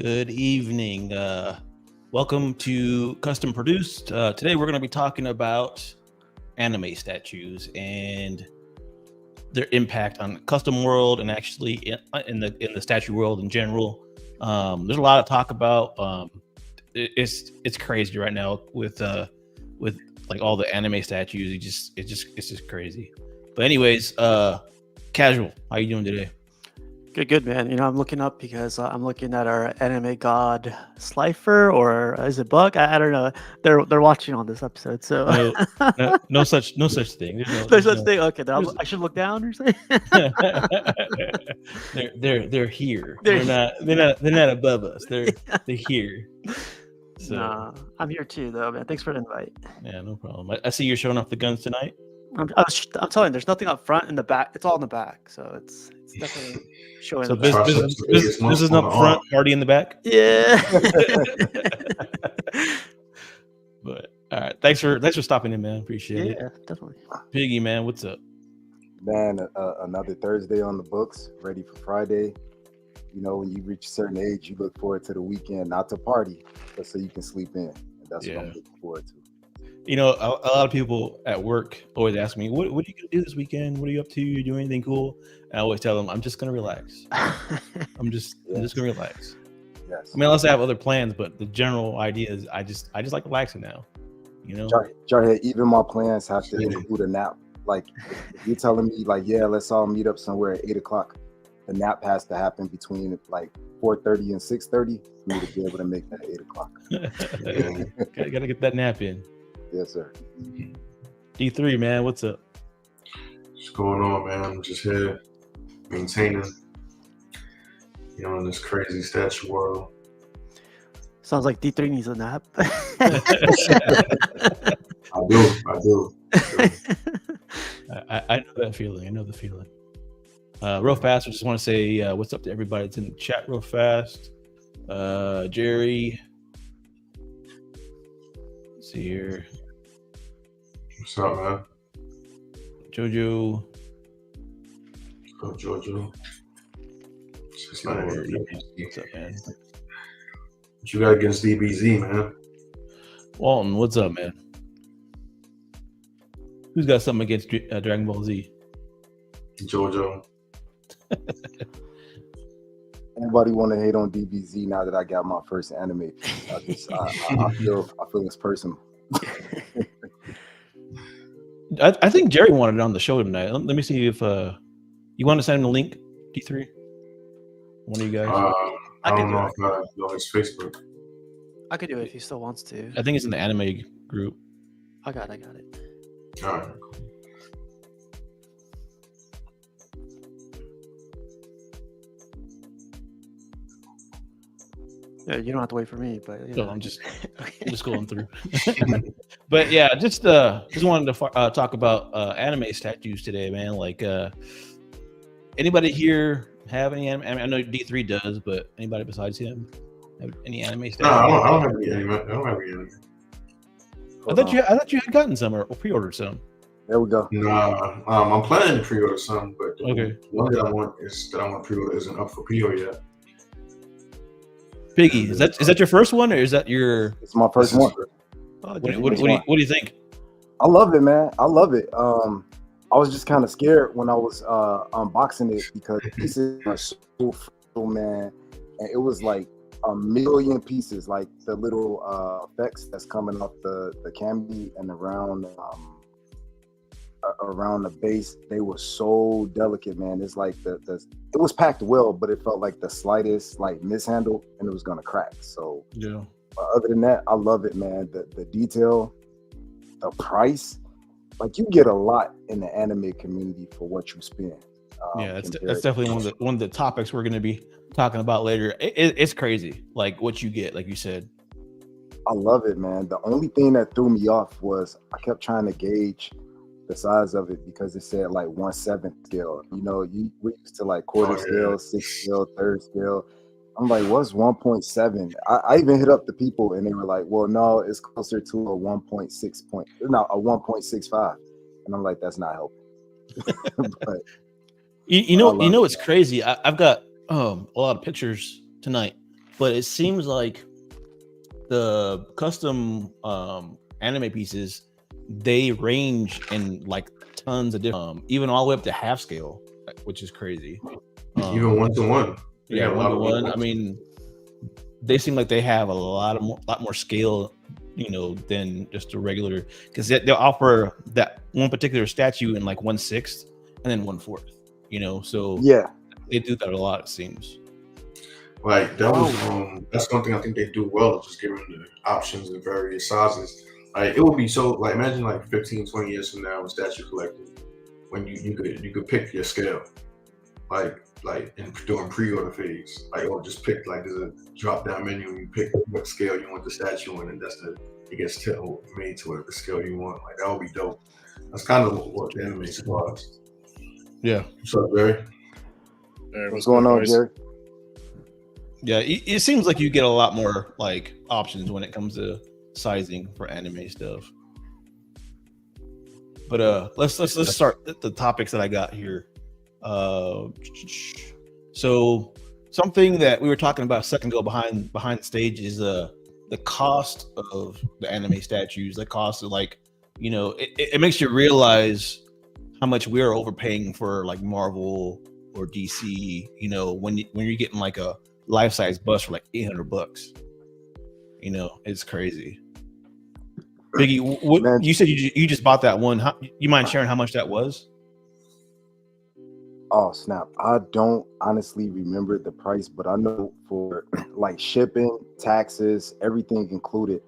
Good evening. Welcome to Custom Produced. Today we're going to be talking about anime statues and their impact on the custom world and actually in the statue world in general. There's a lot of talk about. It's crazy right now with like all the anime statues. It's just crazy. But anyways, Casual, how you doing today? Good, man. I'm looking up because I'm looking at our anime god Slifer, or is it Buck? I don't know. They're watching on this episode, so No such thing. there's such thing. Okay, then I should look down or something. they're here. They're not above us. They're here. So Nah, I'm here too, though, man. Thanks for the invite. Yeah, no problem. I see you're showing off the guns tonight. I'm telling you, there's nothing up front and the back. It's all in the back, so it's definitely showing. So this is not front, party in the back. Yeah. But all right, thanks for stopping in, man. Appreciate it. Yeah, definitely. Piggy, man, what's up? Man, another Thursday on the books, ready for Friday. You know, when you reach a certain age, you look forward to the weekend, not to party, but so you can sleep in. And that's what I'm looking forward to. You know, a lot of people at work always ask me, what are you going to do this weekend? What are you up to? You doing anything cool? And I always tell them, I'm just going to relax. I'm just going to relax. Yes. I mean, unless I have other plans, but the general idea is I just like relaxing now. You know? Jarhead, even my plans have to include a nap. Like, if you're telling me, like, yeah, let's all meet up somewhere at 8 o'clock. The nap has to happen between like 4:30 and 6:30 for me to be able to make that 8 o'clock. Gotta get that nap in. Yes, sir. D3, man, what's up? What's going on, man? I'm just here maintaining, in this crazy statue world. Sounds like D3 needs a nap. I do. I know that feeling. I know the feeling. Real fast, I just want to say what's up to everybody that's in the chat real fast. Jerry. Let's see here. What's up, man? Jojo. Oh, Jojo. What's up, man? What you got against DBZ, man? Walton, what's up, man? Who's got something against Dragon Ball Z? Jojo. Anybody want to hate on DBZ now that I got my first anime? I feel it's personal. I think Jerry wanted it on the show tonight. Let me see if you want to send him the link, D3. One of you guys. I don't know if I know his Facebook. I could do it if he still wants to. I think it's in the anime group. I got it. All right. Yeah, you don't have to wait for me, but No, I'm just going through. But yeah, just wanted to talk about anime statues today, man. Like, anybody here have any anime? I know D3 does, but anybody besides him have any anime statues? No, I don't have any anime. I don't have any anime. I thought you had gotten some or pre-ordered some. There we go. Nah, I'm planning to pre-order some, but Okay. The one that I want to pre-order isn't up for PO yet. Piggy, is that your first one or is that your? It's my first one. What do you think? I love it, man. I love it. I was just kind of scared when I was unboxing it because the pieces are so full, man, and it was like a million pieces, like the little effects that's coming off the candy and around the base. They were so delicate, man. It's like it was packed well, but it felt like the slightest like mishandle and it was gonna crack. So yeah. Other than that, I love it, man. The detail, the price, like you get a lot in the anime community for what you spend. Yeah, that's definitely one of the topics we're going to be talking about later. It's crazy, like what you get, like you said. I love it, man. The only thing that threw me off was I kept trying to gauge the size of it because it said like 1/7 scale. We used to like quarter scale, 6 scale, third scale. I'm like, what's 1.7? I even hit up the people and they were like, well, no, it's closer to a 1.65. And I'm like, that's not helping. But you know, it's crazy. I've got a lot of pictures tonight but it seems like the custom anime pieces, they range in like tons of different, even all the way up to half scale, which is crazy. Even 1-to-1. Yeah, 1-to-1. I mean, they seem like they have a lot more scale, than just a regular, because they'll offer that one particular statue in like 1/6 and then 1/4. So Yeah. they do that a lot, it seems. Like that was that's something I think they do well, just giving the options in various sizes. Like it would be so like imagine like 15, 20 years from now in statue collecting, when you could pick your scale. Like in doing pre-order phase. Like or just pick like there's a drop down menu and you pick what scale you want the statue in, and it gets made to the scale you want. Like that would be dope. That's kind of what the anime was. Yeah. What's up, Barry? What's going on, Jerry? Yeah, it seems like you get a lot more like options when it comes to sizing for anime stuff. But let's start the topics that I got here. So something that we were talking about a second ago behind the stage is the cost of the anime statues. The cost of it makes you realize how much we're overpaying for like Marvel or DC. When you're getting like a life-size bust for like $800. It's crazy. Biggie, what you said you just bought that one? You mind sharing how much that was? Oh snap! I don't honestly remember the price, but I know for like shipping, taxes, everything included,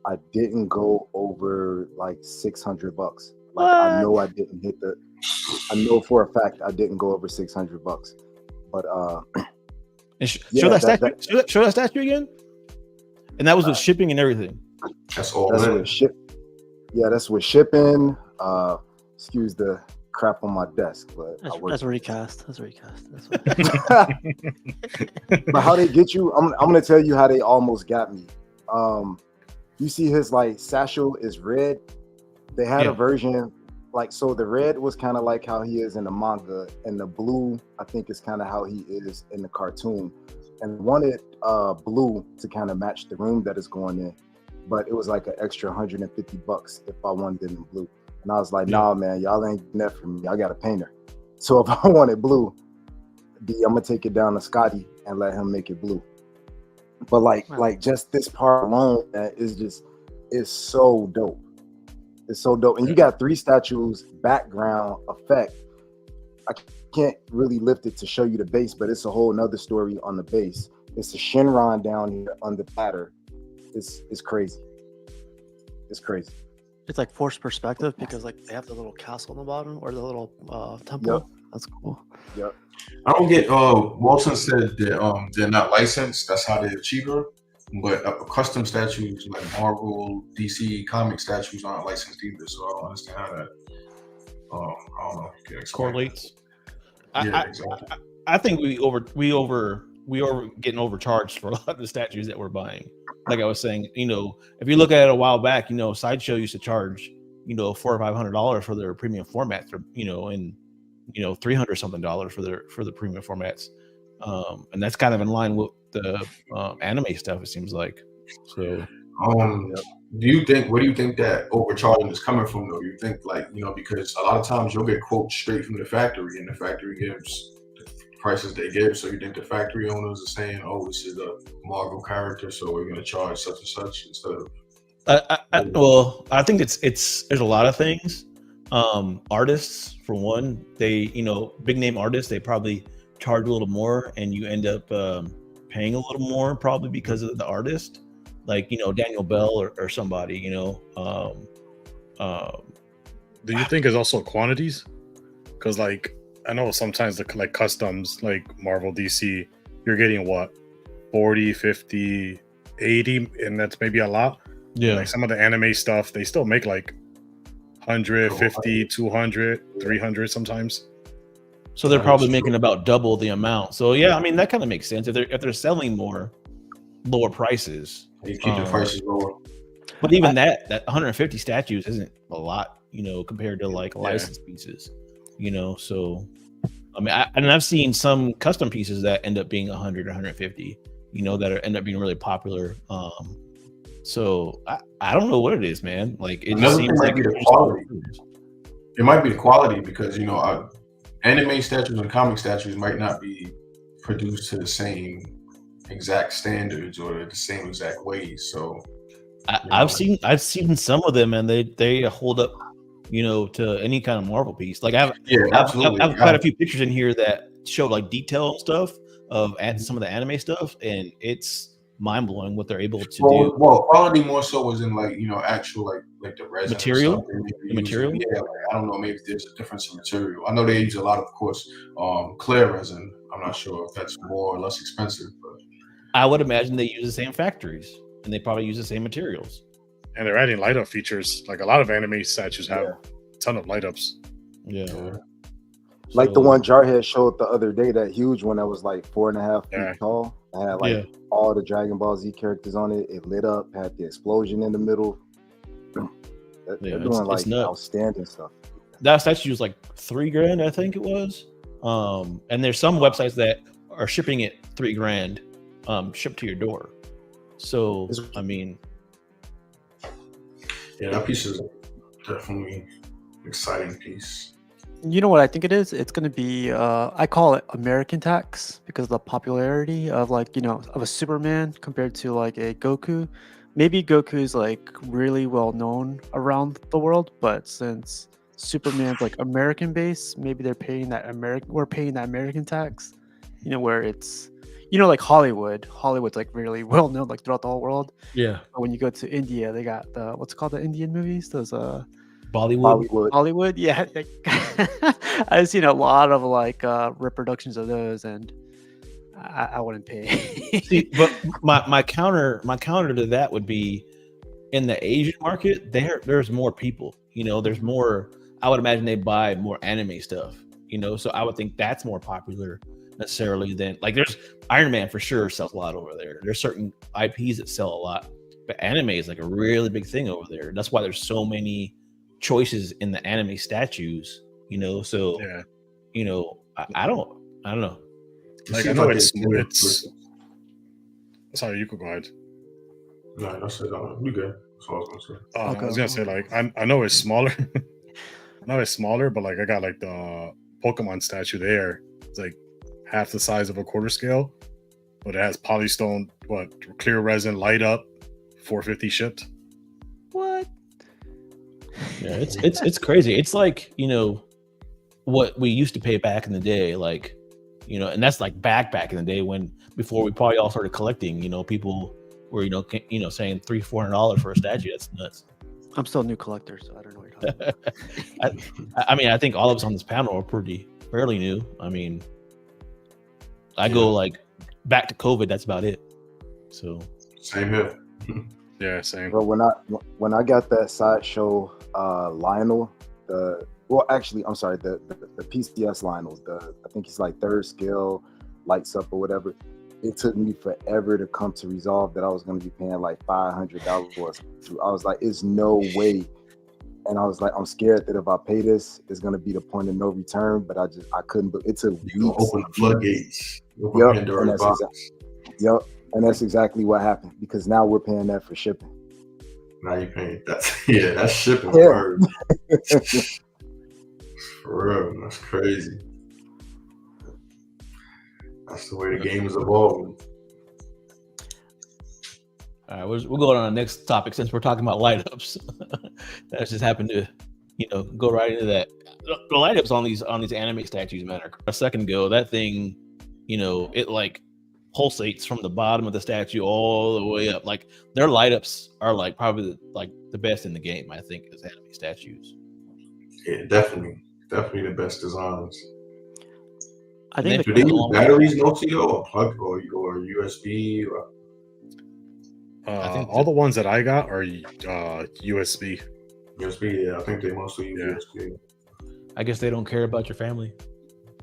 I didn't go over like $600. Like I know I didn't hit the. I know for a fact I didn't go over $600. But show that statue. Show that statue again. And that was with shipping and everything. That's all. That's with ship. Yeah, that's with shipping. Excuse the crap on my desk, but that's recast. That's recast. But how they get you? I'm gonna tell you how they almost got me. You see his like satchel is red. They had a version like so. The red was kind of like how he is in the manga, and the blue I think is kind of how he is in the cartoon. And wanted blue to kind of match the room that it's going in, but it was like an extra $150 if I wanted it in blue. And I was like, nah, man, y'all ain't getting that for me. I got a painter. So if I wanted blue, I'm gonna take it down to Scotty and let him make it blue. But like just this part alone, man, is so dope. It's so dope. And you got 3 statues, background effect. I can't really lift it to show you the base, but it's a whole nother story on the base. It's a Shinron down here on the platter. It's crazy. It's crazy. It's like forced perspective because like they have the little castle on the bottom or the little temple. Yep. That's cool. Yep. I don't get. Walton said that they're not licensed. That's how they're cheaper. But custom statues like Marvel, DC comic statues aren't licensed either. So I don't understand how that. I don't know if you can explain. Correlates. Yeah, exactly. I think we over getting overcharged for a lot of the statues that we're buying. Like I was saying, if you look at it a while back, Sideshow used to charge, $400 or $500 for their premium formats, or and $300 something for the premium formats, and that's kind of in line with the anime stuff. It seems like. So, what do you think that overcharging is coming from though? You think because a lot of times you'll get quotes straight from the factory, and the factory gives prices they give. So you think the factory owners are saying, "Oh, this is a Marvel character, so we're going to charge such and such instead of." I think it's there's a lot of things. Artists, for one, they big name artists, they probably charge a little more, and you end up paying a little more probably because of the artist, like Daniel Bell or somebody. Do you think it's also quantities? Because I know sometimes the customs like Marvel, DC, you're getting what 40, 50, 80, and that's maybe a lot. Yeah. Like some of the anime stuff, they still make like 150, 200, 300 sometimes. So they're probably making about double the amount. So yeah, I mean that kind of makes sense if they're selling more, lower prices. They keep the prices lower. But even that 150 statues isn't a lot, compared to like licensed pieces. So I mean, I've seen some custom pieces that end up being 100 or 150. that end up being really popular. So I don't know what it is, man. Like it just Another thing seems might like be the quality. It might be the quality because anime statues and comic statues might not be produced to the same exact standards or the same exact ways. So I've seen some of them, and they hold up, to any kind of Marvel piece. Like I've absolutely. I've quite a few pictures in here that show like detail and stuff of some of the anime stuff, and it's mind blowing what they're able to do. Well, quality more so was in actual like the resin Material? The material? Yeah, I don't know. Maybe there's a difference in material. I know they use a lot of course, clear resin. I'm not sure if that's more or less expensive, but I would imagine they use the same factories and they probably use the same materials. And they're adding light up features. Like a lot of anime statues have a ton of light ups. Yeah. Like the one Jarhead showed the other day, that huge one that was like 4.5 feet tall. It had like all the Dragon Ball Z characters on it. It lit up, had the explosion in the middle. They're doing like outstanding stuff. That statue was like $3,000, I think it was. And there's some websites that are shipping it $3,000, shipped to your door. So I mean, that piece is definitely an exciting piece. You know what I think it is? It's going to be, I call it American tax because of the popularity of of a Superman compared to like a Goku. Maybe Goku is like really well known around the world, but since Superman's like American based, maybe we're paying that American tax, where it's, like Hollywood's like really well known like throughout the whole world. Yeah. But when you go to India, they got what's it called, the Indian movies, those Bollywood. Yeah. I've seen a lot of like reproductions of those, and I wouldn't pay. See, but my counter to that would be, in the Asian market, there's more people. There's more. I would imagine they buy more anime stuff. So I would think that's more popular necessarily than like there's Iron Man for sure sells a lot over there. There's certain IPs that sell a lot, but anime is like a really big thing over there. That's why there's so many choices in the anime statues. So I don't know. Like I know it's sorry, you could go ahead. No, that's it. You good. That's all I was gonna say. I was gonna say like I know it's smaller. I know it's smaller, but like I got like the Pokemon statue there. It's like half the size of a quarter scale, but it has polystone, clear resin, light up, 450 shipped. What? Yeah, it's crazy. It's like, what we used to pay back in the day, like, and that's like back in the day before we probably all started collecting. People were saying $300-400 for a statue. That's nuts. I'm still a new collector, so I don't know what you're talking about. I mean, I think all of us on this panel are fairly new. I mean, I go like back to COVID. That's about it. So same here. Yeah, same. But when I got that sideshow Lionel, the PCS Lionel, I think he's like 3rd scale, lights up or whatever. It took me forever to come to resolve that I was going to be paying like $500 for it. I was like, it's no way. And I was like, I'm scared that if I pay this, it's going to be the point of no return. But I couldn't. But it took weeks. Open the floodgates. Yep. And that's exactly what happened, because now we're paying that for shipping. Now you're paying that's shipping word. For real, that's crazy. That's the way the game is evolving. All right, we'll go on the next topic since we're talking about light ups. That just happened to, go right into that. The light ups on these anime statues, man. A second ago, that thing, it like pulsates from the bottom of the statue all the way up. Like their light ups are like probably the best in the game, I think, as anime statues. Yeah, definitely the best designs. I think do they use batteries mostly or plug or USB? I think all the ones that I got are USB. USB, yeah. I think they mostly use USB. I guess they don't care about your family.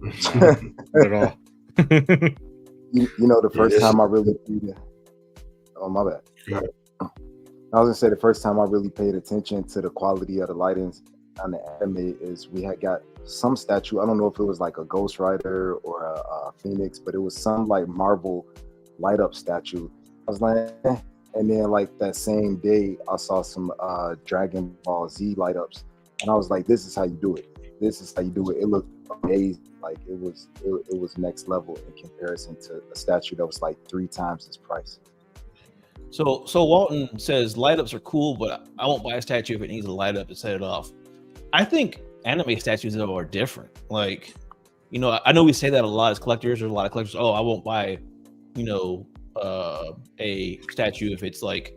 Not at all. The first time I really my bad. Yeah. I was gonna say the first time I really paid attention to the quality of the lightings on the anime is we had got some statue. I don't know if it was like a Ghost Rider or a Phoenix, but it was some like Marvel light up statue. I was like, eh. And then like that same day, I saw some Dragon Ball Z light ups, and I was like, this is how you do it. This is how you do it. It looked amazing. Like it was next level in comparison to a statue that was like 3 times its price. So Walton says light ups are cool, but I won't buy a statue if it needs a light up to set it off. I think anime statues though are different. Like, you know, I know we say that a lot as collectors. There's a lot of collectors. Oh, I won't buy, you know, a statue if it's like,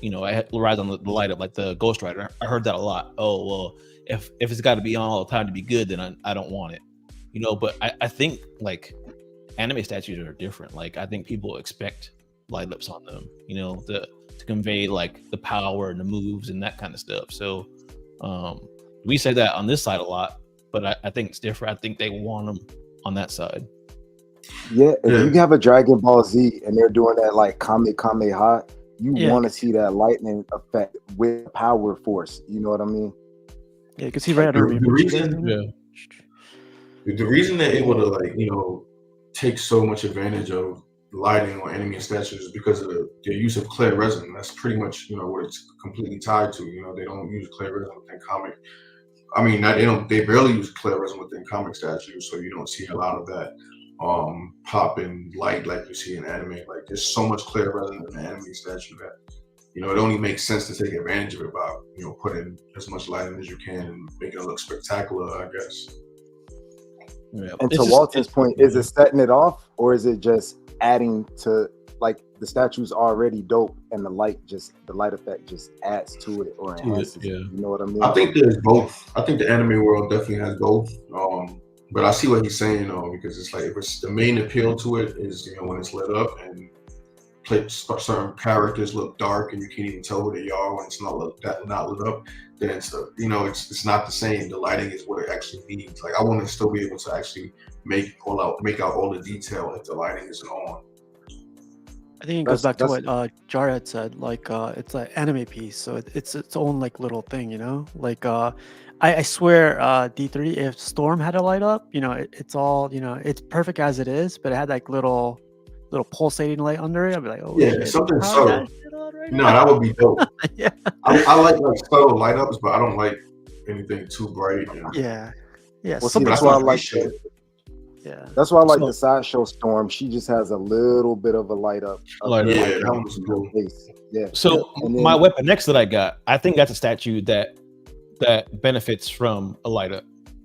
you know, I relies on the light up, like the Ghost Rider. I heard that a lot. Oh well, if it's got to be on all the time to be good, then I don't want it. You know, but I think like anime statues are different. Like I think people expect light ups on them, you know, to convey like the power and the moves and that kind of stuff. So we say that on this side a lot, but I think it's different. I think they want them on that side. Yeah, if you have a Dragon Ball Z and they're doing that like Kamehameha, you Yeah, want to see that lightning effect with power force. You know what I mean? Yeah, you can see right Like, under the reason the reason they're able to like, you know, take so much advantage of lighting on enemy statues is because of their use of clear resin. That's pretty much, you know, what it's completely tied to. You know, they don't use clear resin within comic. I mean, they barely use clear resin within comic statues, so you don't see a lot of that pop and light like you see in anime. Like there's so much clear resin in the anime statue that, you know, it only makes sense to take advantage of it by, you know, putting as much light in as you can and making it look spectacular, I guess. Yeah. And to Walton's point, is it setting it off or is it just adding to, like, the statue's already dope and the light effect just adds to it or enhances it? You know what I mean? I think there's both. I think the anime world definitely has both. But I see what he's saying though, because it's like if it's the main appeal to it is, you know, when it's lit up and certain characters look dark and you can't even tell who they are when it's not lit up, then it's it's not the same. The lighting is what it actually needs. Like I want to still be able to actually make out all the detail if the lighting isn't on. I think it goes back to what Jar had said. Like it's an anime piece, so it's its own like little thing, you know. Like I swear, D3, if Storm had a light up, you know, it's all, you know, it's perfect as it is, but it had like little pulsating light under it. I'd be like, oh yeah, shit, something how's subtle. that shit on right No, now? that would be dope. Yeah. I like subtle light ups, but I don't like anything too bright. Yeah. Yeah. Well, see, something that's why I subtle. like shit. Yeah. That's why I like the sideshow Storm. She just has a little bit of a light up. Yeah, that was cool. Yeah. So my Weapon X that I got, I think that's a statue that benefits from a light up.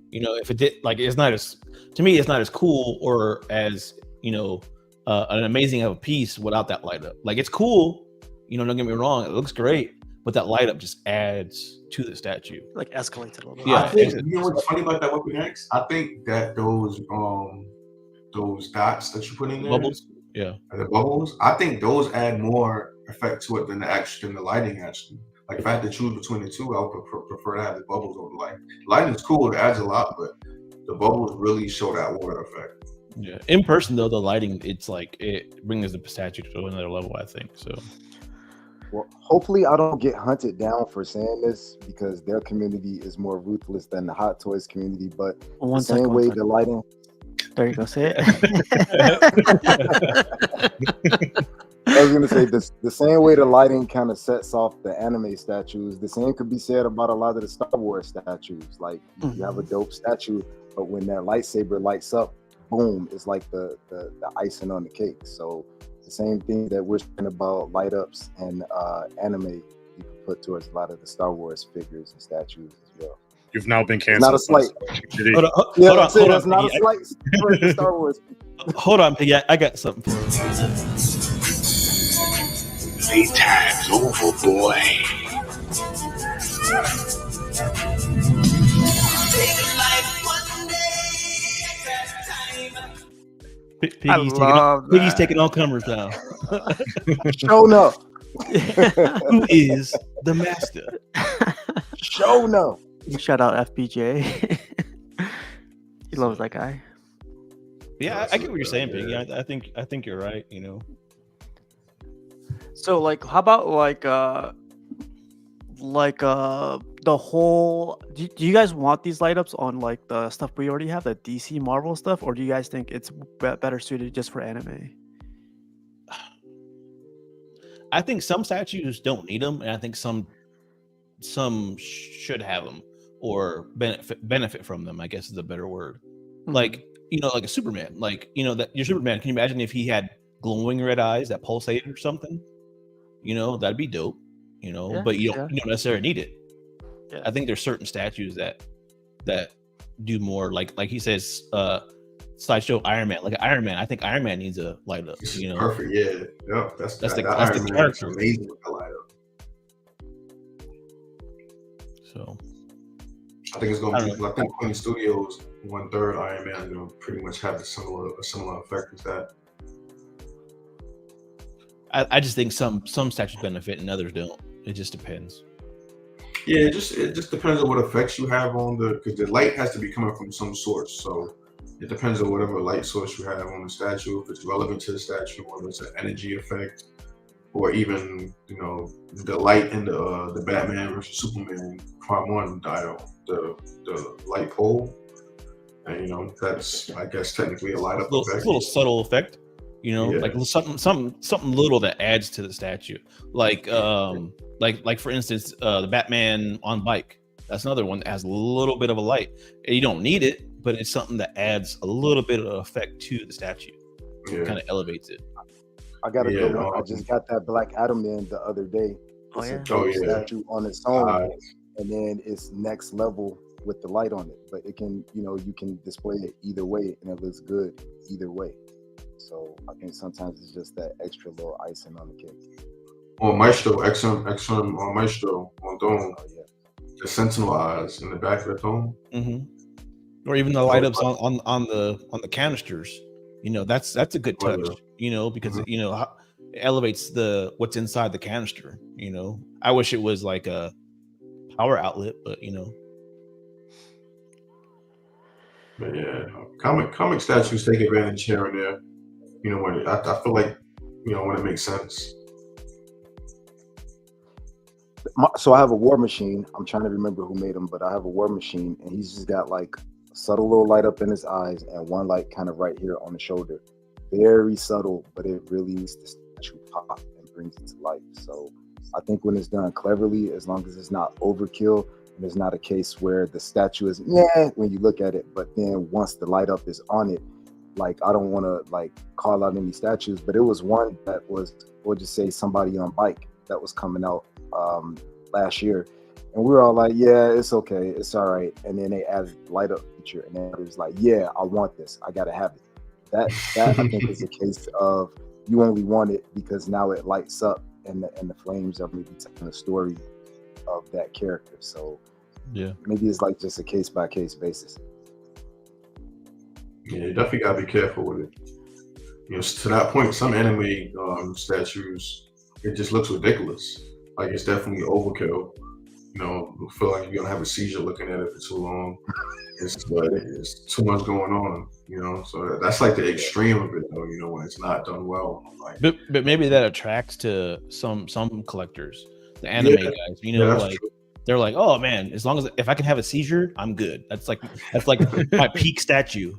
You know, if it did, like, it's not as, to me, it's not as cool or as, you know, an amazing of a piece without that light up. Like, it's cool, you know, don't get me wrong, it looks great, but that light up just adds to the statue. Like escalates a little bit. Yeah, I think, you know what's funny about that Weapon X? I think that those dots that you put in there, Bubbles, yeah, the bubbles, I think those add more effect to it than the lighting actually. Like if I had to choose between the two, I would prefer to have the bubbles over the light. Lighting is cool, it adds a lot, but the bubbles really show that water effect. Yeah, in person though, the lighting, it's like it brings the statue to another level, I think. So well, hopefully I don't get hunted down for saying this because their community is more ruthless than the Hot Toys community, but the same way the lighting. There you go, say it. I was gonna say this, the same way the lighting kind of sets off the anime statues, the same could be said about a lot of the Star Wars statues. Like you have a dope statue, but when that lightsaber lights up, boom, it's like the icing on the cake. So the same thing that we're saying about light ups and anime, you can put towards a lot of the Star Wars figures and statues as well. You've now been It's canceled. not a slight. hold on, That's not a slight towards the Star Wars. Hold on, Piggy, I got something for you. Playtime's over, boy. Piggy's taking all comers now. Show enough. Who is the master? Show enough. Shout out FBJ. He loves that guy. Yeah, I get what you're saying, Piggy. I think you're right. You know. So like, how about like the whole? Do you guys want these light ups on like the stuff we already have, the DC Marvel stuff, or do you guys think it's better suited just for anime? I think some statues don't need them, and I think some should have them or benefit from them, I guess is a better word. Like, like a Superman, like, that your Superman, can you imagine if he had glowing red eyes that pulsate or something? That'd be dope, Yeah, but you yeah. don't necessarily need it. Yeah. I think there's certain statues that do more, like he says, sideshow Iron Man. Like Iron Man, I think Iron Man needs a light up. Perfect. Yeah. Yep. That's the Iron Man character. is amazing with the light up. So I think it's going to be. I think Queen Studios 1/3 Iron Man going to pretty much have a similar effect as that. I just think some statues benefit and others don't. It just depends. Yeah, it just depends on what effects you have on because the light has to be coming from some source. So it depends on whatever light source you have on the statue, if it's relevant to the statue, whether it's an energy effect, or even the light in the Batman versus Superman Prime 1 dial, the light pole, and that's, I guess, technically a light up effect. Little subtle effect, like something little that adds to the statue, like for instance, the Batman on bike. That's another one that has a little bit of a light. You don't need it, but it's something that adds a little bit of effect to the statue. Kind of elevates it. I got a good one. I just got that Black Adam in the other day. It's a statue on its own, and then it's next level with the light on it. But it can, you can display it either way, and it looks good either way. So I think sometimes it's just that extra little icing on the cake. On Maestro, XM on Maestro on Dome, the Sentinel eyes in the back of the dome, or even the light ups on the canisters. That's a good touch. Because it elevates what's inside the canister. I wish it was like a power outlet, but But yeah, comic statues take advantage here and there. When I feel like when it makes sense. So I have a War Machine. I'm trying to remember who made him, but I have a War Machine, and he's just got like a subtle little light up in his eyes and one light kind of right here on the shoulder. Very subtle, but it really makes the statue pop and brings it to life. So I think when it's done cleverly, as long as it's not overkill, and there's not a case where the statue is when you look at it, but then once the light up is on it, like I don't want to like call out any statues, but it was one that was, or just say somebody on bike that was coming out last year, and we were all like, yeah, it's okay, it's all right. And then they added light up feature, and then it was like, yeah, I want this, I gotta have it. That I think is a case of you only want it because now it lights up, and the flames are maybe telling the story of that character. So maybe it's like just a case by case basis. Yeah, you definitely gotta be careful with it. To that point, some anime statues, it just looks ridiculous. Like it's definitely overkill. You feel like you're gonna have a seizure looking at it for too long. It's too much going on. So that's like the extreme of it, though. When it's not done well. Like, but maybe that attracts to some collectors, the anime guys. Like true. They're like, oh man, as long as if I can have a seizure, I'm good. That's like my peak statue.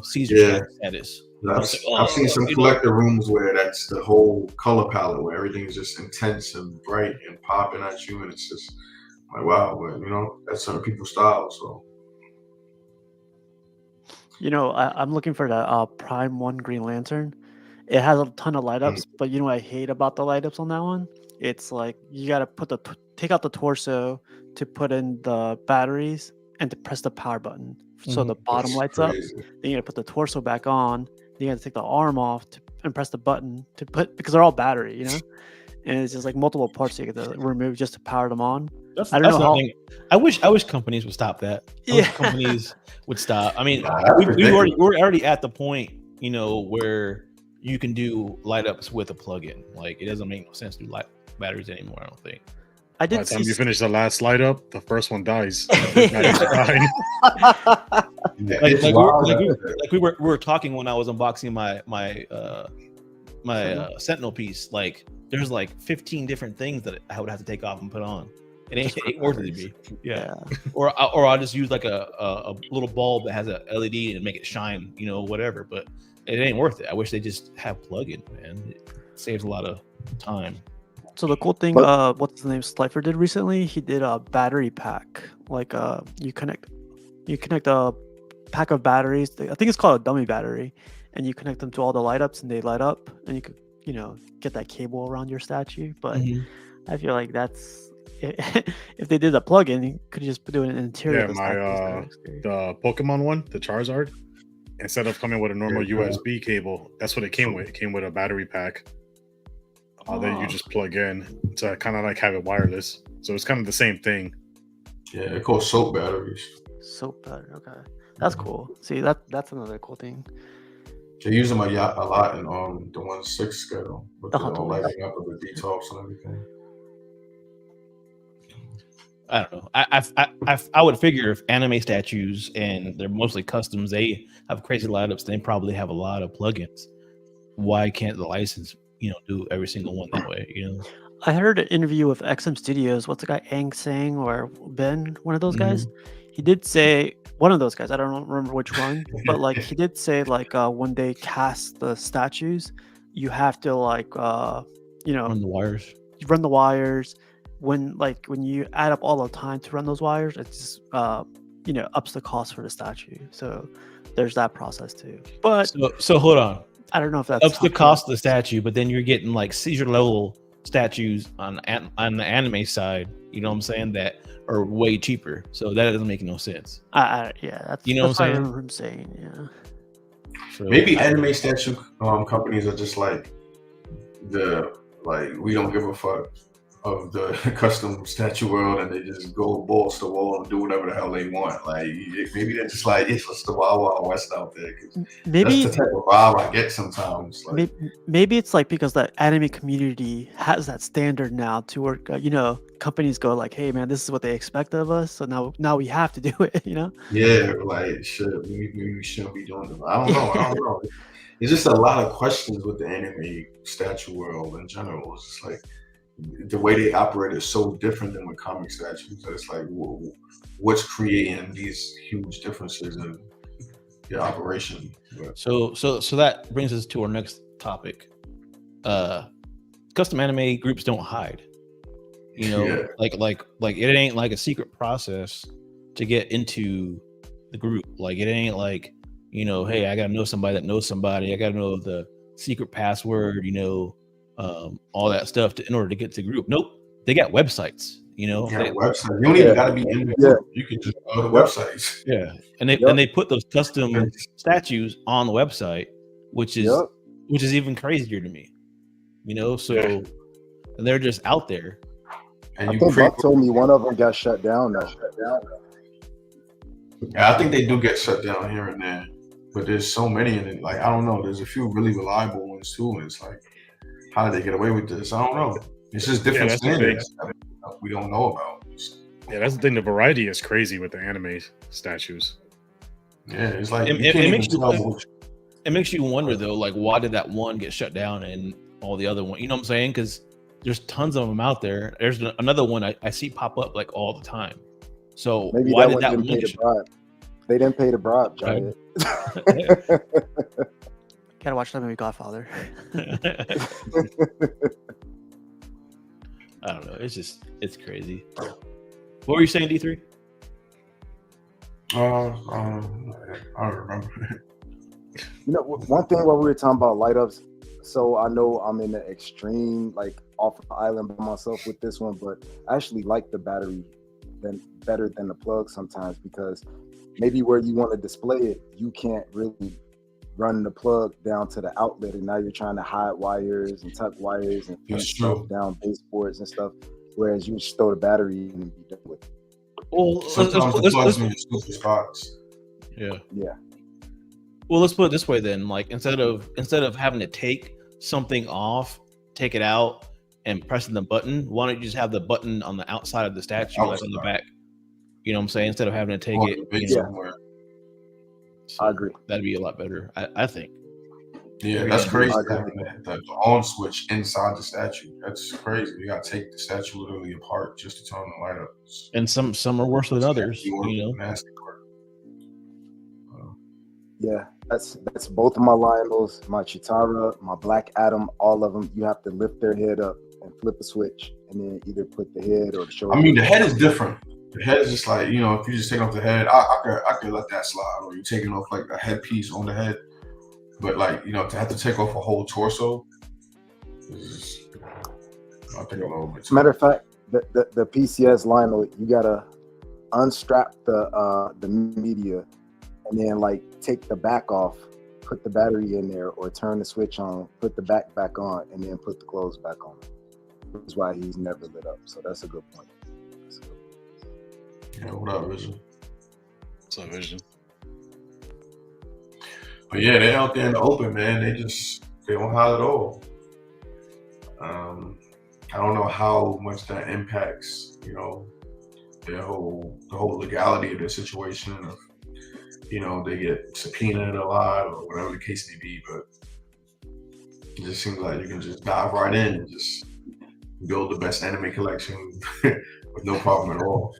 Seizure status. I've seen some collector rooms where that's the whole color palette, where everything is just intense and bright and popping at you, and it's just like, wow, but that's certain people's style. So I'm looking for that Prime 1 Green Lantern. It has a ton of light ups, but what I hate about the light ups on that one? It's like you gotta take out the torso to put in the batteries and to press the power button, so the bottom lights up. Then you gotta put the torso back on. Then you gotta take the arm off and press the button to put, because they're all battery, and it's just like multiple parts you get to remove just to power them on. I don't know how. I wish companies would stop that. I wish companies would stop. I mean, we're already at the point, where you can do light ups with a plug-in. Like it doesn't make no sense to do light batteries anymore, I don't think. By the time you finish the last light up, the first one dies. we were talking when I was unboxing my Sentinel piece. Like there's like 15 different things that I would have to take off and put on. It ain't worth it to me. Yeah. Or I'll just use like a little bulb that has a LED and make it shine, whatever. But it ain't worth it. I wish they just have plug-in, man. It saves a lot of time. So the cool thing, But what's his name, Slifer did recently, he did a battery pack. Like you connect a pack of batteries. I think it's called a dummy battery, and you connect them to all the light ups, and they light up, and you could get that cable around your statue. But Mhm. I feel like that's if they did a plugin, you could just do an interior Yeah, of the my statue. the Pokemon one, the Charizard, instead of coming with a normal Yeah, USB cable, that's what it came with. It came with a battery pack that you just plug in to kind of like have it wireless. So it's kind of the same thing. Yeah, they're called soap batteries. Soap battery. Okay, that's cool. See, that's another cool thing. They use them a lot in the 1.6 schedule with The the Hot Toys. lighting up of the detox and everything. I don't know. I would figure if anime statues and they're mostly customs, they have crazy lineups. They probably have a lot of plugins. Why can't the license, do every single one that way? I heard an interview with XM Studios. What's the guy, Ang Sang or Ben? One of those guys. He did say, one of those guys. I don't remember which one, but like he did say like when they cast the statues, you have to like On the wires. you run the wires. When you add up all the time to run those wires, it's just ups the cost for the statue. So there's that process too. But So hold on. I don't know if that's Ups the how cost of the statue, but then you're getting like seizure level statues on the anime side. You know what I'm saying? That are way cheaper. So that doesn't make no sense. yeah, that's You know that's what I'm I saying? remember him saying. Yeah. So Maybe anime statue companies are just like we don't give a fuck of the custom statue world, and they just go balls to wall and do whatever the hell they want. Like maybe they're just like, it's just the Wild Wild West out there. 'Cause Maybe that's the type of vibe I get sometimes. Like, maybe it's like because the anime community has that standard now to where companies go like, hey man, this is what they expect of us, so now we have to do it. yeah, like shit, maybe we shouldn't be doing it. I don't know. There's just a lot of questions with the anime statue world in general. It's just like the way they operate is so different than with comic statues. It's like, what's creating these huge differences in the operation? But So that brings us to our next topic. Custom anime groups don't hide. Yeah. Like it ain't like a secret process to get into the group. Like it ain't like, hey, I gotta know somebody that knows somebody. I gotta know the secret password, all that stuff in order to get to the group. Nope. They got websites, website. You don't even got to be in the group. You can just go to websites. Yeah, and they put those custom statues on the website, which is even crazier to me. So and they're just out there. And I think Buck told me one of them got shut down though. Yeah, I think they do get shut down here and there, but there's so many, and like I don't know. There's a few really reliable ones too, and it's like, how did they get away with this? I don't know. It's just different standards that we don't know about. Yeah, that's the thing. The variety is crazy with the anime statues. Yeah, it's like it makes you wonder though, like why did that one get shut down and all the other one? You know what I'm saying? Because there's tons of them out there. There's another one I see pop up like all the time. So maybe why that did one that didn't one pay the bribe? They didn't pay the bribe, Giant. Gotta watch that movie Godfather. I don't know. It's crazy. What were you saying, D3? I don't remember. One thing while we were talking about light ups, so I know I'm in the extreme, like off the island by myself with this one, but I actually like the battery better than the plug sometimes, because maybe where you want to display it, you can't really run the plug down to the outlet, and now you're trying to hide wires and tuck wires and feed stuff down baseboards and stuff, whereas you just throw the battery in and be done with it. Well, sometimes the plugs in stupid spots. Yeah. Well, let's put it this way then. Like instead of having to take something off, take it out, and pressing the button, why don't you just have the button on the outside of the statue, like on the back? You know what I'm saying? Instead of having to take it. Somewhere. So I agree. That'd be a lot better, I think. Yeah, that's crazy. The on switch inside the statue. That's crazy. You gotta take the statue literally apart just to turn the light up. And some are worse than others. Nasty work. Yeah, that's both of my Lionels, my Chitara, my Black Adam, all of them. You have to lift their head up and flip a switch, and then either put the head or the shoulder. I mean, the head is different. The head is just like, you know, if you just take off the head, I could let that slide, or you're taking off like a headpiece on the head. But like, you know, to have to take off a whole torso, is I think a little bit. As a matter of fact, the PCS Lionel, you gotta unstrap the media, and then like take the back off, put the battery in there, or turn the switch on, put the back on, and then put the clothes back on. That's why he's never lit up. So that's a good point. Yeah, what up, Vision? What's up, Vision? But yeah, they're out there in the open, man. They don't hide at all. I don't know how much that impacts, you know, the whole legality of the situation. Of, you know, they get subpoenaed a lot or whatever the case may be, but it just seems like you can just dive right in and just build the best anime collection with no problem at all.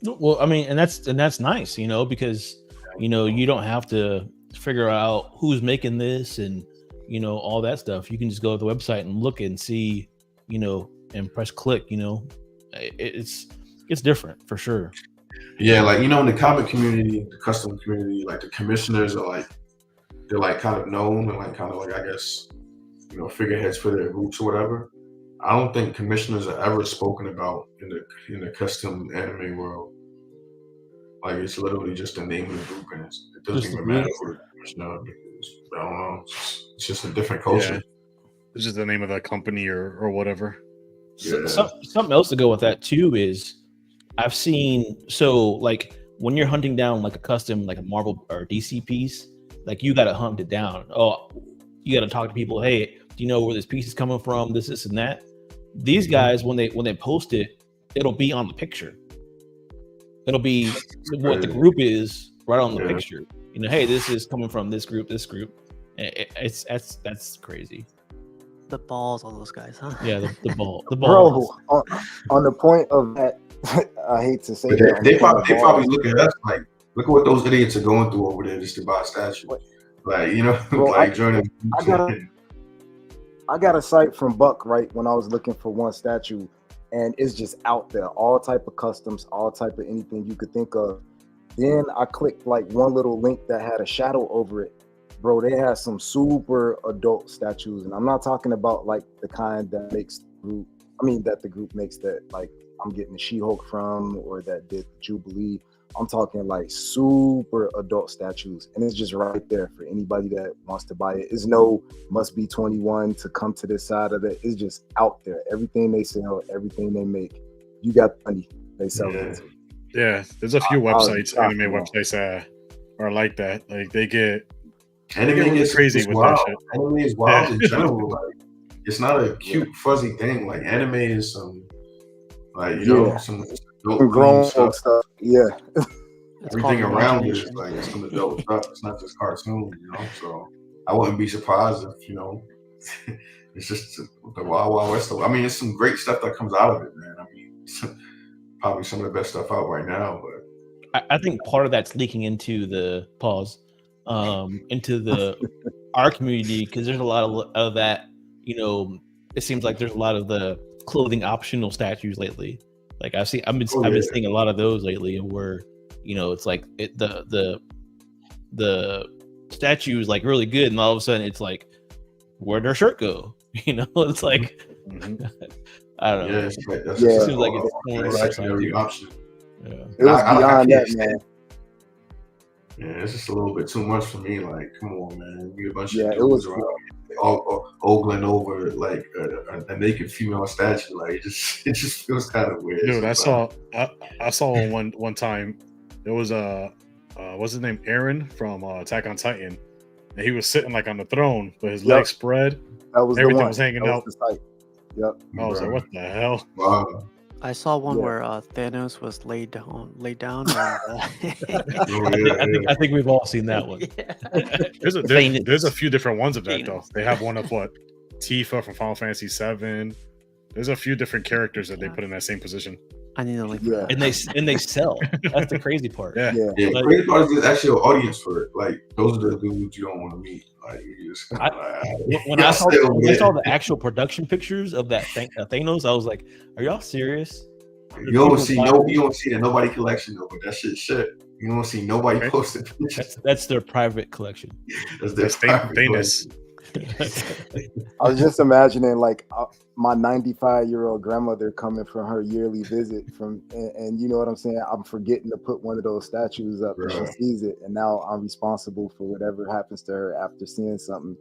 Well, I mean, and that's nice, you know, because you know you don't have to figure out who's making this and you know all that stuff. You can just go to the website and look and see, you know, and press click. You know, it's different for sure. Yeah, like, you know, in the comic community, the custom community, like the commissioners are like, they're like kind of known and like kind of like, I guess, you know, figureheads for their groups or whatever. I don't think commissioners are ever spoken about in the custom anime world. Like, it's literally just the name of the group, and it doesn't Just even the matter group. who the commissioner, because I don't know, it's just a different culture. Yeah. It's just the name of the company or whatever. Yeah. Something else to go with that too is I've seen, so like when you're hunting down like a custom, like a Marvel or DC piece, like you got to hunt it down. Oh, you got to talk to people. Hey, do you know where this piece is coming from? This and that. These guys, when they post it, it'll be on the picture. It'll be what the group is right on the picture. You know, hey, this is coming from this group. That's crazy. The balls on those guys, huh? Yeah, the ball. Bro, on the point of that, I hate to say But that. they probably look at us like, look at what those idiots are going through over there just to buy a statue. Like, you know, Bro, like joining. I got a site from Buck right when I was looking for one statue, and it's just out there, all type of customs, all type of anything you could think of. Then I clicked like one little link that had a shadow over it. Bro, they had some super adult statues, and I'm not talking about like the kind that makes the group. I mean, that the group makes that like I'm getting the She-Hulk from, or that did the Jubilee. I'm talking like super adult statues, and it's just right there for anybody that wants to buy it. It's no must be 21 to come to this side of it. It's just out there. Everything they sell, everything they make, you got money. They sell it. Yeah, there's a few websites, anime websites are like that. Like they get Anime really is crazy it's with wild. that shit. Anime is wild in general. Like, it's not a cute, fuzzy thing. Like, anime is some, like, you know, some adult grown stuff. Yeah. Everything around it is like some adult stuff. It's not just cartoon, you know. So I wouldn't be surprised if, you know, it's just the Wild Wild West. I mean, it's some great stuff that comes out of it, man. I mean, probably some of the best stuff out right now. But I think part of that's leaking into the into the our community, because there's a lot of that. You know, it seems like there's a lot of the clothing optional statues lately. Like I've been seeing a lot of those lately, where you know it's like the statue is like really good, and all of a sudden it's like, where'd their shirt go? You know, it's like I don't know. Yeah, It seems like it's more secondary option. Yeah. It was beyond that, man. Yeah, it's just a little bit too much for me. Like, come on, man. We a bunch of it was around all ogling over like a naked female statue. Like, it just feels kind of weird. Dude, I saw one time. There was what's his name? Aaron from Attack on Titan, and he was sitting like on the throne, but his legs spread. That was everything was hanging out. Yep. I was like, what the hell? Wow. I saw one where Thanos was laid down. And, I think we've all seen that one. Yeah. There's a few different ones of that though. They have one of Tifa from Final Fantasy VII. There's a few different characters that they put in that same position. I need a link for Yeah. that. and they sell. That's the crazy part. Yeah. Yeah. Yeah, Like- crazy part is there's actually an audience for it. Like those are the dudes you don't want to meet. Like you just kind of When I saw the actual production pictures of that Thanos, I was like, "Are y'all serious?" you don't see the nobody collection though, but that shit. You don't see nobody Okay. posting pictures. That's their private collection. That's their That's private Thanos. I was just imagining like my 95-year-old grandmother coming from her yearly visit and you know what I'm saying? I'm forgetting to put one of those statues up and she Right. sees it, and now I'm responsible for whatever happens to her after seeing something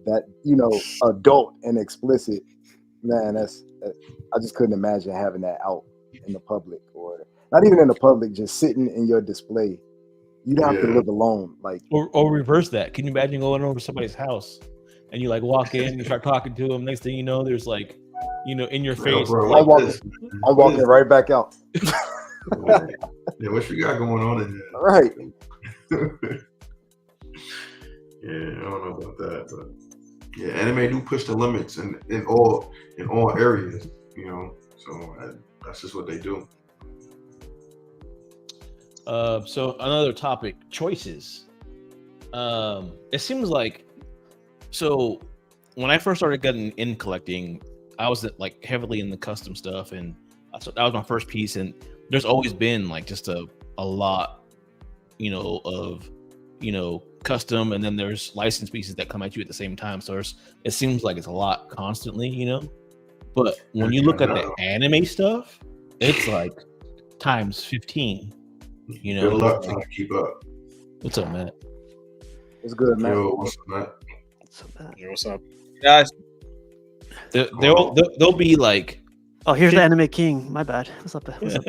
that, you know, adult and explicit. Man, I just couldn't imagine having that out in the public, or not even in the public, just sitting in your display. You'd have to Yeah. live alone. Like, Or reverse that. Can you imagine going over to somebody's house and you like walk in, you start talking to them. Next thing you know, there's like, you know, in your face. Bro, I'm what walking- is- I'm walking right back out. Yeah, what you got going on in there? All right. Yeah, I don't know about that, but yeah, anime do push the limits in all areas, you know. So that's just what they do. So another topic, choices. It seems like, so when I first started getting in collecting, I was like heavily in the custom stuff, and so that was my first piece. And there's always been like just a lot, you know, of, you know, custom, and then there's licensed pieces that come at you at the same time. So it seems like it's a lot constantly, you know. But when you look at the anime stuff, it's like times 15. You know, Good luck trying to keep up. what's up, Matt? It's good, man. Yo, what's up, Matt? Yo, what's up? Guys, They'll be like, Oh, here's the anime king. My bad. What's up? What's up?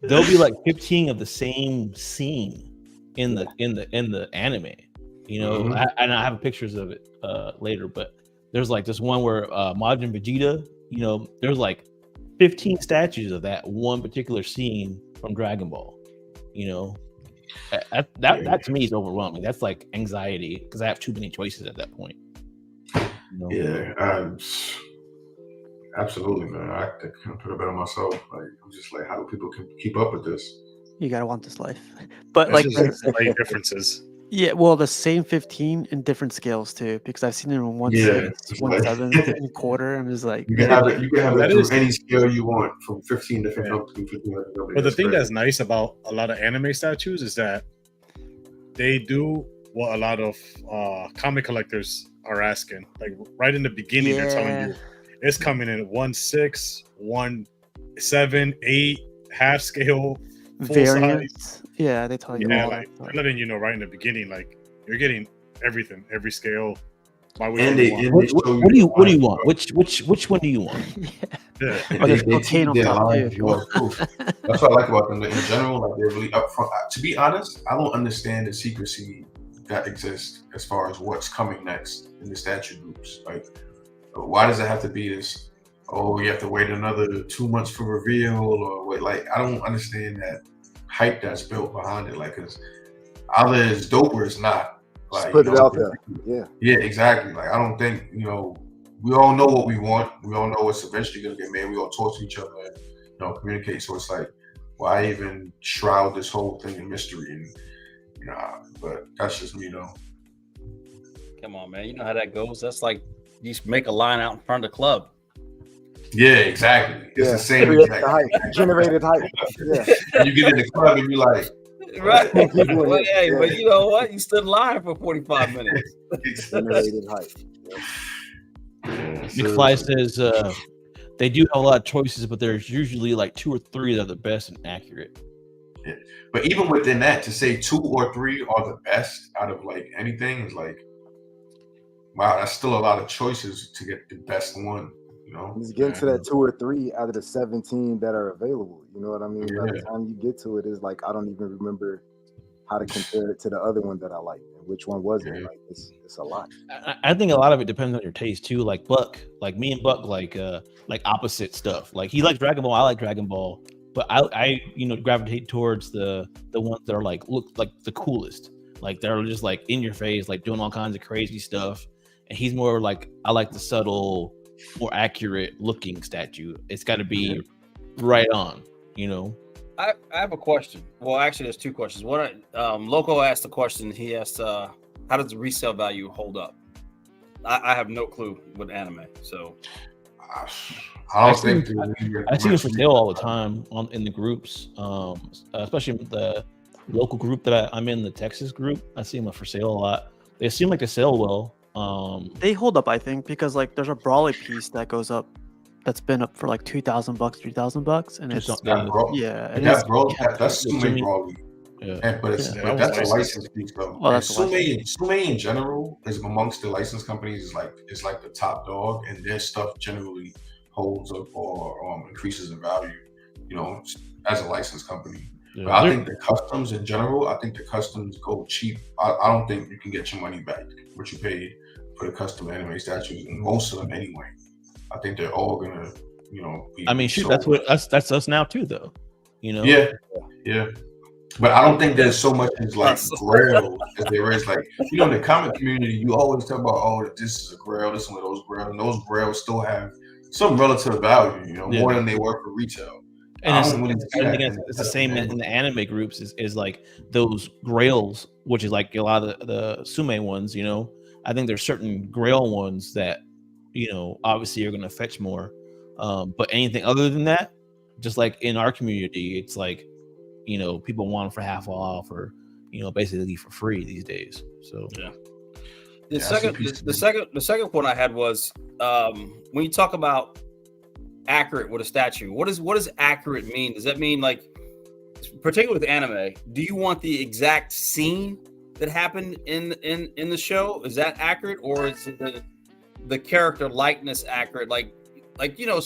there'll be like 15 of the same scene in the anime. You know, Mhm. and I have pictures of it later. But there's like this one where Majin Vegeta, you know, there's like 15 statues of that one particular scene from Dragon Ball. You know, that to me is overwhelming. That's like anxiety because I have too many choices at that point. You know? Yeah, absolutely, man. I can't put it better myself. Like, I'm just like, how do people keep up with this? You gotta want this life. But It's like, just slight differences. yeah, well, the same 15 in different scales too, because I've seen it in 1/6, it's 1/7, like- and quarter. I'm just like, You can have it. You can have That it through is- any scale you want, from 15 different Yeah. numbers to 15 different numbers. But the thing great. that's nice about a lot of anime statues is that they do what a lot of comic collectors are asking. Like right in the beginning, they're telling you it's coming in 1/6, 1/7, 8, half scale, full size. variants. Yeah, they tell you Yeah, all like that they're stuff. letting you know right in the beginning, like you're getting everything, every scale. By way And of they, one. and What, they show what do you the lines, want? bro. Which one do you want? Yeah. Yeah. And Oh, there's they cocaine teach on their top, lines too. more proof. That's what I like about them. In general, like they're really upfront. To be honest, I don't understand the secrecy that exists as far as what's coming next in the statue groups. Like, why does it have to be this? Oh, you have to wait another 2 months for reveal, or wait. Like, I don't understand that hype that's built behind it. Like, cause either it's dope or it's not. Just Like, put you it know, out there. Yeah. Yeah, exactly. Like, I don't think, you know, we all know what we want. We all know what's eventually going to get made. We all talk to each other and, you know, communicate. So it's like, why even shroud this whole thing in mystery? And, but that's just me, though. come on, man. You know how that goes. That's like you just make a line out in front of the club. Yeah, exactly. It's Yeah. the same Create exact. the hype. Generated hype. Yeah. And you get in the club and you're like, Right. People in Well, it, hey, yeah. but you know what? You stood in line for 45 minutes. Generated hype. yeah, McFly seriously. says they do have a lot of choices, but there's usually like 2 or 3 that are the best and accurate. But even within that, to say 2 or 3 are the best out of like anything is like, wow, that's still a lot of choices to get the best one, you know? Just getting to that 2 or 3 out of the 17 that are available. You know what I mean? By the Yeah. time you get to it, it's like I don't even remember how to compare it to the other one that I liked. And which one was it? Yeah. Like it's a lot. I think a lot of it depends on your taste too. Like Buck, like me and Buck, like opposite stuff. Like he likes Dragon Ball, I like Dragon Ball, but I you know gravitate towards the ones that are like look like the coolest. Like they're just like in your face, like doing all kinds of crazy stuff. And he's more like I like the subtle, more accurate looking statue. It's got to be right on, you know. I have a question. Well, actually, there's two questions. One, Loco asked the question. He asked, "How does the resale value hold up?" I have no clue with anime, so I don't think I see them for sale all the time in the groups, especially the local group that I'm in, the Texas group. I see them for sale a lot. They seem like they sell well. They hold up, I think, because like there's a Brawly piece that goes up that's been up for like $2,000, $3,000, and it's Just yeah, and that's it's Sume Brawly. Yeah. But that's a license piece though. Well, And that's a license. Sume in general is amongst the license companies is like the top dog, and their stuff generally holds up or increases in value, you know, as a license company. Yeah. But I think the customs in general, I think the customs go cheap. I don't think you can get your money back what you paid for the custom anime statues, and most of them anyway. I think they're all gonna, you know. I mean, shoot, that's us now too, though. You know. Yeah. But I don't think there's so much as like grails as there is, like, you know, in the comic community, you always talk about, oh, this is a grail, this is one of those grails, and those grails still have some relative value, you know, more than they were for retail. And it's the same in the anime groups is like those grails, which is like a lot of the Sume ones, you know. I think there's certain grail ones that, you know, obviously are going to fetch more. But anything other than that, just like in our community, it's like, you know, people want them for half off or, you know, basically for free these days. So yeah. The second point I had was when you talk about accurate with a statue, what does accurate mean? Does that mean, like, particularly with anime, do you want the exact scene that happened in the show? Is that accurate, or is the character likeness accurate? Like you know,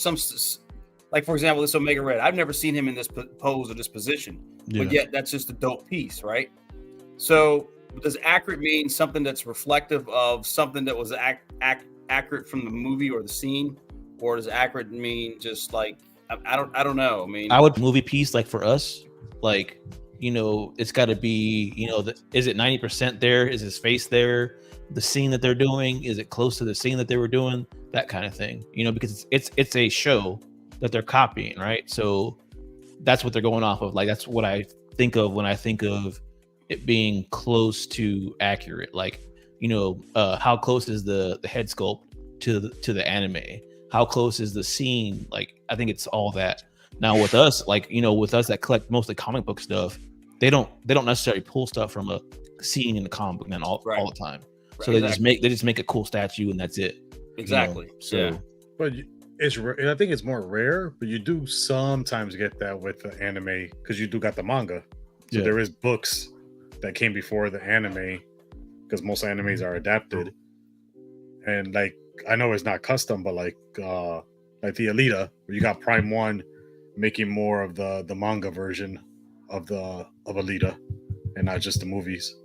like, for example, this Omega Red, I've never seen him in this pose or this position, but yet that's just a dope piece, right? So does accurate mean something that's reflective of something that was accurate from the movie or the scene, or does accurate mean just like, I don't know. I mean, I would movie piece, like for us, like, you know, it's got to be, you know, is it 90% there? Is his face there? The scene that they're doing, is it close to the scene that they were doing? That kind of thing, you know, because it's a show that they're copying, right? So that's what they're going off of. Like, that's what I think of when I think of it being close to accurate. Like, you know, how close is the head sculpt to the anime? How close is the scene? Like, I think it's all that. Now with us, like, you know, with us that collect mostly comic book stuff, they don't necessarily pull stuff from a scene in the comic book, man, all the time. So they just make a cool statue and that's it. Exactly. You know? So, but it's I think it's more rare, but you do sometimes get that with the anime because you do got the manga. So there is books that came before the anime because most animes are adapted. And like, I know it's not custom, but like the Alita, where you got Prime 1 making more of the manga version of Alita and not just the movies.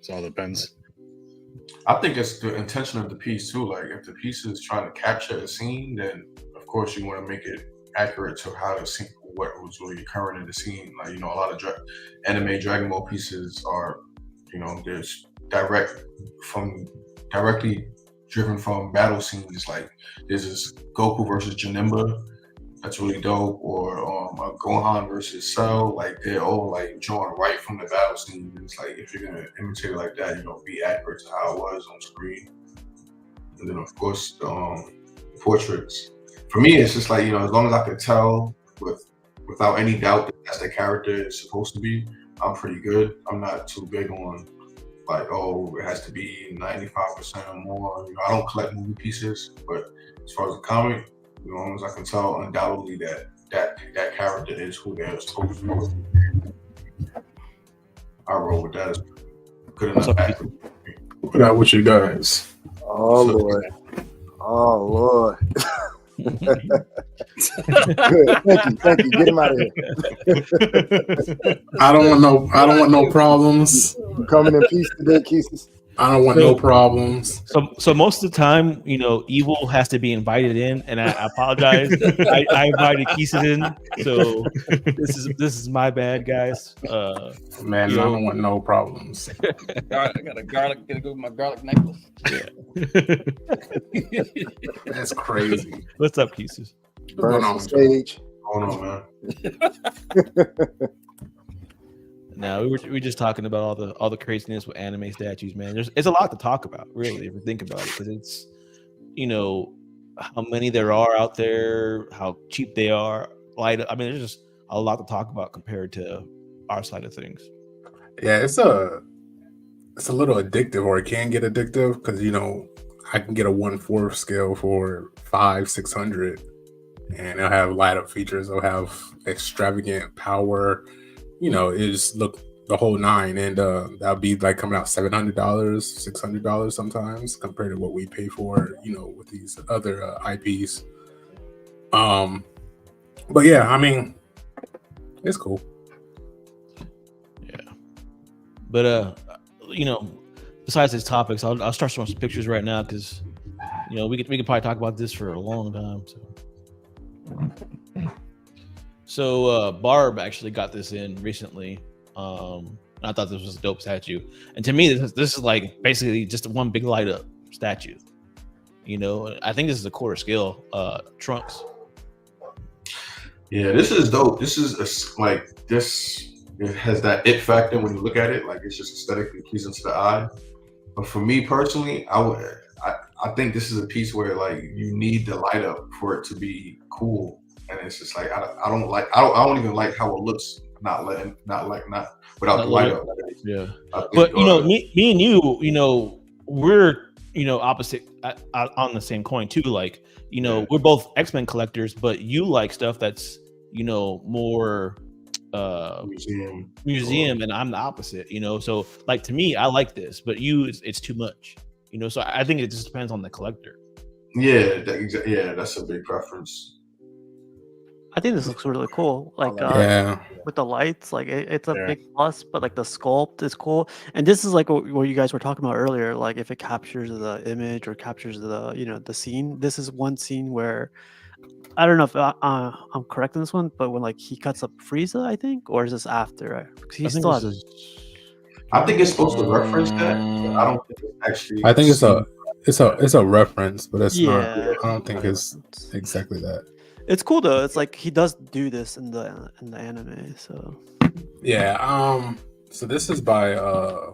So it all depends. I think it's the intention of the piece too. Like, if the piece is trying to capture a scene, then of course you want to make it accurate to how the scene, what was really occurring in the scene. Like, you know, a lot of anime Dragon Ball pieces are, you know, there's directly driven from battle scenes. Like, there's this Goku versus Janemba that's really dope, or Gohan versus Cell. Like, they're all like drawn right from the battle scene. It's like, if you're gonna imitate it like that, you know, be accurate to how it was on screen. And then of course portraits. For me, it's just like, you know, as long as I can tell without any doubt that that's the character it's supposed to be, I'm pretty good. I'm not too big on like, oh, it has to be 95% or more. You know, I don't collect movie pieces, but as far as the comic, as long as I can tell undoubtedly that character is who they're supposed to be. I roll with that as good enough. What out with you guys? Oh Lord. Oh Lord. Good. Thank you. Get him out of here. I don't want no problems. You coming in peace today, Keesis? I don't want no problems. So most of the time, evil has to be invited in, and I apologize. I invited Keeson in, so this is my bad, guys. Man, I don't want no problems. I got a garlic. Gonna go with my garlic necklace. That's crazy. What's up, Keeson? Burn going on, the stage. Hold on, man. No, we just talking about all the craziness with anime statues, man. It's a lot to talk about, really, if you think about it, because it's how many there are out there, how cheap they are. There's just a lot to talk about compared to our side of things. Yeah, it's a little addictive, or it can get addictive because I can get a 1/4 scale for $500-$600, and it'll have light up features. It'll have extravagant power. It just look the whole nine, and that'll be like coming out $700, $600 sometimes compared to what we pay for, with these other IPs. But yeah, I mean, it's cool. Yeah, but besides these topics, I'll start showing some pictures right now because we could probably talk about this for a long time. So Barb actually got this in recently. I thought this was a dope statue, and to me, this is like basically just one big light up statue. I think this is a quarter scale Trunks. Yeah, this is dope. This is it has that it factor when you look at it. Like, it's just aesthetically pleasing to the eye. But for me personally, I think this is a piece where like you need the light up for it to be cool. And it's just like I don't even like how it looks not without the light up. Yeah, but me and you, we're opposite on the same coin too. Like we're both X-Men collectors, but you like stuff that's more museum, and I'm the opposite. So like to me, I like this, but it's too much. So I think it just depends on the collector. Yeah, that's a big preference. I think this looks really cool. Like, with the lights, like it's a big plus, but like the sculpt is cool. And this is like what you guys were talking about earlier. Like if it captures the image or captures the the scene. This is one scene where I don't know if I'm correct in this one, but when like he cuts up Frieza, I think, or is this after? Because he still has. I think it's supposed to reference that. But I don't think it's actually. I think it's a reference, but it's not. Yeah. I don't think it's exactly that. It's cool though. It's like he does do this in the anime. So yeah. So this is by I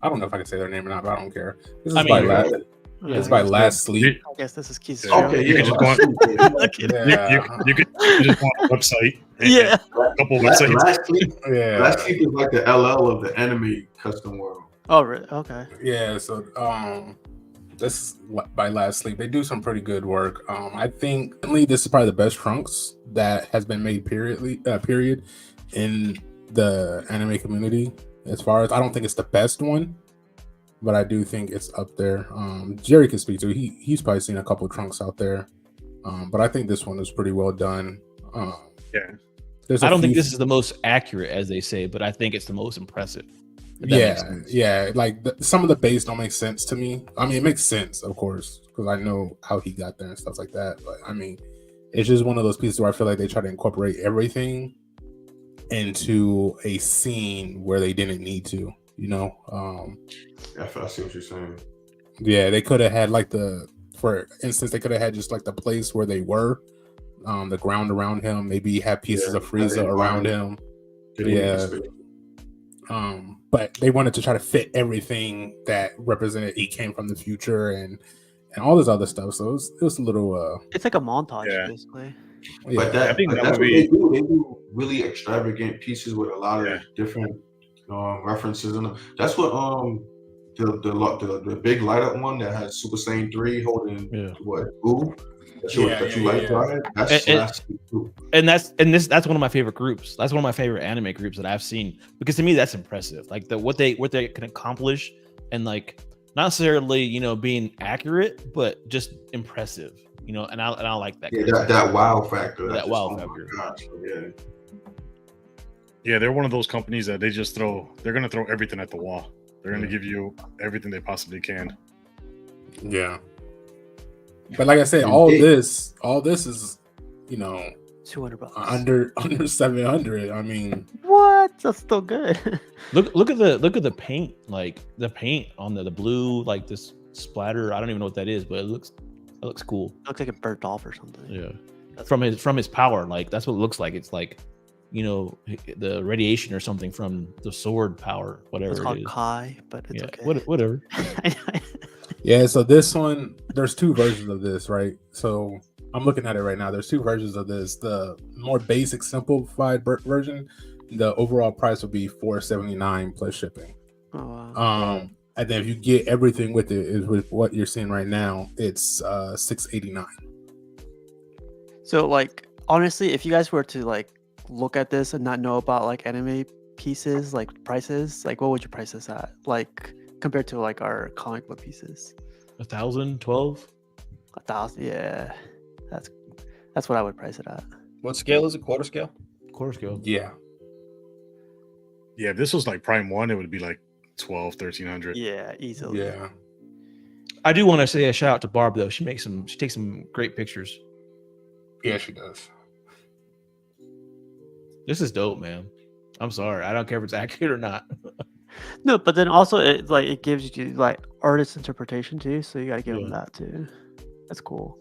don't know if I can say their name or not, but I don't care. This is by Last Sleep. I guess this is Keith's. Okay, you can just go on. You could just go on the website. Yeah, a couple websites. Last Sleep is like the LL of the anime custom world. Oh, really? Okay. Yeah. So this is by Last Sleep. They do some pretty good work. I think this is probably the best Trunks that has been made. Period in the anime community. As far as I don't think it's the best one, but I do think it's up there. Jerry can speak to. He's probably seen a couple of Trunks out there, but I think this one is pretty well done. I don't think this is the most accurate, as they say, but I think it's the most impressive. Yeah. Like some of the base don't make sense to me. I mean, it makes sense, of course, because I know how he got there and stuff like that. But I mean, it's just one of those pieces where I feel like they try to incorporate everything into a scene where they didn't need to. I see what you're saying. Yeah, they could have had for instance, they could have had just like the place where they were, the ground around him. Maybe have pieces of Frieza around him. But they wanted to try to fit everything that represented he came from the future and all this other stuff. So it was a little. It's like a montage, basically. But I think that's what they do. They do really extravagant pieces with a lot of different references in them. That's what the big light up one that has Super Saiyan 3 holding what Boo. That's one of my favorite groups. That's one of my favorite anime groups that I've seen, because to me that's impressive. Like what they can accomplish, and like not necessarily being accurate, but just impressive. And I like that. That wow factor. That wow factor. Yeah, they're one of those companies that they're gonna throw everything at the wall. They're going to give you everything they possibly can. Yeah. But like I said, all this is, you know, $200 under 700. I mean, what? That's still good. Look at the paint, like the paint on the blue, like this splatter. I don't even know what that is, but it looks cool. It looks like it burnt off or something. Yeah, from his power, like that's what it looks like. It's like, you know, the radiation or something from the sword power, whatever It's it called is. Kai, but it's okay. Whatever. yeah, so this one, there's two versions of this, right? So I'm looking at it right now. There's two versions of this. The more basic, simplified version, the overall price would be $479 plus shipping. Oh, wow. And then if you get everything with it, is with what you're seeing right now, it's $689. So, like, honestly, if you guys were to like look at this and not know about like anime pieces, like prices, like what would you price this at? Like compared to like our comic book pieces? 1,000, 12? 1,000, yeah. That's what I would price it at. What scale is it? Quarter scale? Quarter scale. Yeah. Yeah, if this was like Prime 1, it would be like 1,200, 1,300. Yeah, easily. Yeah. I do want to say a shout out to Barb though. She takes some great pictures. Yeah, she does. This is dope, man. I'm sorry. I don't care if it's accurate or not. No, but then also it gives you like artist interpretation too, so you gotta give them that too. That's cool.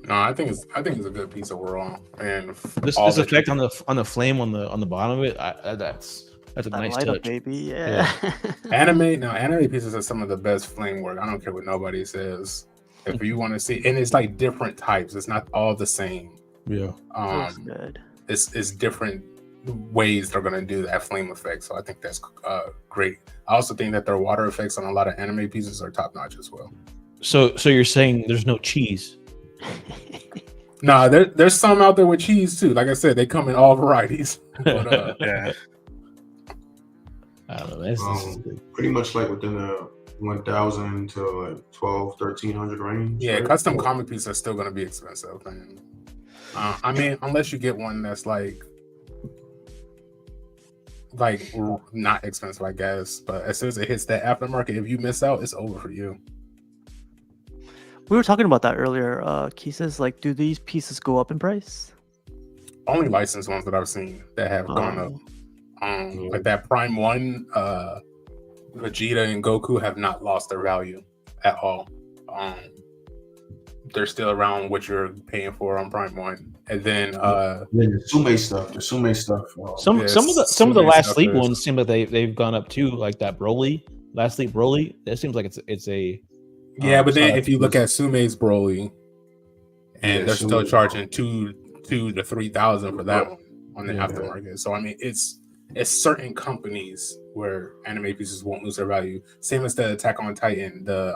No, I think it's a good piece overall. And this effect on the flame on the bottom of it, that's a nice touch, up, baby. Yeah. Anime pieces are some of the best flame work. I don't care what nobody says. If you want to see, and it's like different types. It's not all the same. Yeah. That's good. It's different ways they're gonna do that flame effect. So I think that's great. I also think that their water effects on a lot of anime pieces are top notch as well. So you're saying there's no cheese? Nah, there's some out there with cheese too. Like I said, they come in all varieties. But, yeah. I don't know. This is pretty much like within the 1,000 to like 1,200, 1,300 range. Yeah, right? custom comic pieces are still going to be expensive. And, I mean, unless you get one that's like not expensive, I guess. But as soon as it hits that aftermarket, if you miss out, it's over for you. We were talking about that earlier. Keeses, like, do these pieces go up in price? Only licensed ones that I've seen that have gone up. Like that Prime 1, Vegeta and Goku have not lost their value at all. They're still around what you're paying for on Prime 1. And then the Sume stuff. Some of the last sleep ones seem like they've gone up too, like that Broly, last sleep Broly. It seems like it's a but then if you look at Sume's Broly, and they're still charging $2,000 to $3,000 for that one on the aftermarket. So I mean, it's certain companies where anime pieces won't lose their value. Same as the Attack on Titan, the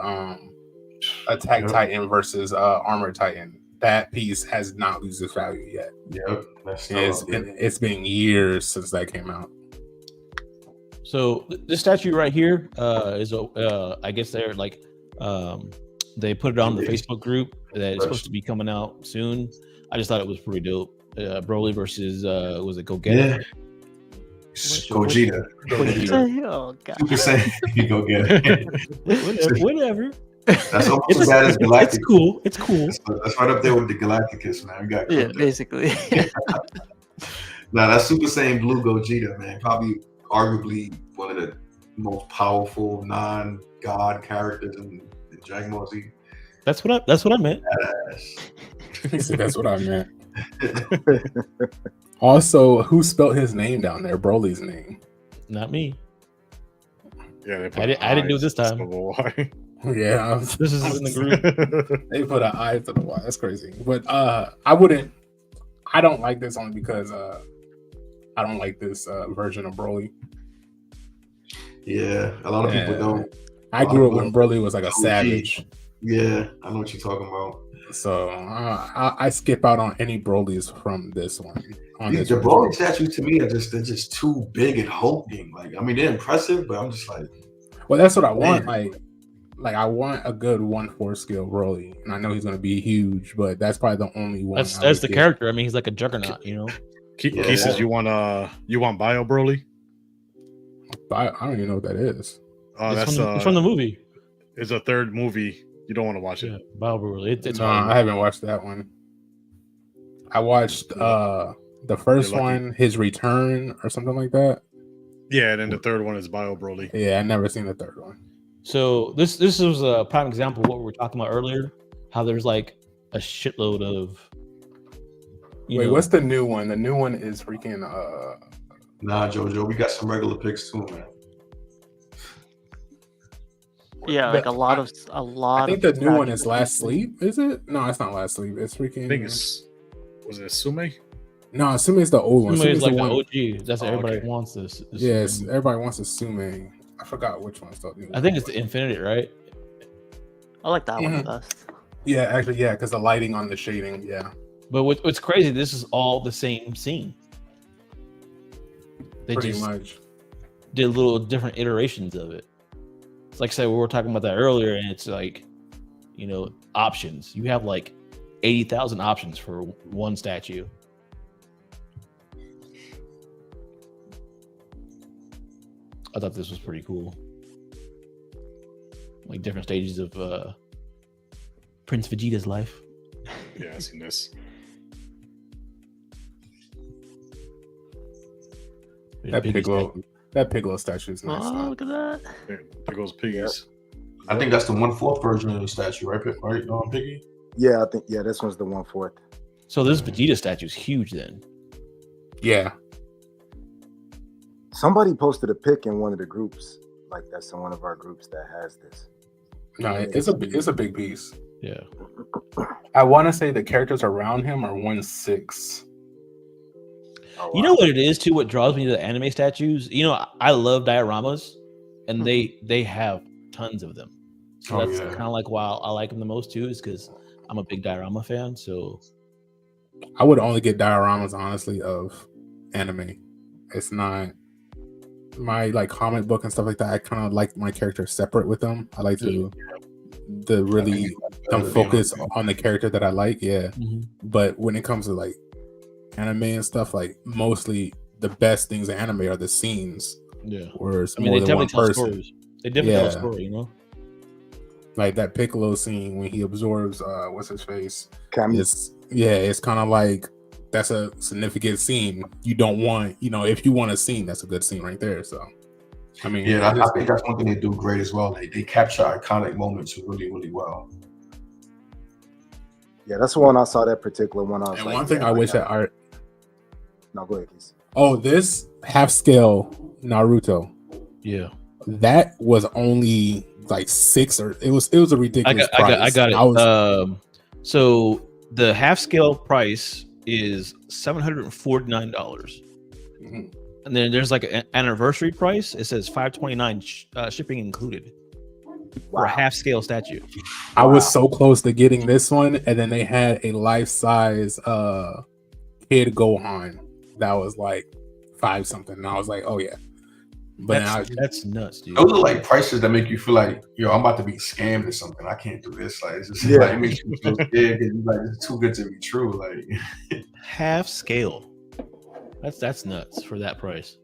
Attack Titan versus Armor Titan. That piece has not lost its value yet. Yep, it's been years since that came out. So this statue right here is I guess they're like they put it on the Facebook group that it's supposed to be coming out soon. I just thought it was pretty dope. Broly versus was it Go Get It? Gogeta. Oh god. Super Saiyan, Go Get It. Whatever. That's almost as bad as Galacticus. It's cool. That's right up there with the Galacticus, man. We got basically. Nah, that's Super Saiyan Blue Gogeta, man. Probably arguably one of the most powerful non-god characters in Dragon Ball Z. That's what I meant. That's what I meant. Also, who spelled his name down there? Broly's name. Not me. Yeah, I didn't do it this time. Yeah, this is in the group. They put an I to the Y. That's crazy. But I don't like this only because I don't like this version of Broly. Yeah, a lot of people don't. I grew up when Broly was like a savage. Yeah, I know what you're talking about. So I skip out on any Brolys from this one. The Broly statues to me they're just too big and hulking. Like, I mean, they're impressive, but I'm just like, well, that's what I want. Like I want a good 1/4 scale Broly, and I know he's going to be huge, but that's probably the only one. That's the character. I mean, he's like a juggernaut, you know. Pieces, you want Bio Broly? I don't even know what that is. Oh, It's that's from the movie. It's a third movie. You don't want to watch Yeah, it. Bio Broly. It's No, horrible. I haven't watched that one. I watched the first You're lucky. one, His Return or something like that. Yeah, and then the third one is Bio Broly. Yeah, I never seen the third one. So this was a prime example of what we were talking about earlier. How there's like a shitload of. Wait, what's the new one? The new one is freaking. Nah, Jojo, we got some regular picks too, man. Yeah, like a lot of. I think the new one is Last Sleep. Is it? No, it's not Last Sleep. It's freaking. I think it's. Was it Sume? No, Sume is the old one. Sume is like the the one. OG. That's what everybody okay. wants. This. Yes, everybody wants a Sume. I forgot which one's the new one. I think it's the Infinity, right? I like that one the best. Yeah, actually, yeah, because the lighting on the shading, yeah. But what's crazy? This is all the same scene. They Pretty just much. did little different iterations of it. It's like I said, we were talking about that earlier, and it's like, options. You have like 80,000 options for one statue. I thought this was pretty cool. Like different stages of Prince Vegeta's life. Yeah, I've seen this. That Piccolo statue is nice. Oh, look at that. Yeah, there goes Piggies. I think that's the 1/4 version of the statue, right? Right, Piggy? Yeah, I think this one's the 1/4. So this Vegeta statue is huge then. Yeah. Somebody posted a pic in one of the groups, like that's in one of our groups that has this. No, it's a big piece. Yeah. I want to say the characters around him are 1/6. Oh, You know what it is too? What draws me to the anime statues? I love dioramas, and they have tons of them. So that's kind of like why I like them the most too, is because I'm a big diorama fan. So I would only get dioramas, honestly, of anime. It's not my like comic book and stuff like that. I kind of like my characters separate with them. I like to really focus on the character that I like. Yeah. Mhm. But when it comes to like anime and stuff, like mostly the best things in anime are the scenes. Yeah. Where it's I mean, more they than one definitely tell person. stories. They definitely tell a story, Like that Piccolo scene when he absorbs what's his face. Kami. It's kind of like that's a significant scene. You don't want, if you want a scene, that's a good scene right there. So, I mean, I think that's one thing they do great as well. They capture iconic moments really, really well. Yeah, that's the one I saw. That particular one. I was and like, one thing I wish that art. No, go ahead, Keith. Oh, this half scale Naruto. Yeah. That was only like 6 or it was a ridiculous price. I got it. So the half scale price is $749, Mm-hmm. and then there's like an anniversary price. It says $529 shipping included for a half scale statue. I was so close to getting this one, and then they had a life size kid Gohan that was like 5 something, and I was like, oh yeah. But that's nuts, dude. Those are like prices that make you feel like, I'm about to be scammed or something. I can't do this. Like, it's just like, it makes you feel scared because you're like, it's too good to be true. Like, half scale. That's nuts for that price,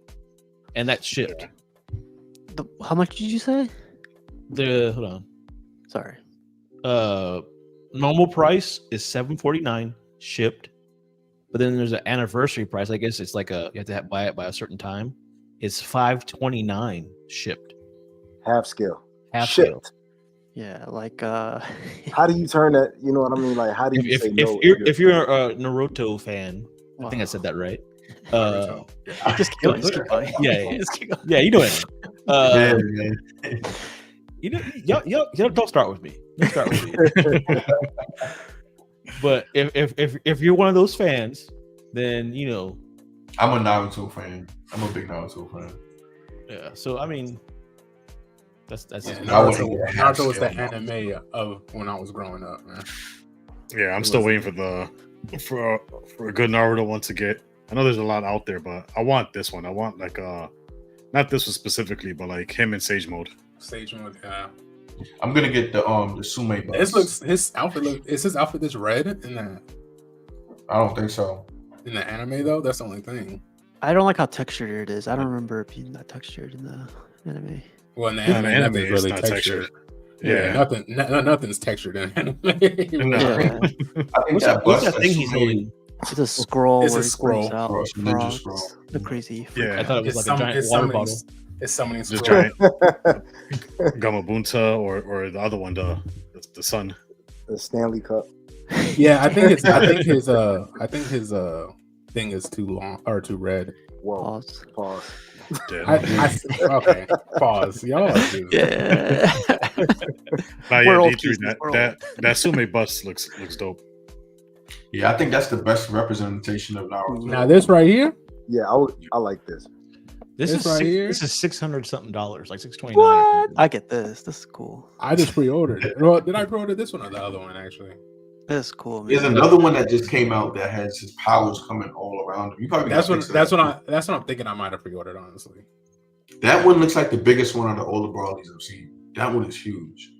and that's shipped. How much did you say? Hold on. Sorry. Normal price is $749 shipped, but then there's an anniversary price. I guess it's like you have to buy it by a certain time. It's $529 shipped. Half scale. Half shipped. Scale. Yeah, like how do you turn that? You know what I mean? Like, how do you say no? If you're a Naruto fan, I think I said that right. Just keep going. Yeah, you know it. Y'all don't start with me. Don't start with me. But if you're one of those fans, then I'm a Naruto fan. I'm a big Naruto fan. Yeah. So I mean, that's Naruto was the anime of when I was growing up, man. Yeah, I'm still waiting for a good Naruto one to get. I know there's a lot out there, but I want this one. I want like not this one specifically, but like him in Sage Mode. Sage Mode, yeah. I'm gonna get the Sume bus. His outfit is his outfit this red in that? I don't think so. In the anime though, that's the only thing. I don't like how textured it is. I don't remember it being that textured in the anime. Well, in the In anime, the anime, nothing's it's really not textured. textured. Yeah, nothing's textured in anime. No. Yeah, I think What's that what's bus that thing he's so many- holding? it's a scroll. It's a where he scroll. brings out It's a ninja frogs. scroll. The crazy. Yeah. I thought it was It's like a giant water bottle. It's summoning Just scroll. giant Gamabunta or the other one, the sun. The Stanley Cup. Yeah, I think his thing is too long or too red. Whoa. Pause. Pause. Yeah. Okay, pause. Y'all are just- Yeah. Nah, We're yeah, all D3, keys in this world. that Sume bus looks dope. Yeah, I think that's the best representation of Naruto. Now this right here, Yeah, I like this. This This is right here? This is $600 something, like $629. What? I get this. This is cool. I just pre-ordered it. Well, did I pre-order this one or the other one actually? This is cool, man. There's another one that just came out that has his powers coming all around him. You probably That's got what pictures of that. that's what I'm thinking. I might have pre-ordered honestly. That one looks like the biggest one out of all the Broly's I've seen. That one is huge.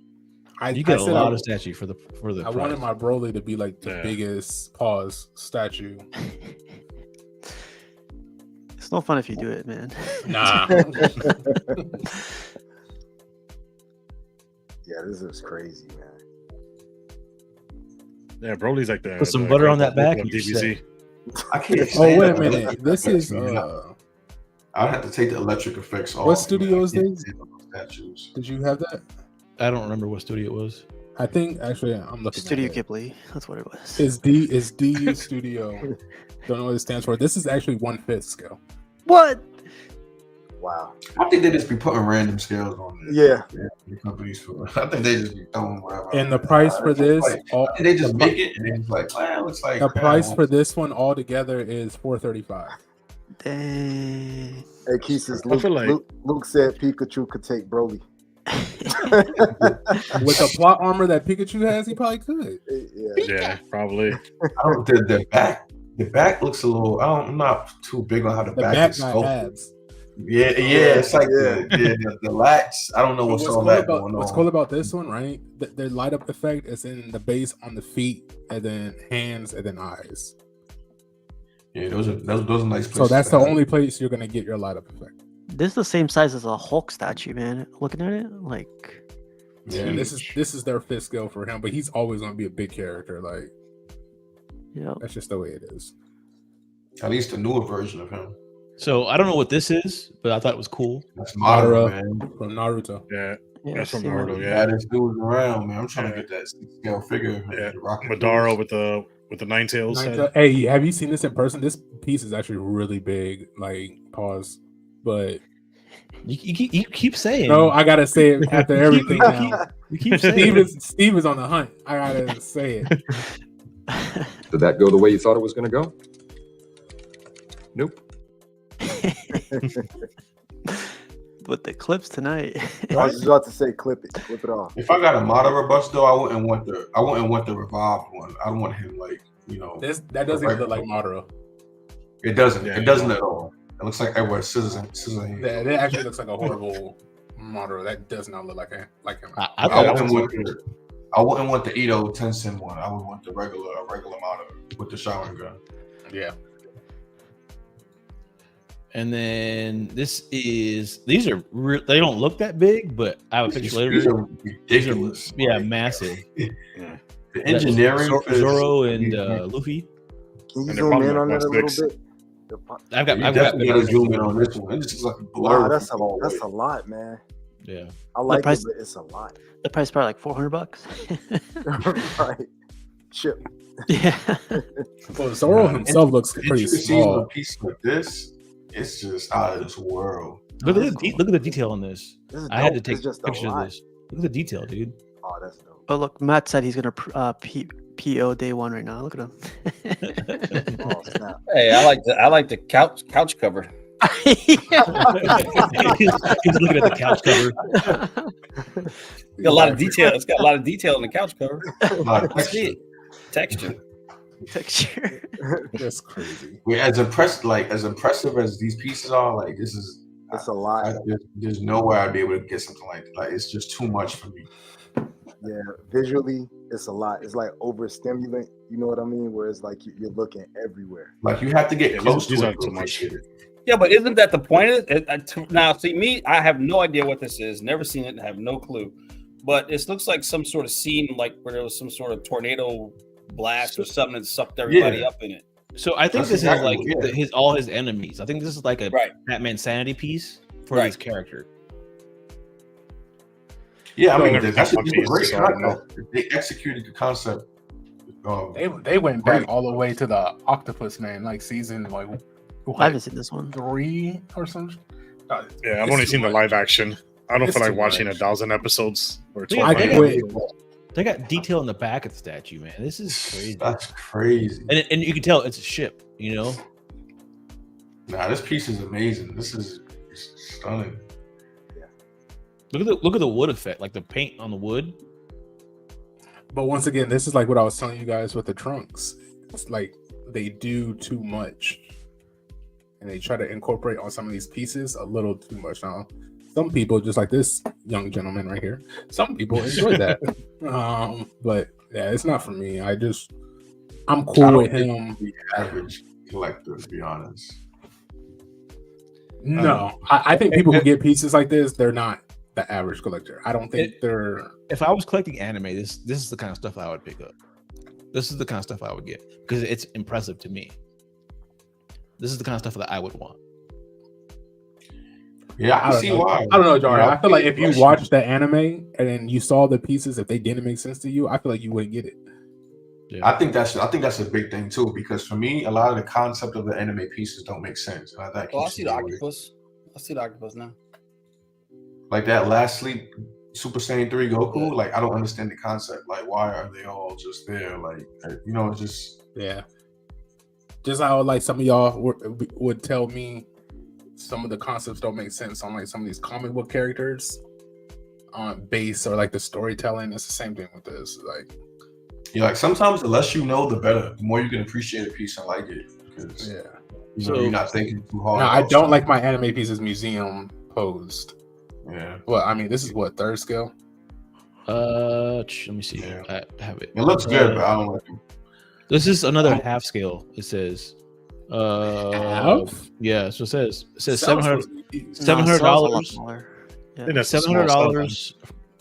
You get a said lot I- of statue for the I price. wanted my Broly to be like the Yeah. biggest statue. It's no fun if you do it, man. Nah. Yeah, this is crazy, man. Yeah, Broly's like the Put some the butter on that Goku back of and you're DBZ. I can't. Oh stand wait a the minute. electric This effects, is man. I'd have to take the electric effects off. What studio is man. I can't this? stand those statues. did you have that? I don't remember what studio it was. I think actually I'm looking Studio at it. Ghibli. That's what it was. Is DU Studio. Don't know what it stands for. This is actually 1/5 scale. What? Wow. I think they just be putting random scales on there. Yeah. The companies for. I think they just be throwing whatever. And the price for this, all, they just the, make it and it's like, well, it's like the crap. price for this one altogether is $435. Dang. Hey, Keith says I feel like- Luke said Pikachu could take Broly. With the plot armor that Pikachu has, he probably could. Yeah. Yeah, probably. I don't, the back looks a little. I'm not too big on how the The back back is got sculpted. abs. Yeah, it's like Yeah. the lats. I don't know what's all that going on. What's cool about this one, right? The light up effect is in the base on the feet, and then hands, and then eyes. Yeah, those are nice places. So that's to the have. only place you're gonna get your light up effect. This is the same size as a Hulk statue, man. Looking at it, like, Yeah, and this is their fifth skill for him, but he's always gonna be a big character. Like yeah. that's just the way it is. At least a newer version of him. So I don't know what this is, but I thought it was cool. That's Madara, Madara. man. From Naruto. Yeah, Yeah, that's from same one. Naruto. Yeah, Yeah, this dude's around, man. I'm trying Yeah. to get that scale figure. of him, Yeah. the Rocket Madara Boots. with the nine tails. head. Hey, have you seen this in person? This piece is actually really big. Like pause, but You keep saying. no, I gotta say it after everything now. You keep saying. Steve is on the hunt. I gotta say it. Did that go the way you thought it was going to go? Nope. With the clips tonight. I was just about to say clip it off. If I got a Madara bust though, I wouldn't want the revived one. I don't want him like, That doesn't even look like Madara. It doesn't. Yeah, it doesn't at all. It looks like everywhere scissors hands. That actually looks like a horrible Madara. That does not look like him. I I thought it wouldn't was want the Ito Tenshin one. I would want the regular Madara with the showering gun. Yeah. And then these are they don't look that big, but I have a picture later. These are These are ridiculous. massive. The engineering for this- Zoro and Luffy. Can you And they're zoom probably in like on that a little 1/6. bit? I've got You definitely gotta zoom in on this one. It just looks like a blur. Wow, that's from far that's away. a lot, man. Yeah. I like price- it, but it's a lot. The price probably like $400. Right. Chip. Yeah. Well, Zoro himself looks pretty Intricacies of a small. piece like this, it's just out of this world. Look at the detail on this. This is I had dope. to take It's just a pictures of lot. this. Look at the detail, dude. Oh, that's dope. But look, Matt said he's gonna PO day one right now. Look at him. Oh, snap. Hey, I like the couch cover. He's looking at the couch cover. It's got a lot of detail. It's got a lot of detail in the couch cover. A lot of I see it. Texture. Texture. That's crazy. As impressive as these pieces are, like this is. It's a lot. There's no way I'd be able to get something like that. Like it's just too much for me. Yeah, visually, it's a lot. It's like overstimulant. You know what I mean? Where it's like you're looking everywhere. Like you have to get Yeah, close these to aren't it to too much. appreciate it. Yeah, but isn't that the point of it? Now, see, me, I have no idea what this is. Never seen it. Have no clue. But it looks like some sort of scene, like where there was some sort of tornado blast or something that sucked everybody up in it. So I think That's this exactly is like what- all his enemies. I think this is like a Right. Batman sanity piece for Right. his character. Yeah, I So mean, there's that's a One Piece, great so I don't know. concept. They executed the concept. They went back Right. all the way to the Octopus Man, like season like I haven't seen this one. 3 or something. Yeah, I've only seen the live action. I don't It's feel like too watching much. 1,000 episodes or Yeah, 12. I they quit. They got detail in the back of the statue, man. This is crazy. That's crazy. And you can tell it's a ship, you know? Nah, this piece is amazing. This is stunning. Look at the wood effect, like the paint on the wood. But once again, this is like what I was telling you guys with the trunks. It's like they do too much, and they try to incorporate on some of these pieces a little too much. Now, some people, just like this young gentleman right here, some people enjoy that. But yeah, it's not for me. I'm I cool don't with think him. the average collector, to be honest. No, I think people who get pieces like this, they're not the average collector. I don't think they're. If I was collecting anime, this is the kind of stuff I would pick up. This is the kind of stuff I would get because it's impressive to me. This is the kind of stuff that I would want. Yeah, I I can don't see know. why. I don't know, Jari. Yeah, I feel like if you question. watched the anime and then you saw the pieces, if they didn't make sense to you, I feel like you wouldn't get it. I think that's a big thing too, because for me, a lot of the concept of the anime pieces don't make sense. And that Oh, I keeps see me the away. octopus. I see the octopus now. Like that last sleep Super Saiyan 3 Goku, like I don't understand the concept. Like, why are they all just there? Like, you know, it's just Yeah. Just how like some of y'all would tell me some of the concepts don't make sense on like some of these comic book characters on base or like the storytelling. It's the same thing with this. Like, yeah, like sometimes the less you know, the better. The more you can appreciate a piece and like it. Because yeah. you know, you're not thinking too hard. Now, I about don't stuff. like my anime pieces museum posed. Yeah. Well, I mean, this is what, 3rd scale? Let me see. Yeah. I have it. It looks good, but I don't like it. This is another half scale. It says. Half? Yeah. So it says Sounds $700. No, it sells a lot $700. smaller. I think Yeah. that's a small stuff, man.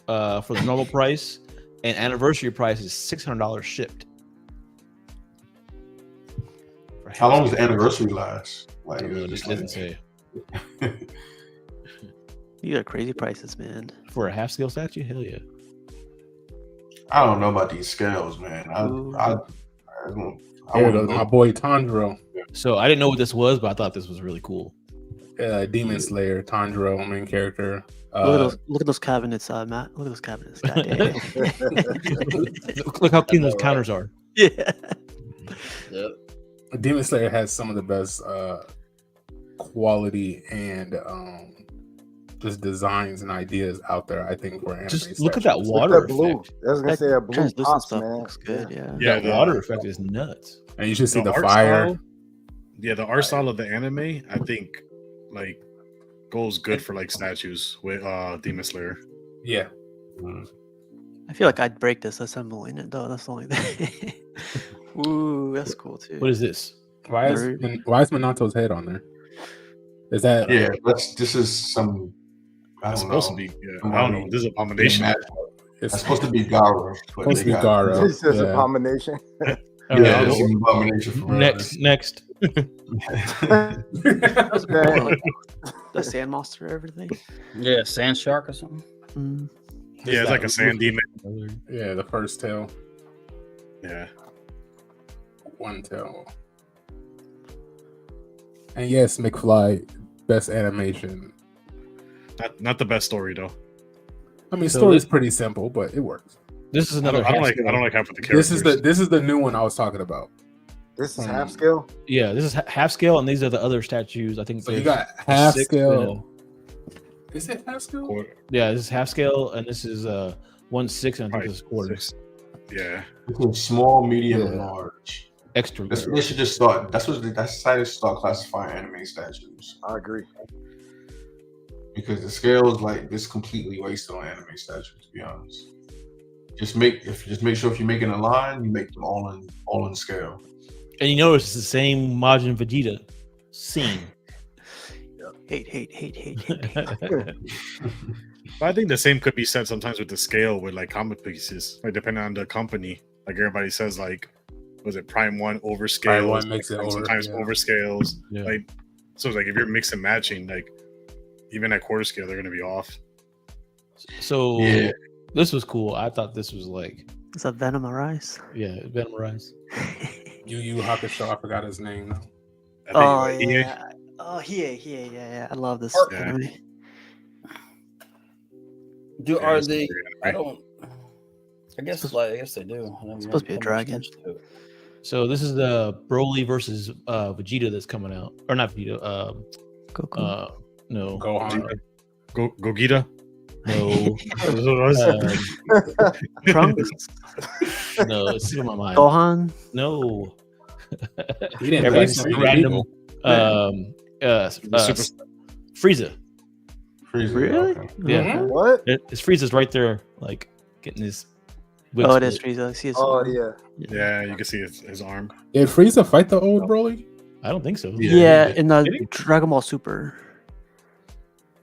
$700 for the normal price, and anniversary price is $600 shipped. For How half long does the scale. anniversary last? Like, I don't know, it it's just doesn't say. These are crazy prices, man. For a half scale statue, hell yeah. I don't know about these scales, man. I don't. I Here wouldn't goes know. my boy Tanjiro. So I didn't know what this was, but I thought this was really cool. Demon Slayer, Tanjiro, main character. Look at those cabinets, Matt. Look at those cabinets. God damn. Look how clean those counters are. Yeah. Yep. Demon Slayer has some of the best quality and just designs and ideas out there. I think for anime. Just look at that statues. water that blue. effect. I was gonna That say a blue translucent pops, stuff man. looks good. Yeah. Yeah, That water effect is nuts. And you should see the art fire. style- yeah, the art style of the anime, I think, like, goes good for like statues with Demon Slayer. Yeah. I feel like I'd break this assembling it though. That's the only thing. Ooh, that's cool too. What is this? Why is Minato's head on there? Is that Yeah, this is some. I It's don't know. supposed to be. Yeah, I don't know. This is abomination. it's It's supposed to be Gara. supposed to be Gara? This is Yeah. abomination. Yeah, it's an abomination for real. Next. That's Dang. cool. The sand monster, everything. Yeah, sand shark or something. Mm. Yeah, it's like a sand demon. Yeah, the first tail, Yeah, one tail. And yes, McFly, best animation. not the best story though. I mean, So story's pretty simple, but it works. This is I another. don't half scale. like half of the characters. This is the new one I was talking about. This is half scale. Yeah, this is half scale, and these are the other statues. I think. So you there's got half six scale. Is it half scale? Quarter- Yeah, this is half scale, and this is 1/6, and I think this is quarter. six. Yeah, It's small, medium, and Yeah. large. Extra. They should just start. That's how they start classifying anime statues. I agree. Because the scale is like this completely wasted on anime statues. To be honest. Just make sure if you're making a line, you make them all in scale. And you notice it's the same Majin Vegeta scene. Hate. But I think the same could be said sometimes with the scale with like comic pieces, like depending on the company. Like everybody says, like, was it Prime 1 overscales? Prime 1 makes it over, sometimes yeah. overscales. Yeah. Like, so it's like if you're mix and matching, like even at quarter scale, they're gonna be off. So Yeah. this was cool. I thought this was like, Is that Venom Arise? yeah, Venom Rise. Yu Yu Hakusho, I forgot his name though. I think, Oh like, EA, yeah. Oh yeah. I love this Yeah. anime. Are it's they? pretty I anime. don't. I guess they do. I don't supposed to be a pay much dragon. attention to it. So this is the Broly versus Vegeta that's coming out, or not Vegeta? Goku. No, Gohan. Gogeta. no, Trunks. no. It's in my mind. Gohan. No, He didn't everybody's play just Super random. Super- Frieza. Freezer, Really? okay. Yeah, What? It's Frieza's right there, like getting his. wig Oh, it is split. Frieza. I see his Oh arm. yeah. Yeah, you can see his arm. Did Frieza fight the old Broly? I don't think so. Yeah, in the Did he? Dragon Ball Super.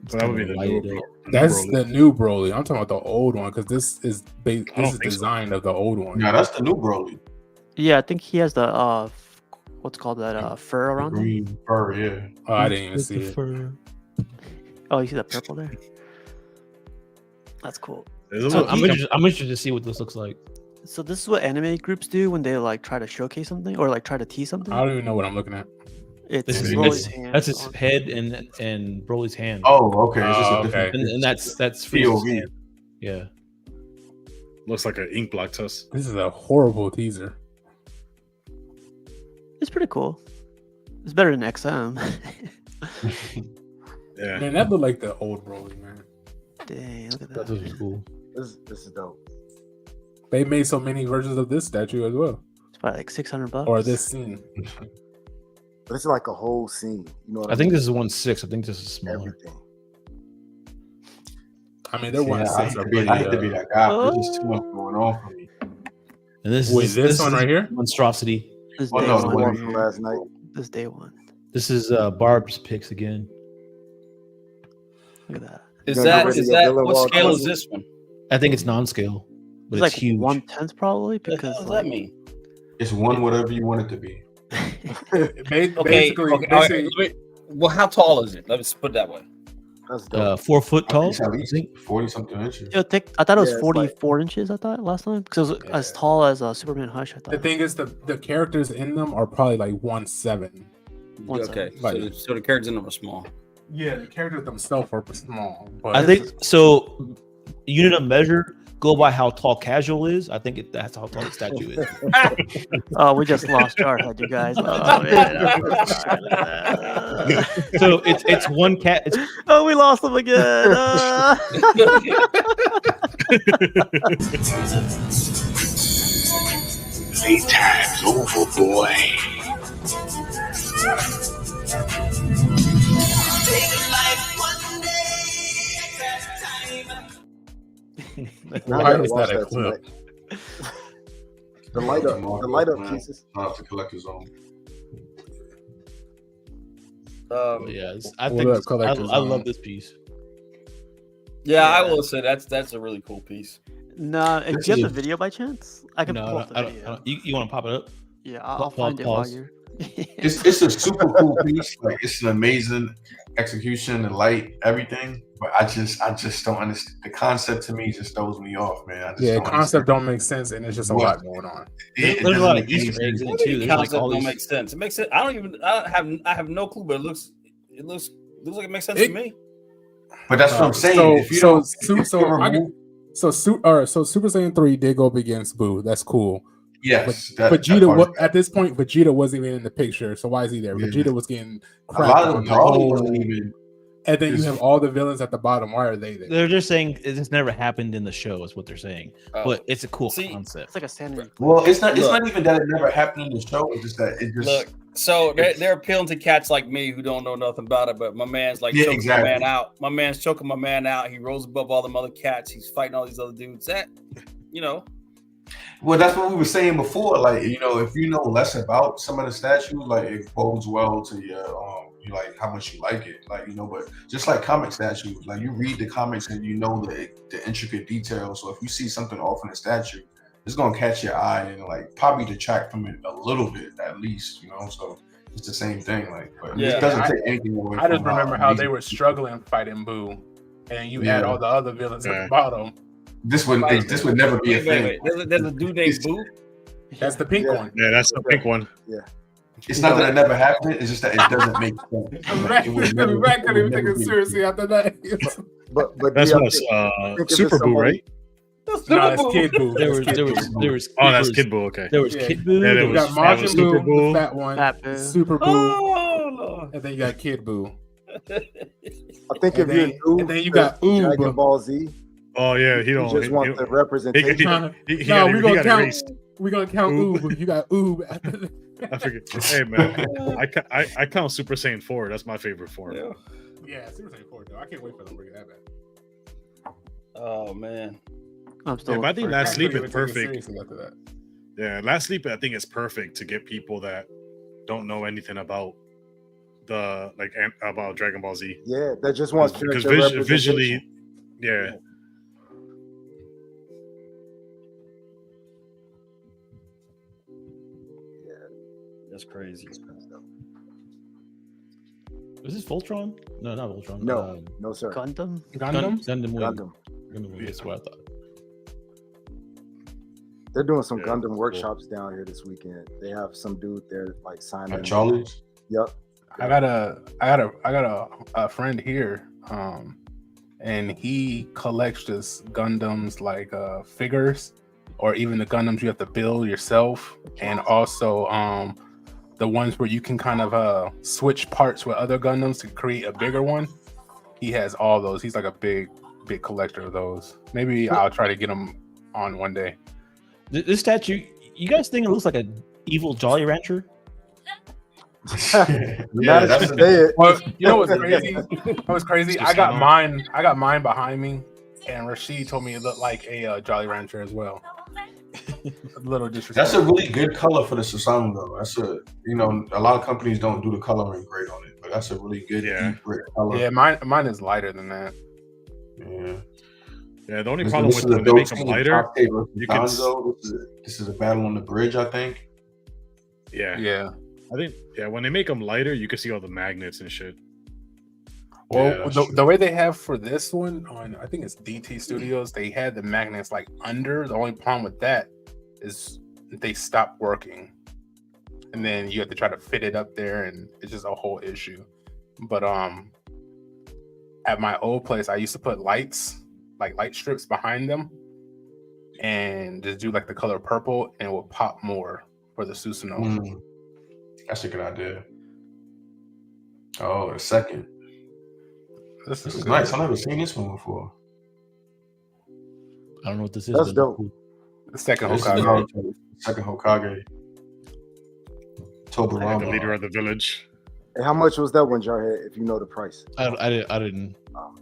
So that would be the new. Lighted up. That's Broly. the new Broly. I'm talking about the old one because this is I don't think so. designed of the old one. Yeah, that's the new Broly. Yeah, I think he has the what's called that fur The around him. green fur, yeah. Oh, I didn't even With see the it. fur. Oh, you see that purple there? That's cool. There's a So little- I'm interested to see what this looks like. So this is what anime groups do when they like try to showcase something or like try to tease something. I don't even know what I'm looking at. It's This is Broly's that's, hand. that's his on- head and Broly's hand. Oh, okay. It's just Oh, a different. okay. and that's Frieza's POV. hand. Yeah. looks like an ink block test. This is a horrible teaser. It's pretty cool. It's better than XM. Yeah. Man, that looked like the old Broly, man. Dang, look at That that. was cool. This is dope. They made so many versions of this statue as well, It's probably like $600. or this scene. But it's like a whole scene. You know what I think this is 1/6. I think this is smaller. everything. I mean, there Yeah, was I hate to be that guy. There's just too much going on for me. And this Wait, is this one is right here? monstrosity. This Oh, day no, the one. One from last night. This day one. This is Barb's picks again. Look at that. Is You're gonna that get rid is of your that Dylan what Wall scale is cousin? this one? I think it's non-scale, but It's like it's huge. 1/10 probably What the hell because does like, that mean? It's one whatever you want it to be. Okay, Basically, okay. All right, well, how tall is it? Let's put it that way. That's dope. 4 foot I tall. think it's at I least think. 40 something inches. I thought it was Yeah, it's 44 inches. I thought last time because it was as tall as Superman Hush. I the thought. thing is, the characters in them are probably like 1/7. One Okay, second. Like- so the characters in them are small. Yeah, the characters themselves are small. But I think so. Unit of measure go by how tall casual is. I think that's how tall the statue is. Oh, we just lost Jarhead, you guys. Oh, man. So it's one cat. It's Oh, we lost him again. Playtime's over, boy. Now I why gotta is watch that a that clip? tonight. The light up pieces. I'll have to collect his own. yeah. I What think up, collector's I love own? this piece. Yeah, I will say that's a really cool piece. No, do This you have the is- video by chance? I can pull No, up the I don't. video. You want to pop it up? Yeah, I'll Pause, find it while pause. you're. It's a super cool piece. Like it's an amazing execution, the light, everything. But I just don't understand. The concept to me just throws me off, man. I just Yeah, don't concept don't make sense, and it's just a What? lot going on. There's a doesn't lot of make any Easter eggs in sense. it too. There's like Concept all don't these. make sense. It makes sense. I have no clue, but it looks like it makes sense It- to me. But that's what I'm saying. If you don't, So Super Saiyan 3 did go up against Boo. That's cool. yes, Vegeta at this point, Vegeta wasn't even in the picture. So why is he there? Yeah. Vegeta was getting a cracked lot of on them the probably whole. wasn't even. And then you It's- have all the villains at the bottom. Why are they there? They're just saying this never happened in the show, is what they're saying. Oh. But it's a cool See, concept. It's like a standard. Well, it's not Look. even that it never happened in the show. It's just that it just Look, so they're appealing to cats like me who don't know nothing about it. But my man's like Yeah, choking exactly. my man out. My man's choking my man out. He rose above all them other cats. He's fighting all these other dudes. you know. Well, that's what we were saying before. Like, you know, if you know less about some of the statues, like it bodes well to your you like how much you like it. Like, you know, but just like comic statues, like you read the comics and you know the intricate details. So if you see something off in a statue, it's gonna catch your eye and like probably detract from it a little bit at least, you know. So it's the same thing. Like, but Yeah. it doesn't take anything away I from just remember how they amazing- were struggling fighting Boo, and you Yeah. add all the other villains at the bottom. This would never be a thing. Wait. There's a dude named Boo. That's the pink one. Yeah, that's the pink one. Yeah. It's not that it never happened. It's just that it doesn't make sense. Like, it would never- Rat couldn't it even would take never it be a seriously thing. after that. But That's yeah, what's think if Super it's Boo, somebody- right? No, that's Kid Boo. There That's was Kid there Boo. was Oh, that's there Kid Boo. Okay. There was Yeah. Kid Boo. Yeah, there there You was- got Majin was Boo, Super Boo. the fat one, Fat Boo. Super Boo, Oh Lord. and then you got Kid Boo. I think if And then- you're new and then you to got Oob. Dragon Ball Z, Oh yeah, he you don't. just want the representation. he No, got we're he gonna got count. erased. We're gonna count Oob. Oob. You got Oob. after that. I forget. Hey man, I count Super Saiyan 4. That's my favorite form. Yeah. Yeah, Super Saiyan 4 though. I can't wait for them to bring that back. Oh man. I'm still. Yeah, but I think looking for Last it. Sleep Can't is even take it perfect. seriously after that. Yeah, Last Sleep I think is perfect to get people that don't know anything about the about Dragon Ball Z. Yeah, that just wants Because character visually, representation. yeah. That's crazy. Was this Voltron? No, not Voltron. No, no, sir. Gundam. Gundam. Gundam Wing. Gundam. Gundam Wing. That's what I thought. They're doing some Yeah, Gundam cool. workshops down here this weekend. They have some dude there like signing. Like Charlie's. Yep. I got a friend here, and he collects just Gundams like figures, or even the Gundams you have to build yourself, and also the ones where you can kind of switch parts with other Gundams to create a bigger one. He has all those. He's like a big collector of those. Maybe I'll try to get him on one day. This statue, you guys think it looks like an evil Jolly Rancher? Not that's if you say it. Well, you know what's crazy? That was crazy. I got mine behind me, and Rashid told me it looked like a Jolly Rancher as well. A little disrespectful. That's a really good color for the Susanoo, though. That's a a lot of companies don't do the coloring great on it, but that's a really good deep brick color. Yeah, mine is lighter than that. Yeah. Yeah, the only This- problem this with is when a they make Dotemu them lighter, Take versus you can. Gonzo. This is a battle on the bridge, I think. Yeah, Yeah. I think when they make them lighter, you can see all the magnets and shit. Well, Yeah, that's the way they have for this one on, I think it's DT Studios, they had the magnets like under. The only problem with that is they stopped working, and then you have to try to fit it up there, and it's just a whole issue. But at my old place, I used to put lights, like light strips behind them, and just do like the color purple, and it will pop more for the Susanoo. That's a good idea. Oh, a second. This This is good. nice. I've never seen this one before. I don't know what this is. That's but dope. cool. The second This is Hokage. Naruto, second Hokage. Like the Tobarama. leader of the village. Hey, how much was that one, Jarhead? If you know the price. I didn't.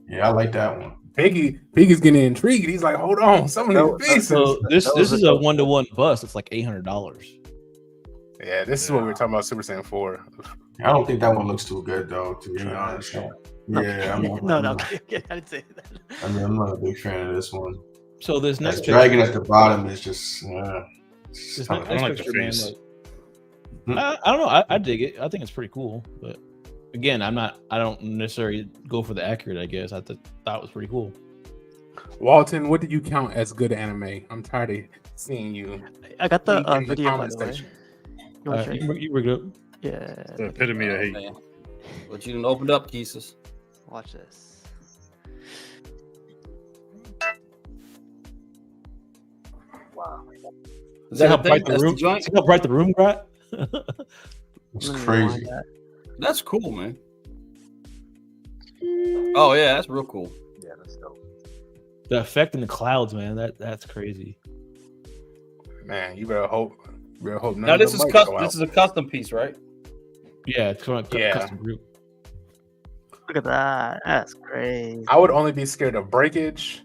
Yeah, I like that one. Piggy's getting intrigued. He's like, hold on, some of these pieces. So this That was is a a dope 1-to-1 bus. It's like $800. Yeah, this is what we were talking about Super Saiyan 4. I don't think that one looks too good though, to be honest. Yeah, No, okay, I didn't say that. I mean, I'm not a big fan of this one. So this That next dragon picture, at the bottom is just this I next don't like the picture, man, face. like, I don't know. I dig it. I think it's pretty cool. But again, I don't necessarily go for the accurate. I guess I thought it was pretty cool. Walton, what do you count as good anime? I'm tired of seeing you. I got the Link in the video, by comment the way. section. You want to show you? You were good. Yeah. The epitome of Oh, hate. man. But you done opened up, Keesus. Watch this. Wow. Is See that how a thing? bright the That's the room? joint? See how bright the room got? it's Let me crazy. rewind that. That's cool, man. Oh yeah, that's real cool. Yeah, that's dope. The effect in the clouds, man. That's crazy. Man, you better hope. None Now of this the is lights custom. go out. This is a custom piece, right? Yeah, it's kind of Yeah. custom group. Look at that. That's crazy. I would only be scared of breakage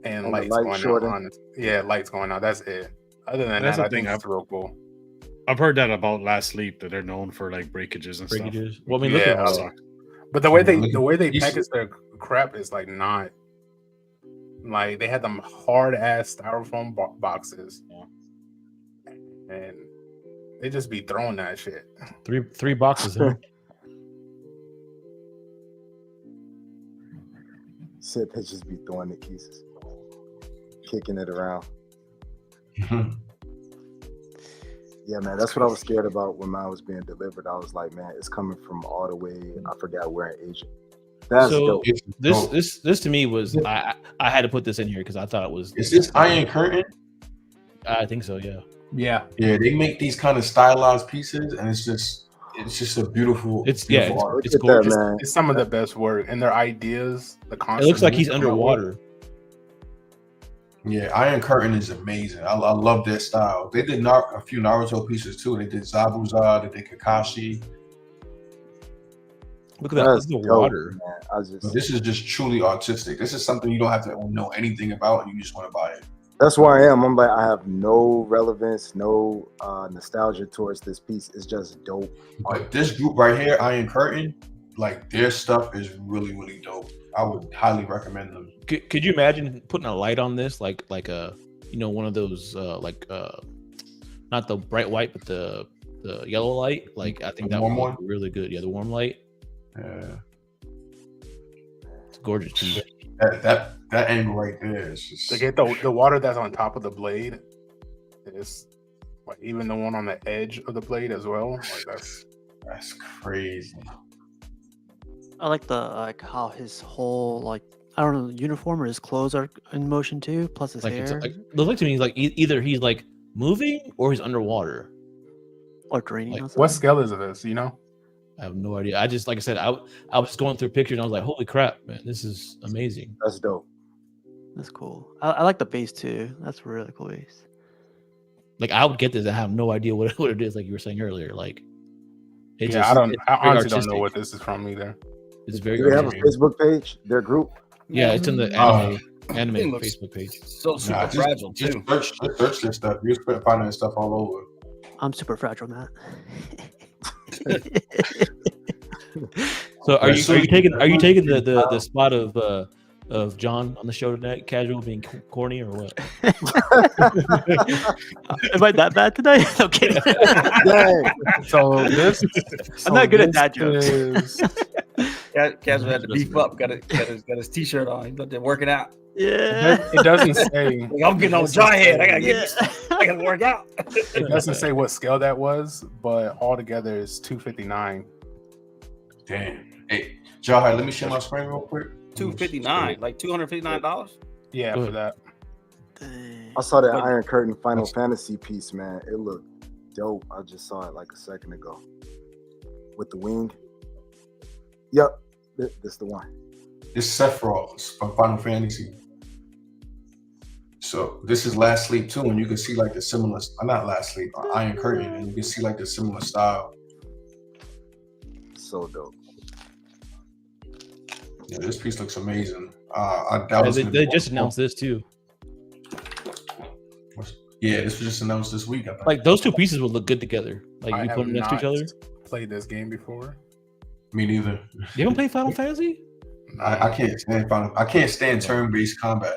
and And the lights light going shorter. out. Yeah, lights going out. That's it. Other than That's that, the I think thing, it's real cool. I've heard that about Last Sleep, that they're known for like breakages and Breakages. stuff. Well, I mean, look Yeah, at all So- that. but the way Yeah, they you see- package their crap is like not like they had them hard ass styrofoam boxes, and they just be throwing that shit. Three boxes. Huh? Said they just be throwing the cases, kicking it around. Yeah, man, that's what I was scared about when mine was being delivered. I was like, man, it's coming from all the way. I forgot where in Asia. That's So dope. this to me was I had to put this in here because I thought it was. Is this Iron Curtain? I think so. Yeah. Yeah, Yeah, they make these kind of stylized pieces, and it's just a beautiful. It's beautiful art. Look it's at that, gorgeous. man. it's some of the best work, and their ideas, the It concept. looks like he's they come up with. underwater. Yeah, Iron Curtain is amazing. I love their style. They did a few Naruto pieces too. They did Zabuza, they did Kakashi. Look at that. That's Look at the dope, water. man. I But just this is just truly artistic. This is something you don't have to know anything about, and you just want to buy it. that's where I am. I'm like, I have no relevance, no nostalgia towards this piece. It's just dope. But this group right here, Iron Curtain, like their stuff is really, really dope. I would highly recommend them. Could you imagine putting a light on this, like a one of those not the bright white, but the yellow light? Like I think The that would warm look really good. Yeah, the warm light. Yeah, It's gorgeous too. that angle right there is just. To get the water that's on top of the blade is like even the one on the edge of the blade as well. Like That's crazy. I like how his whole I don't know, uniform or his clothes are in motion too, plus his Like hair it's like looks like to me like either he's like moving or he's underwater. or draining. like, or what something. scale is this? You know? I have no idea. I just like I said, I was going through pictures and I was like, holy crap, man, this is amazing. That's dope. That's cool. I like the base too. That's a really cool base. Like I would get this and have no idea what it is, like you were saying earlier. Like it Yeah, just, I it's honestly very don't know artistic. what this is from either. It's very Do they have a artistic. Facebook page? Their group? Yeah, it's in the anime Thing looks Facebook page. So super Nah, fragile just too. search this stuff. You're finding this stuff all over. I'm super fragile, Matt. So are Yeah, you so- taking the spot of John on the show tonight, casual being corny or what? Am I that bad today? I'm kidding. Dang. So this I'm not good at this dad jokes. is- Casual had to beef up. Got his t-shirt on. He's out there working out. Yeah. it doesn't say Like, I'm getting on dry head. I gotta get. I gotta work out. it doesn't say what scale that was, but altogether is 259. Damn. Hey, Jahai, let me share my screen real quick. $259, like $259. Yeah, Go for that. Dang. I saw that But- Iron Curtain Final Fantasy piece, man. It looked dope. I just saw it like a second ago. With the wing. Yep. This the one. This Sephiroth from Final Fantasy. So this is Last Sleep too, and you can see like the similar. Not Last Sleep, Iron Curtain, and you can see like the similar style. So dope. Yeah, this piece looks amazing. They just announced this too. Yeah, this was just announced this week. I think. Like those two pieces would look good together. Like I you have put them next to each not other. played this game before. Me neither. You haven't played Final Fantasy? I can't stand I can't stand turn-based combat.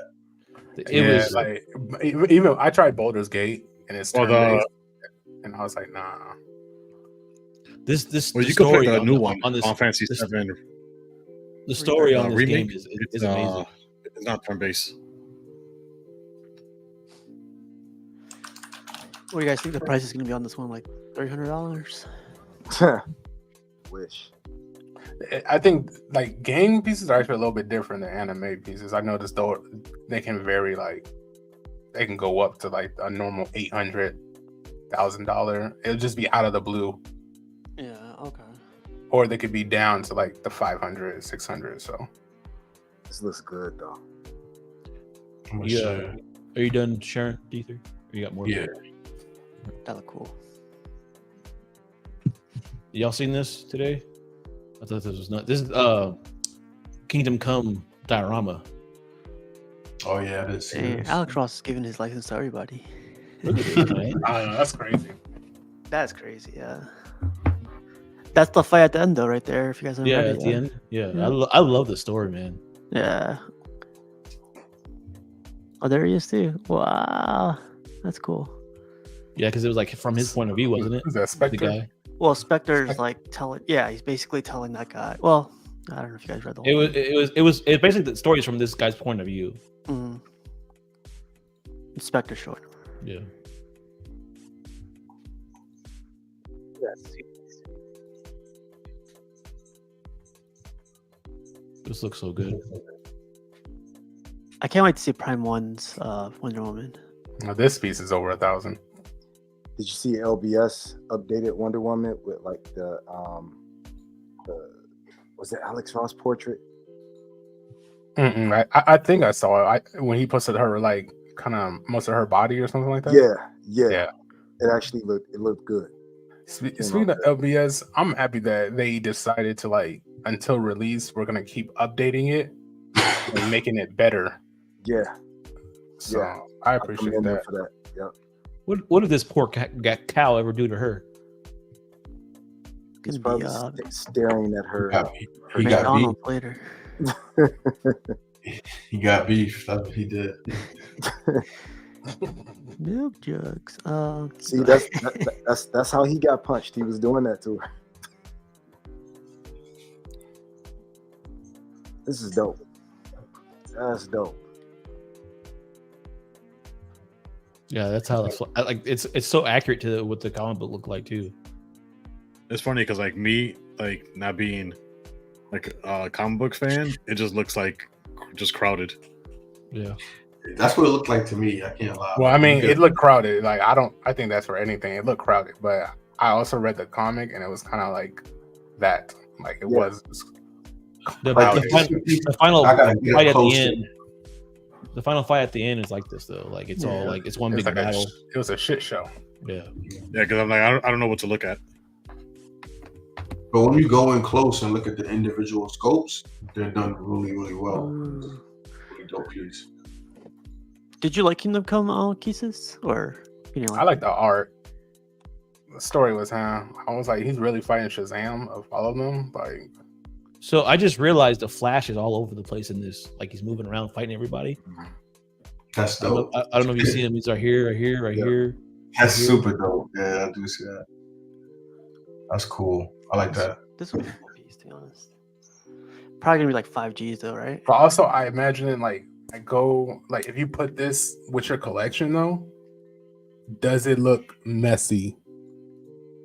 It was like even I tried Baldur's Gate and it's Well, turn-based, and I was like, nah. this. Well, the you can story play the on new the- one on this. Final Fantasy this- 7 The story on this remake. game is It's amazing. it's not turn based. What do you guys think the price is going to be on this one? Like $300? Wish. I think like game pieces are actually a little bit different than anime pieces. I noticed though they can vary, like they can go up to like a normal $800,000. It'll just be out of the blue, Yeah, okay. or they could be down to like the 500, 600. So This looks good though. Yeah. Are you done sharing, D3? Or you got more? Yeah. That look cool. Y'all seen this today? I thought this was not. This is Kingdom Come diorama. Oh yeah, I did see Dang, this. Alex Ross is giving his license to everybody. Look at this, man. I don't know. That's crazy. That's crazy. Yeah. That's the fight at the end, though, right there. If you guys haven't Yeah, read at it the yet. end. Yeah, Yeah. I love the story, man. Yeah. Oh, there he is too. Wow, that's cool. Yeah, because it was like from his point of view, wasn't it? Who's that, The Spectre? guy. Well, Spectre's like telling. Yeah, he's basically telling that guy. Well, I don't know if you guys read the whole. It was basically the story is from this guy's point of view. Mm. Spectre showing him. Yeah. This looks so good. I can't wait to see Prime One's Wonder Woman. Now, this piece is over 1,000. Did you see LBS updated Wonder Woman with like the was it Alex Ross portrait? I think I saw it. When he posted her like kind of most of her body or something like that. Yeah. It actually looked good. Speaking of LBS, I'm happy that they decided to like until release, we're gonna keep updating it and making it better. Yeah. So Yeah. I appreciate commend them that. for that. Yep. What did this poor cow ever do to her? He's Gonna be probably staring at her. He got beef. McDonald's later. He got beef. That's what he did. Milk jugs. See, that's how he got punched. He was doing that to her. This is dope. That's dope. Yeah, that's how it's so accurate to what the comic book looked like too. It's funny because like me, like not being like a comic book fan, it just looks like just crowded. Yeah. That's what it looked like to me. I can't lie. Well, I mean, it looked crowded. Like I think that's for anything. It looked crowded, but I also read the comic and it was kind of like that. Like it was. The final I gotta get fight at close the to end. The final fight at the end is like this though. Like it's all like it's one It was big like battle. it was a shit show. Yeah. Yeah, because I'm like I don't know what to look at. But when you go in close and look at the individual scopes, they're done really, really well. Really dope piece. Did you like Kingdom Come Kisses? Or you know, I like the art. The story was I was like, he's really fighting Shazam of all of them. Like, So I just realized the Flash is all over the place in this. Like he's moving around fighting everybody. That's I don't dope. know, I don't know if you see him. He's right here, right here, right here. That's super dope. Yeah, I do see that. That's cool. I like that. this would be a cool piece, to be honest. Probably gonna be like 5Gs though, right? but also I imagine it like I go like if you put this with your collection though, does it look messy?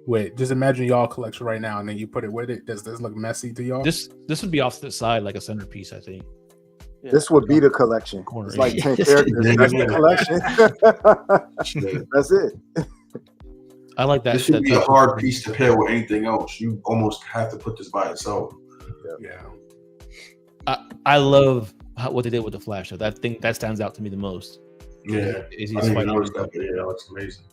Wait, just imagine y'all collection right now, and then you put it with it. Does this look messy to y'all? This would be off to the side like a centerpiece, I think. Yeah. This would be the collection. Corner. It's like 10 characters. That's the collection. That's it. I like that. This should that be a touch. hard piece to pair with anything else. You almost have to put this by itself. Yeah. I love what they did with the Flash. Though. That stands out to me the most. Yeah. Is I he's didn't even fighting notice that, everybody. but yeah, that looks amazing.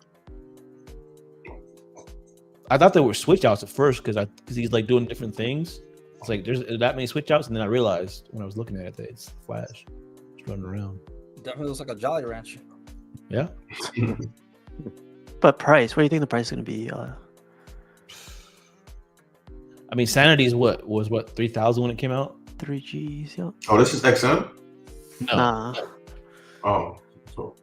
I thought they were switch outs at first because he's like doing different things. It's like there's that many switch outs, and then I realized when I was looking at it that it's Flash just running around. Definitely looks like a Jolly Rancher. Yeah. But price, what do you think the price is gonna be? I mean, Sanity was what 3,000 when it came out. 3Gs, yeah. Oh, this is XM? No. Nah. Oh. So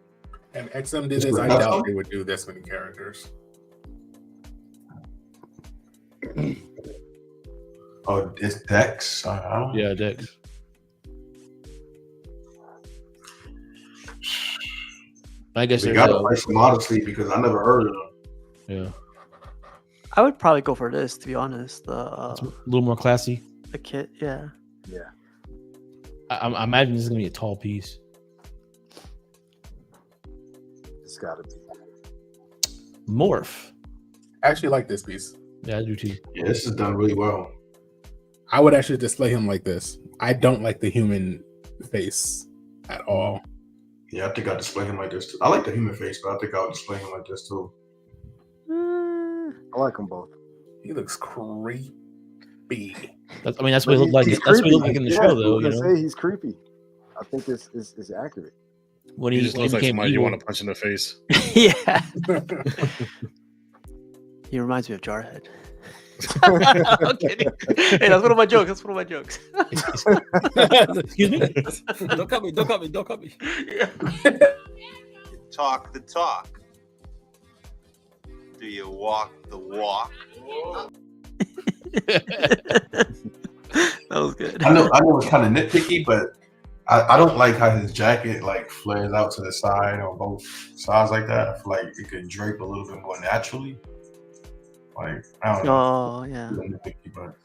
And XM did Is this. it I custom? doubt they would do this many characters. oh, it's Dex. I don't know. Yeah, Dex. I guess They there's got to price them modestly because I never heard of them. yeah, I would probably go for this, to be honest. it's a The little more classy. kit, yeah. Yeah. I imagine this is gonna be a tall piece. It's got to be. Morph. I actually like this piece. Yeah, I do too. Yeah, this is done really well. I would actually display him like this. I don't like the human face at all. Yeah, I think I'll display him like this too. I like the human face, but I think I'll display him like this too. I like them both. He looks creepy. That's what it looked like. He's That's what it creepy. looked like in the show, though. I You was know. gonna say he's creepy. I I think it's accurate. When He he just looks like became somebody you evil. want to punch in the face. Yeah. He reminds me of Jarhead. I'm kidding. Hey, that's one of my jokes. Excuse me. Don't cut me. Don't cut me. Don't cut me. Talk the talk. Do you walk the walk? That was good. I know it's kind of nitpicky, but I don't like how his jacket like flares out to the side on both sides like that. I feel like it could drape a little bit more naturally. Like I don't know. Oh yeah. It's nitpicky, but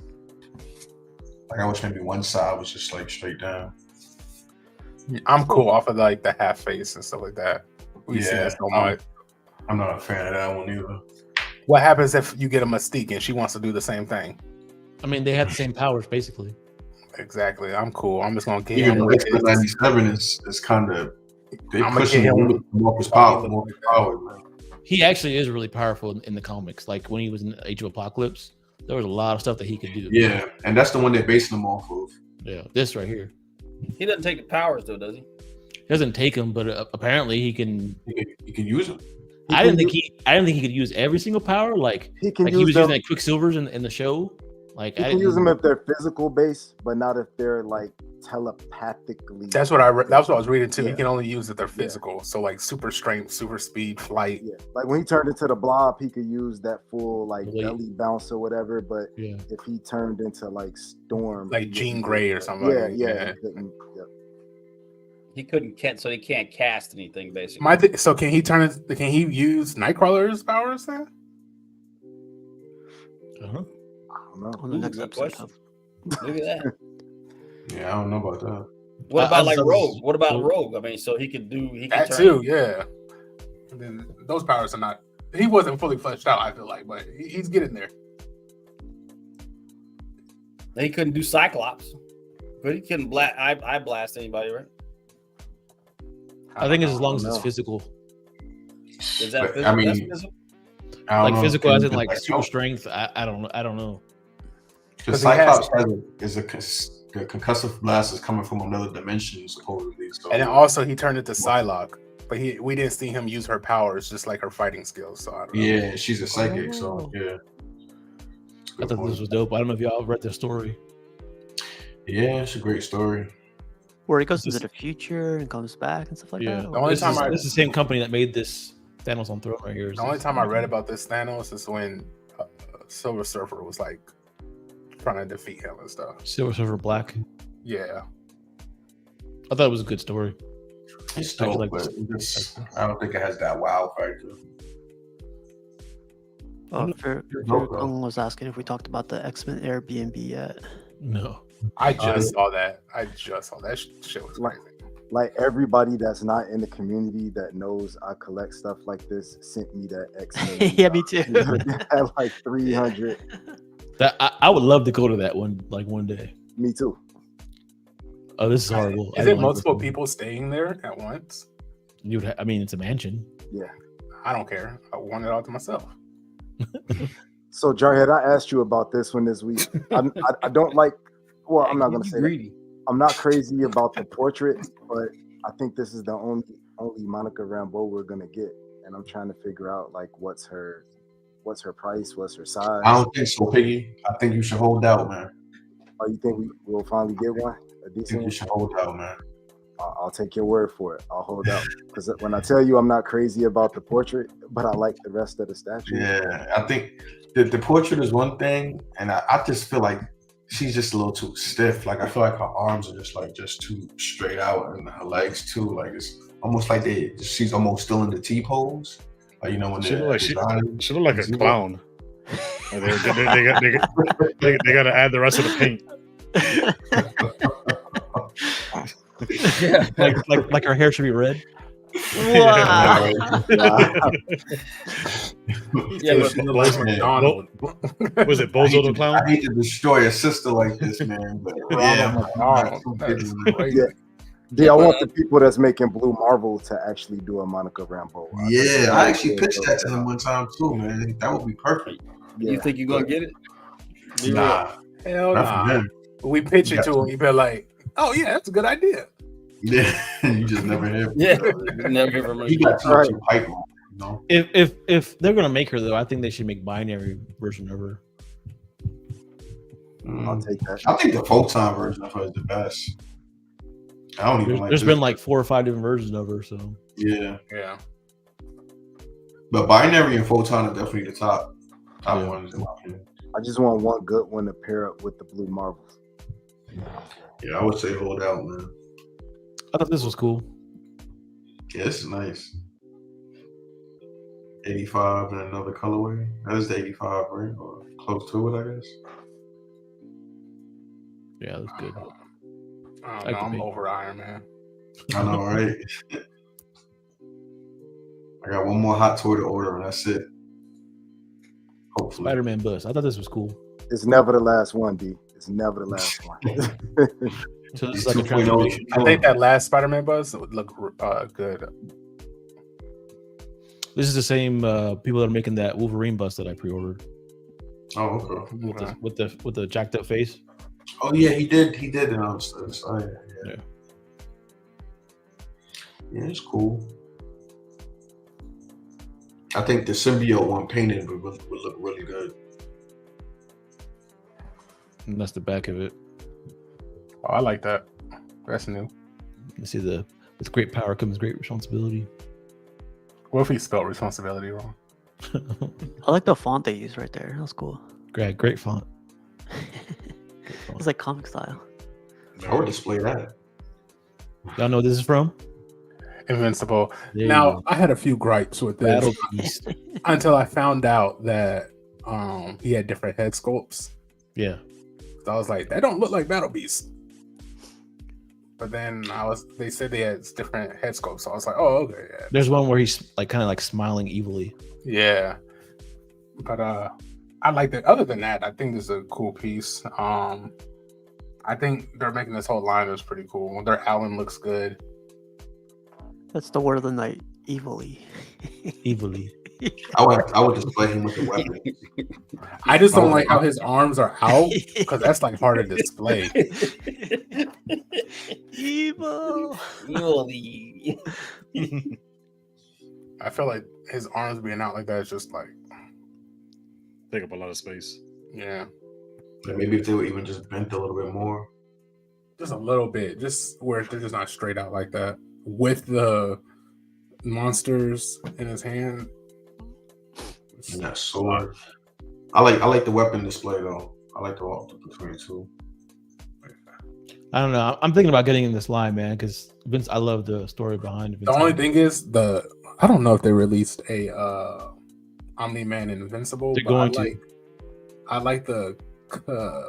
like I wish maybe one side was just like straight down. I'm cool off of like the half face and stuff like that. We see that so much. I'm not a fan of that one either. What happens if you get a Mystique and she wants to do the same thing? I mean, they have the same powers basically. Exactly. I'm cool. I'm just gonna get Even him. the X-Men 97 is kind of they I'm pushing gonna get him more power. Man. He actually is really powerful in the comics. Like when he was in Age of Apocalypse, there was a lot of stuff that he could do. Yeah, and that's the one they're basing him off of. Yeah, this right here. He doesn't take the powers though, does he? He doesn't take them, but apparently he can. He can use them. I didn't think he could use every single power. Like He can like use he was them. using like Quicksilver's in the show. Like You I can didn't use them if they're physical based, but not if they're like telepathically. That's what that's what I was reading too. Yeah. You can only use if they're physical. So like super strength, super speed, flight. Yeah, like when he turned into the Blob, he could use that full like Wait. belly bounce or whatever. But Yeah. if he turned into like Storm, Like he Jean wouldn't Grey do or that. something. Yeah, yeah. He couldn't. So he can't cast anything basically. So can he can he use Nightcrawler's powers then? Uh-huh. I don't know. On the Ooh, next good episode. question. Look at that. Yeah, I don't know about that. What I about like was- Rogue? What about Rogue? I mean, so he can That turn. too, yeah. And then those powers are not. He wasn't fully fleshed out. I feel like, but he's getting there. He couldn't do Cyclops, but he couldn't eye blast anybody, right? I think it's as long as know. it's physical. Is that But, physical? I mean, That's physical? I don't Like know. physical as in like Like, super strength. I don't know. Because 'Cause he has- Cyclops the concussive blast is coming from another dimension, supposedly. So And then also he turned into Psylocke, but we didn't see him use her powers, just like her fighting skills. So I don't know. yeah, she's a psychic. So yeah. I thought this was dope. I don't know if y'all read the story. Yeah, it's a great story. Where he goes This- into the future and comes back and stuff like Yeah, that. The only this time is, I- this is the same company that made this Thanos on Throne right here. The only time I read about this Thanos is when Silver Surfer was like trying to defeat him and stuff. Silver Surfer Black. Yeah. I thought it was a good story. It's I dope, like but this. I don't think it has that wow factor. Oh, No, bro. Kung was asking if we talked about the X-Men Airbnb yet. No. I just saw that. Shit was crazy. Like everybody that's not in the community that knows I collect stuff like this sent me that X-Men. Yeah, me too. Had like 300. That I would love to go to that one day. Me too. Oh, this is horrible. I Is don't it like multiple this one. people staying there at once? I mean, it's a mansion. Yeah. I don't care. I want it all to myself. So Jarhead, I asked you about this one this week. I don't like. Well, I'm not gonna say that. greedy. I'm not crazy about the portrait, but I think this is the only Monica Rambeau we're gonna get, and I'm trying to figure out like what's her price, what's her size. I don't think so, Piggy. I think you should hold out, man. Oh, you think we will finally get one? A I decent think you one? should hold out, man. I'll take your word for it. I'll hold out because when I tell you I'm not crazy about the portrait, but I like the rest of the statue. Yeah, I think the portrait is one thing, and I just feel like she's just a little too stiff. Like I feel like her arms are just too straight out, and her legs too. Like it's almost like she's almost still in the T pose. Like you know when She they're look like designing. she look like a clown. Like, they got to add the rest of the paint. Yeah. like her hair should be red. Wow. Yeah, She look like Man, McDonald. Was it Bozo the clown? I hate to destroy a sister like this, man. But yeah, McDonald. That's crazy. Yeah, I want the people that's making Blue Marvel to actually do a Monica Rambeau. yeah, I actually pitched that to him one time too, man. That would be perfect. Yeah. You think you're gonna get it? Be real. Nah, Hell not for nah. him. We pitch it to him. He be like, "Oh yeah, that's a good idea." Yeah, you just never hear. Yeah, never hear from her. He got too much pipeline, you know. If they're gonna make her though, I think they should make binary version of her. I'll take that. I think the photon version of her is the best. I don't even like. There's been like 4 or 5 different versions of her, so yeah. Yeah. But binary and photon are definitely the top ones in my opinion. I just want one good one to pair up with the blue marbles. Yeah, I would say hold out, man. I thought this was cool. Yeah, this is nice. 85 and another colorway. That is the 85, right? Or close to it, I guess. Yeah, that's good. I don't know, I'm over Iron Man. I know, right? I got one more hot toy to order, and that's it. Hopefully. Spider-Man bus. I thought this was cool. It's never the last one, D. It's never the last one. So it's like a transformation. I think that last Spider-Man buzz would look good. This is the same people that are making that Wolverine bus that I pre-ordered. Oh, okay. With the jacked up face. Oh yeah, he did announce this. Oh, yeah. Yeah, it's cool. I think the symbiote one painted would look really good. And that's the back of it. Oh, I like that. That's new. You see with great power comes great responsibility. What if he spelled responsibility wrong? I like the font they use right there. That was cool. Great font. It's like comic style. I would display that. Y'all know what this is from? Invincible. There you Now, go. I had a few gripes with this Battle Beast. until I found out that he had different head sculpts. Yeah. So I was like, that don't look like Battle Beast. But then they said they had different head sculpts. So I was like, oh, okay, yeah. There's one where he's like kind of like smiling evilly. Yeah. But I like that. Other than that, I think this is a cool piece. I think they're making this whole line is pretty cool. Their Allen looks good. That's the word of the night. Evilly. Evilly. I would display him with the weapon. I just don't like how his arms are out because that's like hard to display. Evil. Evilly. I feel like his arms being out like that is just like Take up a lot of space. yeah. Maybe if they were even just bent a little bit more. Just a little bit, just where they're just not straight out like that. With the monsters in his hand. And that sword. I like the weapon display though. I like the walk between the two. I don't know. I'm thinking about getting in this line, man, because Vince. I love the story behind Vince. The only thing is I don't know if they released a Omni-Man Invincible. They're but going to. I like the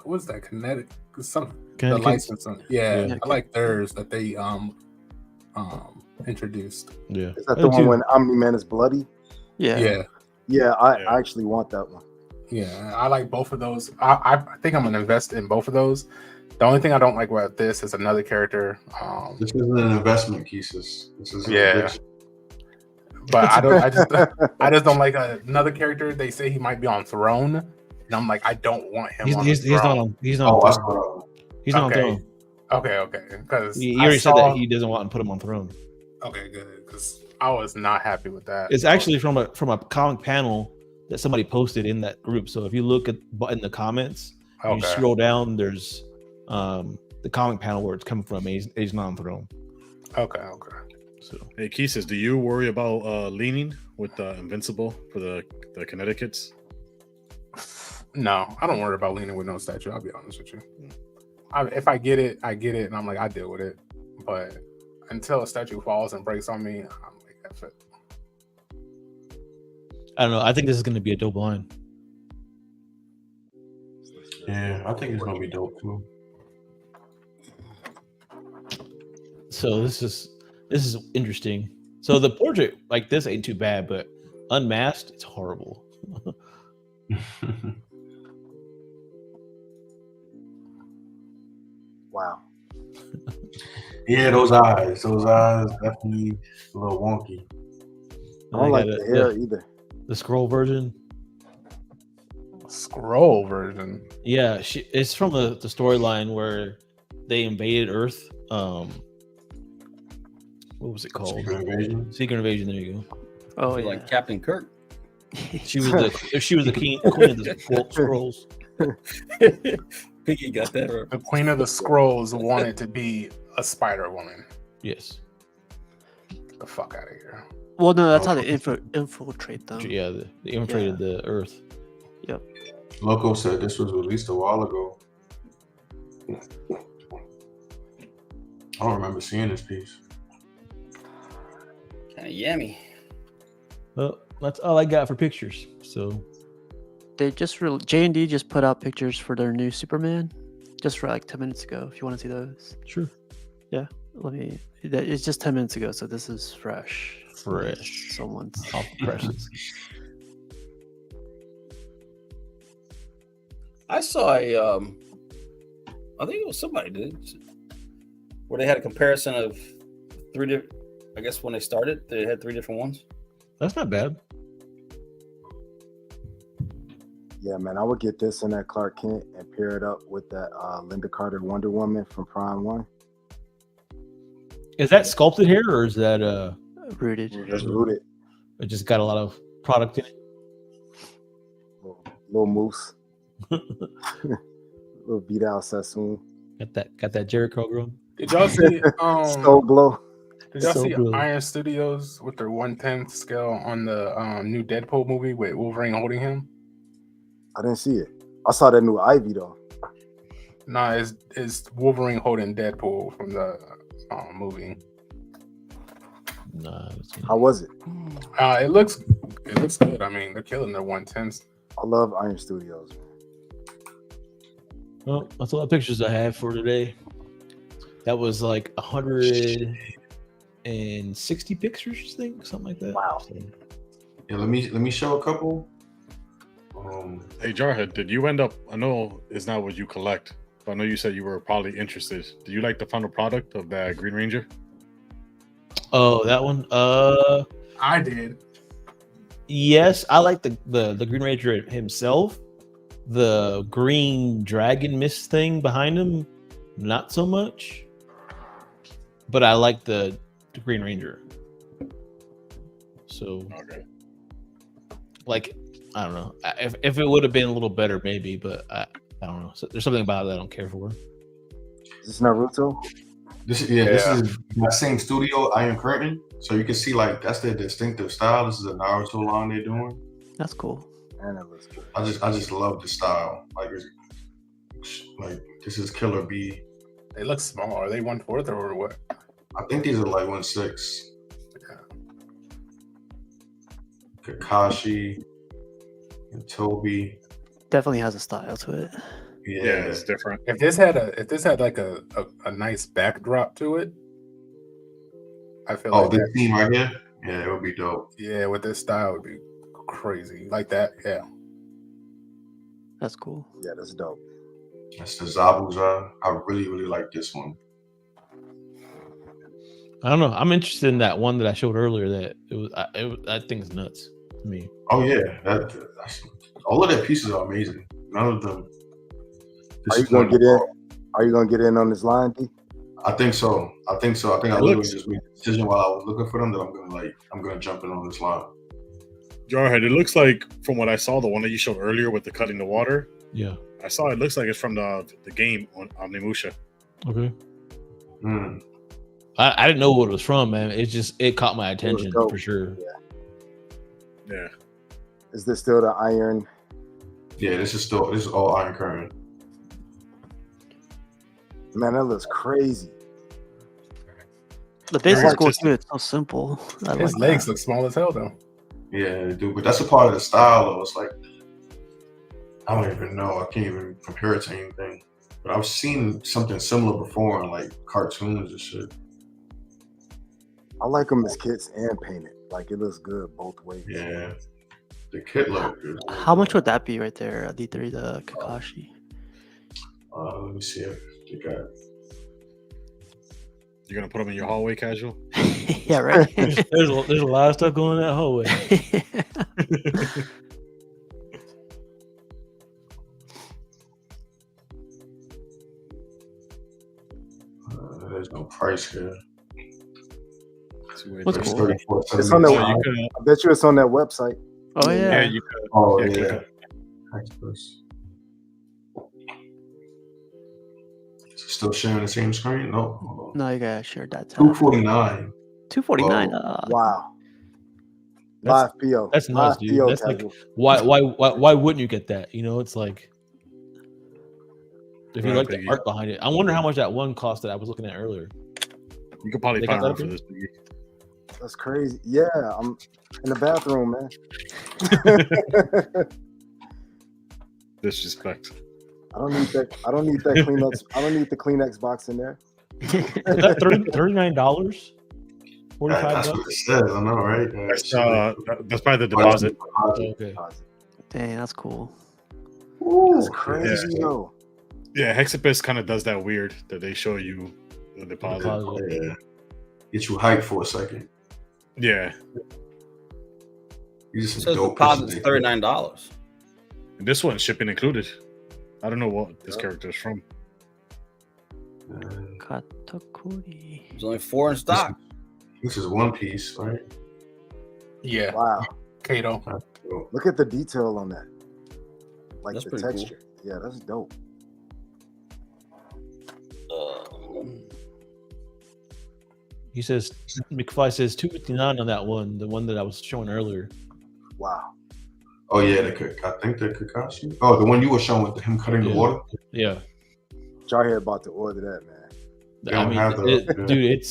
what's that kinetic the Kinetic licensing. Yeah, Yeah. I like theirs that they introduced. Yeah. Is that the one when Omni-Man is bloody? Yeah. Yeah, I actually want that one. Yeah, I like both of those. I think I'm gonna invest in both of those. The only thing I don't like about this is another character. This isn't an investment, Keesus. This is But I just don't like another character. They say he might be on Throne, and I'm like, I don't want him. He's not on. He's not. Oh, on I throne. saw He's not Okay. on throne. Okay, because He already said that he doesn't want to put him on throne. Okay, good, because I was not happy with that. It's actually from a comic panel that somebody posted in that group. So if you look at in the comments, you Okay. scroll down. There's the comic panel where it's coming from. He's not on throne. Okay. So Hey, Keesis, do you worry about leaning with Invincible for the Connecticut's? No, I don't worry about leaning with no statue. I'll be honest with you. If I get it, I get it, and I'm like, I deal with it. But until a statue falls and breaks on me, I'm like, that's it. I don't know. I think this is going to be a dope line. Yeah, I think it's gonna be dope too. So this is interesting. So the portrait like this ain't too bad, but unmasked, it's horrible. Wow. Yeah, those eyes definitely a little wonky. I don't like the hair either. The scroll version. Scroll version. Yeah, it's from the storyline where they invaded Earth. what was it called? Secret Invasion. Secret Invasion. There you go. Oh Feel yeah. like Captain Kirk. She was the queen of the scrolls. Piggy got that right. The Queen of the Scrolls wanted to be a Spider Woman. Yes. Get the fuck out of here. Well, no, that's how they infiltrate them. Yeah, they infiltrated the Earth. Yep. Loco said this was released a while ago. I don't remember seeing this piece. Kind of yummy. Well, that's all I got for pictures. So They just J&D just put out pictures for their new Superman, just for like 10 minutes ago. If you want to see those, sure. Yeah, it's just 10 minutes ago, so this is fresh. Someone's off the presses. I saw I think it was somebody did, where they had a comparison of 3 different. I guess when they started, they had 3 different ones. That's not bad. Yeah, man, I would get this and that Clark Kent and pair it up with that Linda Carter Wonder Woman from Prime 1. Is that sculpted hair or is that rooted? It's rooted. It just got a lot of product in it. Little moose. Little beat out Sassoon. Got that Jericho girl. Did y'all see Soul Glow? Did y'all So see blue. Iron Studios with their 1/10 scale on the new Deadpool movie with Wolverine holding him? I didn't see it. I saw that new Ivy though. Nah, it's Wolverine holding Deadpool from the movie. Nah. How was it? It looks good. I mean, they're killing their 1/10s. I love Iron Studios. Well, that's all the pictures I have for today. That was like 160 pictures, I think, something like that. Wow. Yeah, let me show a couple. Hey Jarhead, did you end up? I know it's not what you collect, but I know you said you were probably interested. Do you like the final product of that Green Ranger? Oh, that one. I did. Yes, I like the Green Ranger himself. The green dragon mist thing behind him, not so much. But I like the Green Ranger. So, Okay. like, I don't know. If it would have been a little better, maybe, but I don't know. So there's something about it I don't care for. Is this Naruto? This is that same studio, Iron Curtain. So you can see like that's their distinctive style. This is a Naruto line they're doing. That's cool. And it looks good. I just love the style. Like this is Killer B. They look small. Are they 1/4 or what? I think these are like 1/6. Kakashi and Toby. Definitely has a style to it. Yeah, it's different. If this had like a nice backdrop to it, I feel like this theme right here, yeah, it would be dope. Yeah, with this style would be crazy. Like that, yeah. That's cool. Yeah, that's dope. That's the Zabuza. I really, really like this one. I don't know. I'm interested in that one that I showed earlier. That that thing's nuts to me. Oh yeah, that's, all of their pieces are amazing. None of them. Are you gonna get in? Are you gonna get in on this line, D? I think so. I literally just made a decision while I was looking for them that I'm gonna jump in on this line. Jarhead, it looks like from what I saw, the one that you showed earlier with the cutting the water. Yeah, I saw it looks like it's from the game on Omnimusha. Okay. I didn't know what it was from, man. It caught my attention for sure. Yeah. Is this still the Iron? Yeah, this is all Iron Curtain. Man, that looks crazy. The basics cool too. It's so simple. His legs look small as hell though. Yeah, they do, but that's a part of the style though. It's like I don't even know. I can't even compare it to anything. But I've seen something similar before in like cartoons and shit. I like them as kits and painted. Like it looks good both ways. Yeah, the kit look good. How much would that be right there? D3, the Kakashi. Let me see if they got. You're gonna put them in your hallway casual? Yeah, right. there's a lot of stuff going in that hallway. There's no price here. What's It's cool? 34. It's on the. So you could, I bet you it's on that website. Oh yeah, yeah. you could. Oh Yeah, click yeah. on Express. Is it still sharing the same screen? No. Hold on. No, you gotta share that tab. 249. 249. Wow. That's- Live PO. That's nuts, Live dude. PO That's like casual. why wouldn't you get that? You know, it's like if you Right, like the Biggie. art behind it. I wonder how much that one cost that I was looking at earlier. You could probably They got find that one for up this. That's crazy. Yeah, I'm in the bathroom, man. Disrespect. I don't need that. I don't need that Kleenex. I don't need the Kleenex box in there. Is that $39? $45 That's what it says. I know, right? That's probably the deposit. Okay. Dang, that's cool. That's crazy, though. Yeah, Hexapus kind of does that weird that they show you the deposit. Yeah. Get you hyped for a second. Yeah. These It are some says dope deposit's pictures. $39. And this one's shipping included. I don't know what this character is from. Katakuri. There's only 4 in stock. This is One Piece, right? Yeah. Wow. Kato. Look at the detail on that. Like That's the pretty cool. texture. Yeah, that's dope. He says McFly says $259 on that one, the one that I was showing earlier. Wow. Oh yeah, I think the Kakashi. Oh, the one you were showing with him cutting the water. Yeah. Jarhead about to order that, man. They don't have the- dude,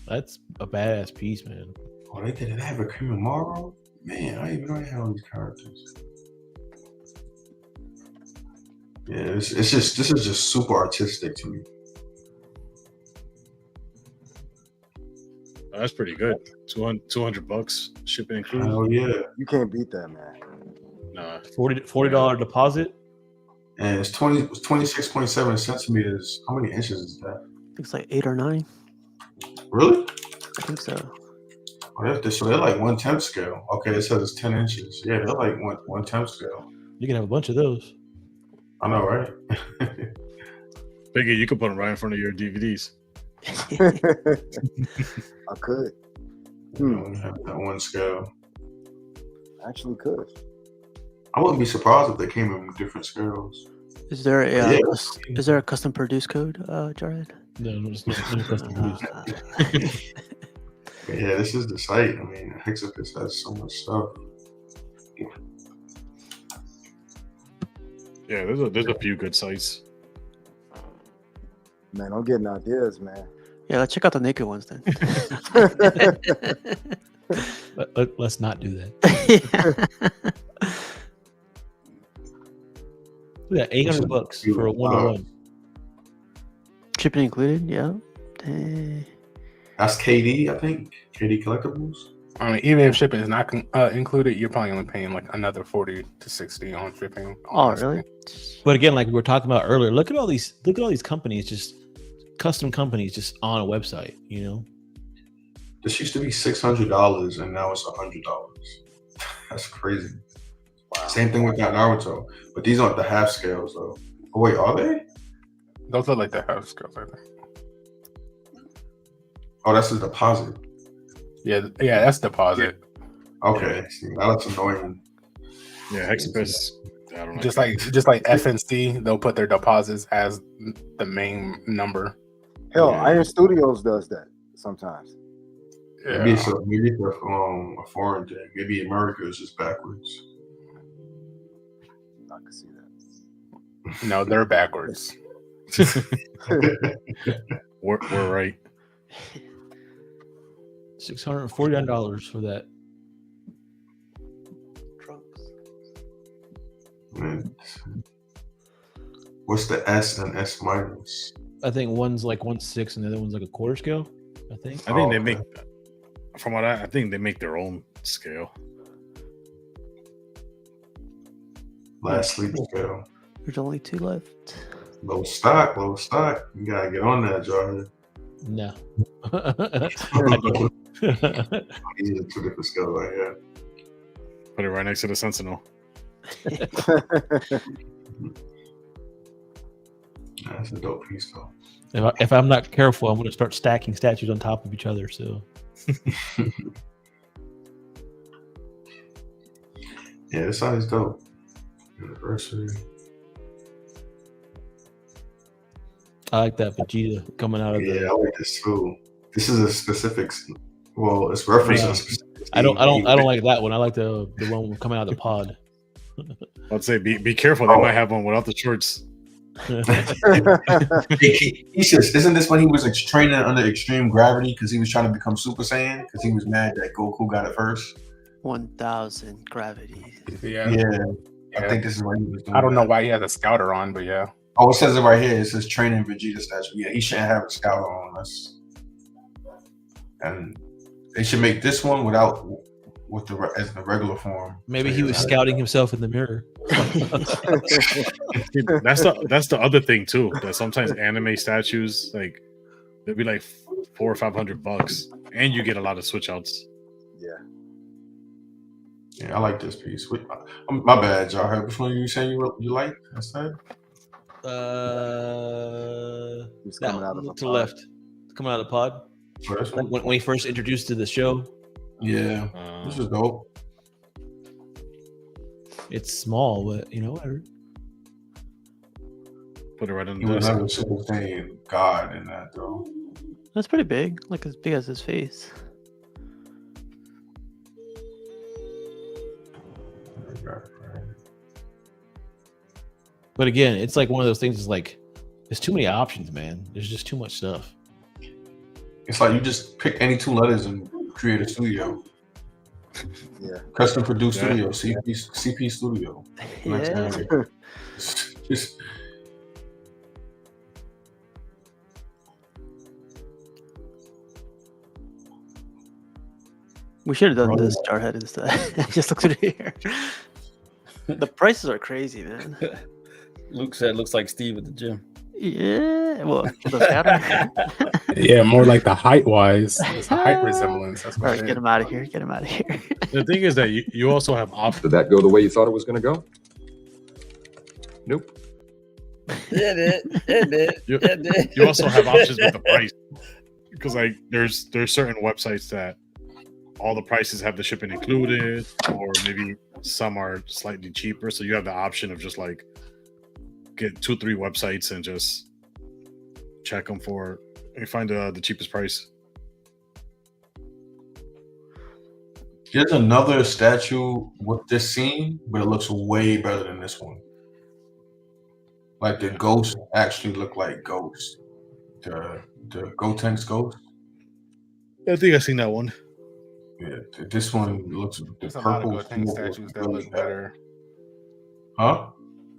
that's a badass piece, man. Oh, they did it. They have a Kimimaro? Man, I didn't even know they had all these characters. Yeah, this is just super artistic to me. Oh, that's pretty good. $200 shipping included. Oh yeah. You can't beat that, man. Nah. $40 deposit. And it's 26.7 centimeters. How many inches is that? I think it's like 8 or 9. Really? I think so. Oh, so they're like 1/10 scale. Okay, it says it's 10 inches. Yeah, they're like 1/10 scale. You can have a bunch of those. I know, right? Biggie, you could put them right in front of your DVDs. I could. You only have that one scale. Actually could. I wouldn't be surprised if they came in different scales. Is there a Yeah. is there a custom produced code, Jared? No, it's not custom produced. But yeah, this is the site. I mean, Hexapus has so much stuff. Yeah, there's a few good sites. Man, I'm getting ideas, man. Yeah, let's check out the naked ones then. Let's not do that. Yeah, $800 for a 1-to-1. Shipping included, yeah. Dang. That's KD, I think. KD Collectibles. I mean, even if shipping is not included, you're probably only paying like another 40 to 60 on shipping. Oh, really? But again, like we were talking about earlier, look at all these companies, just custom companies, just on a website. You know, This used to be $600 and now it's $100. That's crazy. Wow. Same thing with that Naruto, but these aren't the half scales though. Oh wait, are they? Those are like the half scales, I think. Oh, that's the deposit. Yeah, that's deposit. Okay, see, that's annoying. Yeah, Hexapus. I don't know. Just like FNC, they'll put their deposits as the main number. Hell, Iron Studios does that sometimes. Yeah. Maybe it's a foreign thing. Maybe America is just backwards. I can see that. No, they're backwards. We're right. $649 for that. Trunks. Man. What's the S and S minus? I think one's like 1/6 and the other one's like a quarter scale. I think. I think they make, from what I think they make their own scale. Last sleep scale. There's only 2 left. Low stock. You gotta get on that, Jarhead. No. These are 2 different scales right here. Put it right next to the Sentinel. That's a dope piece though. If I'm not careful, I'm going to start stacking statues on top of each other. So Yeah, this side is dope. Anniversary. I like that Vegeta coming out of Yeah, the. I like this too. This is a specific. Well, it's referencing a specific. I don't scene. like that one. I like the one coming out of the pod. Let's say be careful. They Oh. might have one without the shorts. He says, isn't this when he was training under extreme gravity because he was trying to become Super Saiyan because he was mad that Goku got it first? 1,000 gravity. Yeah. I think this is when he was doing I don't know that. why he has a scouter on, but yeah. Oh, it says it right here. It says training Vegeta statue. Yeah, he shouldn't have a scouter on us. And they should make this one with the regular form. Maybe he was scouting himself in the mirror. That's the other thing too. That sometimes anime statues like they'll be like $400 or $500, and you get a lot of switch outs. Yeah, I like this piece. My bad, y'all. Which one you saying you like? That's that. He's That coming out of one the to the pod. left, coming out of the pod. First one? When he first introduced to the show. Yeah, this is dope. It's small, but whatever. Put it right on He the was desk. never Super Saiyan God in that though. That's pretty big, like as big as his face. But again, it's like one of those things. Is like, there's too many options, man. There's just too much stuff. It's like you just pick any two letters and create a studio. Yeah. Custom produced studio, CP Studio. Next Yeah. anime. Just We should have done Right. this Jarhead instead. Just look through here. The prices are crazy, man. Luke said, "Looks like Steve at the gym." Yeah, well, the scatter. Yeah, more like the height wise. It's a height resemblance. That's All what right, it get is. him out of here. Get him out of here. The thing is that you also have options. Did that go the way you thought it was going to go? Nope. It did. You also have options with the price, because like there's certain websites that all the prices have the shipping included, or maybe some are slightly cheaper. So you have the option of just like get 2-3 websites and just check them for and find the cheapest price. There's another statue with this scene, but it looks way better than this one. Like the ghosts actually look like ghosts. The Gotenks ghost. I think I've seen that one. Yeah, this one looks the There's a lot of purple Gotenks looks statues that really look better. Huh?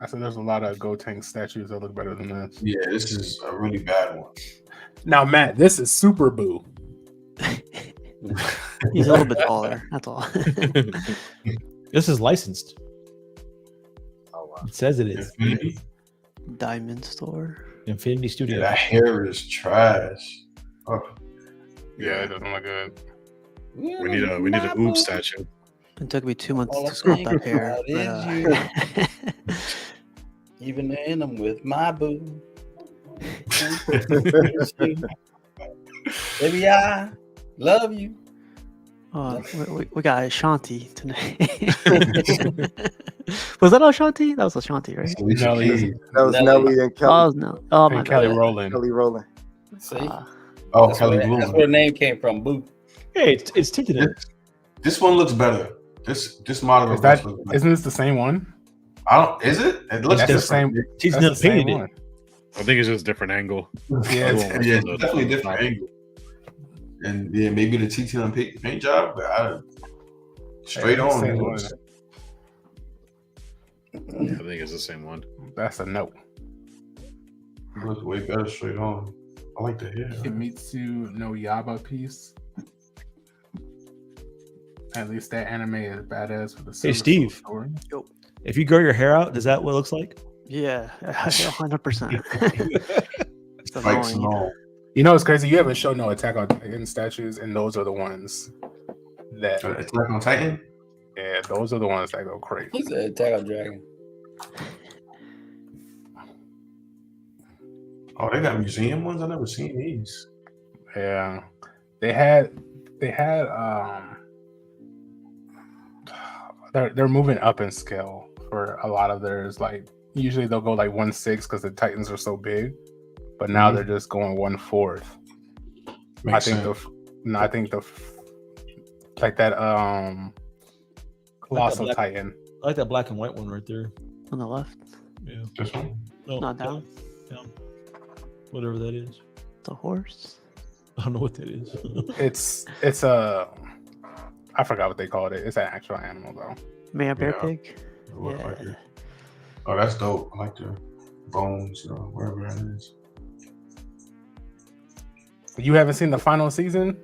I said there's a lot of Gotenks statues that look better than this. Yeah, this is a really bad one. Now, Matt, this is Super Boo. He's a little bit taller. That's all. This is licensed. Oh wow. It says it is. Infinity? Diamond Store. Infinity Yeah, Studio. that hair is trash. Oh, Yeah, it doesn't look good. We need a oob statue. It took me 2 months All to I sculpt think that hair. about But, is Even in them with my boo. Baby, I love you. we got Ashanti tonight. Was that Ashanti? That was Ashanti, right? Nelly, That was Nelly. Nelly and Kelly. Oh no! Oh my and Kelly bad. Rowland. Kelly Rowland. See? Oh, That's Kelly where, Blue. that's where the name came from, boo. Hey, it's tinted in. This one looks better. This model Is of that this looks better. isn't this the same one? I don't. Is it? It looks That's the different. same. He's That's not the same painted it. one. I think it's just a different angle. Yeah, it's, Other one was Yeah, from the- definitely a different angle. And yeah, maybe the TT on paint job, but straight Yeah, it's on. the it same looks- I think it's the same one. that's a no. it looks way better straight on. I like the hair. Kimitsu no Yaba piece. At least that anime is badass with the Hey, Silver Steve. Sword story. If you grow your hair out, is that what it looks like? Yeah, 100%. It's Spikes and annoying. all. You know, it's crazy. You haven't shown no Attack on Titan statues, and those are the ones that. Attack on Titan. Yeah, those are the ones that go crazy. He said Attack on Dragon. Oh, they got museum ones. I never seen these. Yeah, they had they had they're moving up in scale for a lot of theirs. Like usually they'll go like 1/6 because the Titans are so big, but now they're just going 1/4. I think the like that Colossal Titan. I like that black and white one right there. On the left. Yeah. This one? No, Not down. down. Whatever that is. It's a horse. I don't know what that is. It's a I forgot what they called it. It's an actual animal though. May a bear Yeah. pig? It look like Yeah. it. Oh, that's dope. I like the bones or wherever that is. You haven't seen the final season?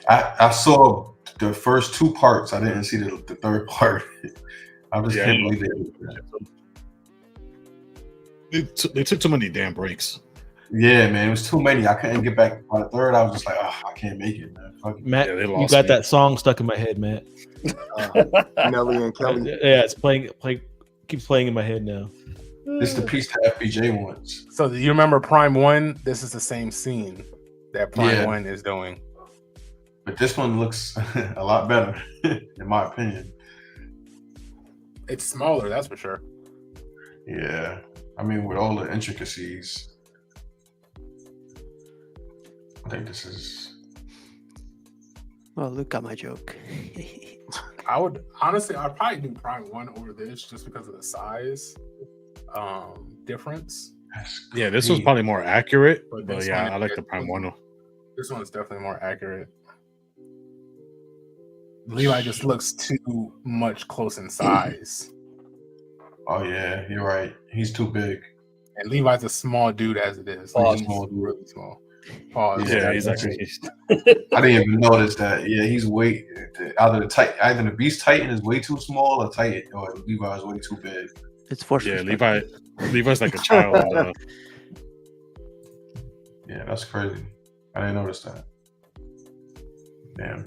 I saw the first 2 parts. I didn't see the third part. I just can't believe it. They took too many damn breaks. Yeah, man, it was too many. I couldn't get back by the third. I was just like, oh, I can't make it, man. Fuck it. Matt, Yeah, they you lost got me. that song stuck in my head, Matt. Nelly and Kelly. Yeah, it's keeps playing in my head now. This is the piece that FBJ wants. So you remember Prime 1? This is the same scene that Prime Yeah. 1 is doing. But this one looks a lot better, in my opinion. It's smaller, that's for sure. Yeah. I mean, with all the intricacies, I think this is. Oh, Luke got my joke. I would honestly, I'd probably do Prime 1 over this just because of the size difference. Yeah, this was probably more accurate, But but this yeah, one- I like the Prime 1. This one is definitely more accurate. Levi just looks too much close in size. Oh yeah, you're right. He's too big. And Levi's a small dude as it is. Pause. He's really small. Pause. Yeah, he's actually. I didn't even notice that. Yeah, he's way either the Beast Titan is way too small, or Levi is way too big. It's forced. Yeah, Levi's like a child. Yeah, that's crazy. I didn't notice that. Damn.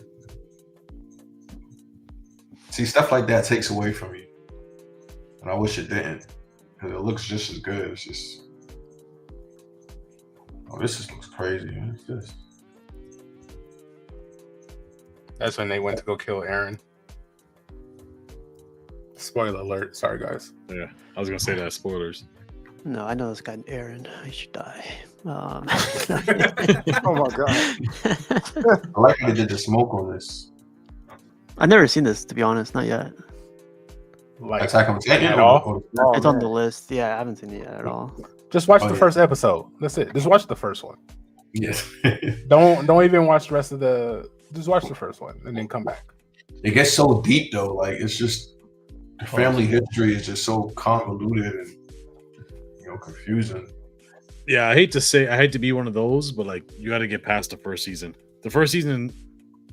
See, stuff like that takes away from you, and I wish it didn't, because it looks just as good. It's just, oh, this just looks crazy. What's this? That's when they went to go kill Aaron. Spoiler alert. Sorry, guys. Yeah, I was gonna say that. Spoilers. No, I know this guy Aaron. He should die. Oh my god! I like how they did the smoke on this. I've never seen this, to be honest. Not yet. Like Attack on Titan at all? Oh, It's on man. the list. Yeah, I haven't seen it yet at all. Just watch Oh, the yeah. first episode. That's it. Just watch the first one. Yes. Don't even watch the rest of the. Just watch the first one and then come back. It gets so deep though. Like it's just the family history is just so convoluted and confusing. Yeah, I hate to be one of those, but like you got to get past the first season. The first season,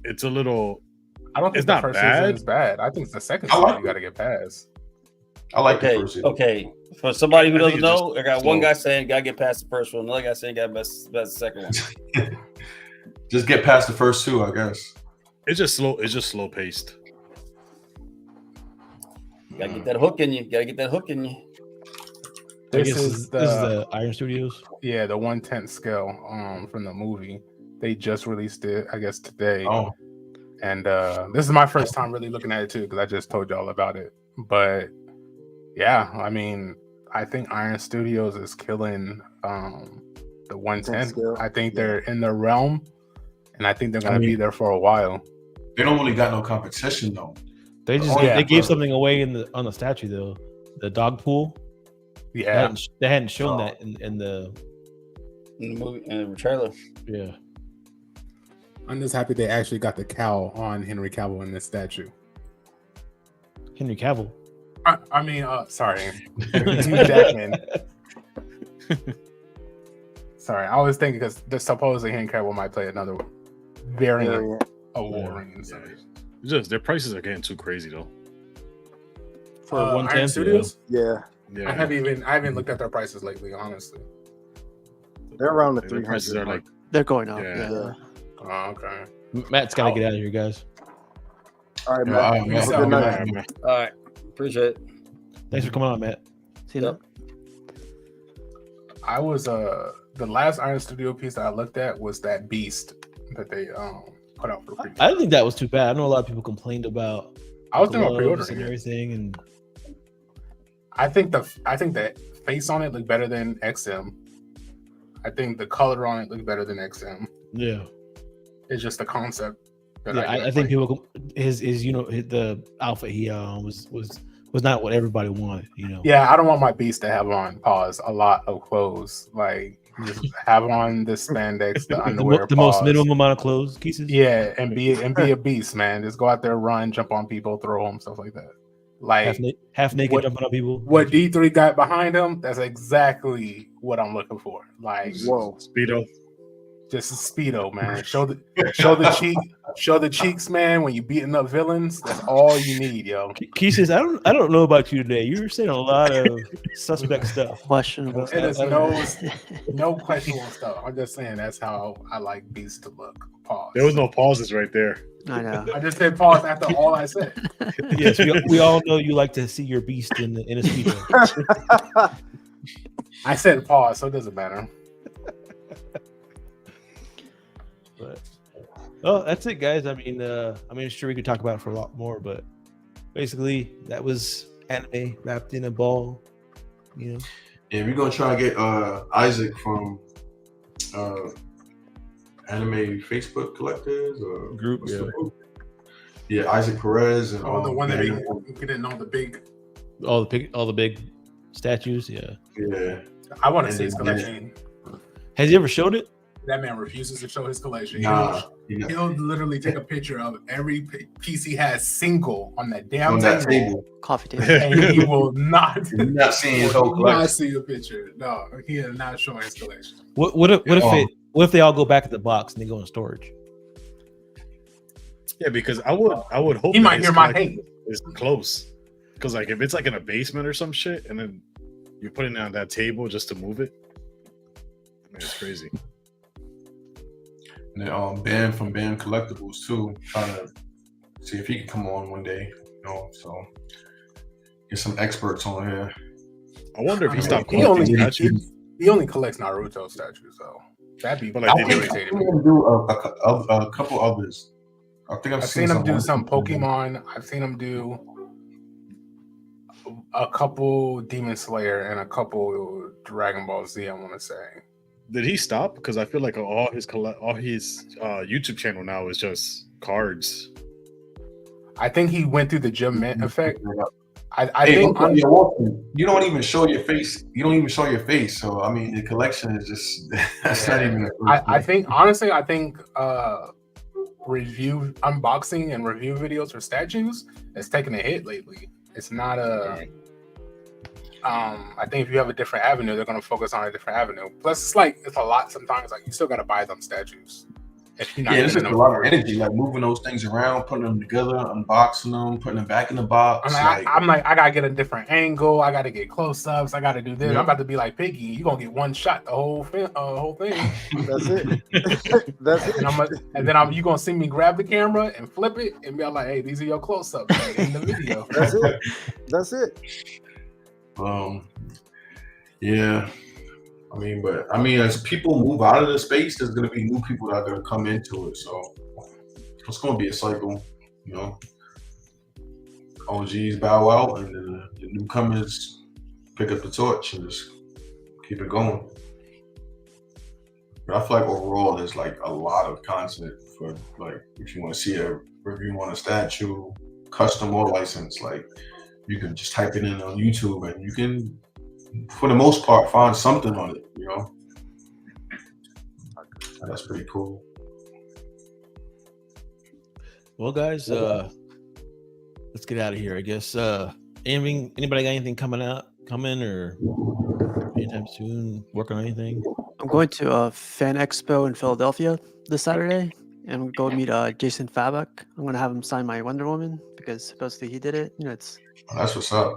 it's a little. I don't think It's the not first bad. season is bad. I think it's the second I season like you got to get past. I like the Okay, first season. okay. For somebody who I think doesn't it's know, just I got one slow. guy saying gotta get past the first one, another guy saying gotta past the second one. Just get past the first 2, I guess. It's just slow. It's just slow paced. Gotta get that hook in you. Gotta get that hook in you. I This guess is this is the Iron Studios. Yeah, the 1/10 scale from the movie. They just released it, I guess, today. Oh, And this is my first time really looking at it too, because I just told y'all about it. But yeah, I mean, I think Iron Studios is killing the 110. Scale. I think they're in their realm, and I think they're gonna be there for a while. they don't really got no competition though. They just Oh, yeah. they gave something away on the statue though. The dog pool. Yeah, They hadn't shown that in the In the movie, in the trailer. yeah. I'm just happy they actually got the cowl on Henry Cavill in this statue. Henry Cavill. I mean, sorry, Hugh Jackman. Sorry, I was thinking because supposedly Henry Cavill might play another variant of Wolverine. So. It's just their prices are getting too crazy though. For Iron 110 Studios. Yeah, Yeah, I haven't looked at their prices lately, honestly. they're around the their prices 300. are like They're going up. Yeah. Yeah. Oh, okay. Matt's got to get out of here, guys. All right, Yeah, man. all right, Have man. a good night. Yeah. All right. Appreciate it. Thanks for coming on, Matt. See that? I was the last Iron Studio piece that I looked at was that Beast that they put out for preview. I didn't think that was too bad. I know a lot of people complained about I was thinking about gloves pre-ordering and it. everything, and I think the face on it looked better than XM. I think the color on it looked better than XM. yeah. It's just the concept. That Yeah, I think people his the outfit he was not what everybody wanted. Yeah, I don't want my beast to have on a lot of clothes. Like just have on the spandex, the underwear, the most minimum amount of clothes, pieces. Yeah, and be a beast, man. Just go out there, run, jump on people, throw them, stuff like that. Like half naked jumping on people. What D3 got behind him, that's exactly what I'm looking for. Like Whoa, Speedo. just a speedo, man. Show the cheeks, man. When you beating up villains, that's all you need, yo. Key says, I don't know about you today. You're saying a lot of suspect stuff. Questionable. It is no questionable stuff. I'm just saying that's how I like beasts to look. Pause. There was no pauses right there. I know. I just said pause after all I said. Yes, we all know you like to see your beast in a speedo. I said pause, so it doesn't matter. But that's it, guys. I mean, sure we could talk about it for a lot more, but basically that was anime wrapped in a ball. Yeah, we're gonna try to get Isaac from anime Facebook collectors or group. Yeah, Isaac Perez and the one that we didn't know the big. All the big statues. Yeah. I want to see his collection. Has he ever showed it? That man refuses to show his collection. Nah, he'll literally take a picture of every piece he has single on that damn table. Coffee table. And he will not. Not seeing his whole collection. Not see a picture. No, he is not showing his collection. What if they all go back to the box and they go in storage? Yeah, because I would hope he might hear my hate. It's close. Because like if it's like in a basement or some shit, and then you're putting it on that table just to move it, I mean, it's crazy. And then Ben from Ben Collectibles too, trying to see if he can come on one day. So get some experts on here. I wonder if he stopped He only collects Naruto statues, though. That'd be irritating. I'm gonna do a couple others. I think I've seen him do some Pokemon. I've seen him do a couple Demon Slayer and a couple Dragon Ball Z. I want to say. Did he stop? Because I feel like all his YouTube channel now is just cards. I think he went through the Gem Mint effect. I think you don't even show your face. You don't even show your face. So I mean, the collection is just that's not even. I think honestly, review unboxing and review videos for statues has taken a hit lately. It's not a. I think if you have a different avenue, they're going to focus on a different avenue. Plus, it's a lot sometimes. Like you still got to buy them statues. If you're not it's just a lot of energy, like moving those things around, putting them together, unboxing them, putting them back in the box. I'm like, I gotta get a different angle. I gotta get close-ups. I gotta do this. I'm about to be like Piggy. You gonna get one shot the whole thing. That's it. That's it. And then you gonna see me grab the camera and flip it and be like, "Hey, these are your close-ups in the video." That's it. That's it. Yeah. I mean, as people move out of the space, there's gonna be new people that are gonna come into it. So it's gonna be a cycle, OGs bow out, and then the newcomers pick up the torch and just keep it going. But I feel like overall, there's like a lot of content for if you want to see a review on a statue, custom or licensed, you can just type it in on YouTube and you can, for the most part, find something on it, And that's pretty cool. Well, guys, let's get out of here, I guess. Anybody got anything coming or anytime soon, working on anything? I'm going to a fan expo in Philadelphia this Saturday, and I'm going to meet Jason Fabak. I'm going to have him sign my Wonder Woman because supposedly he did it. That's what's up.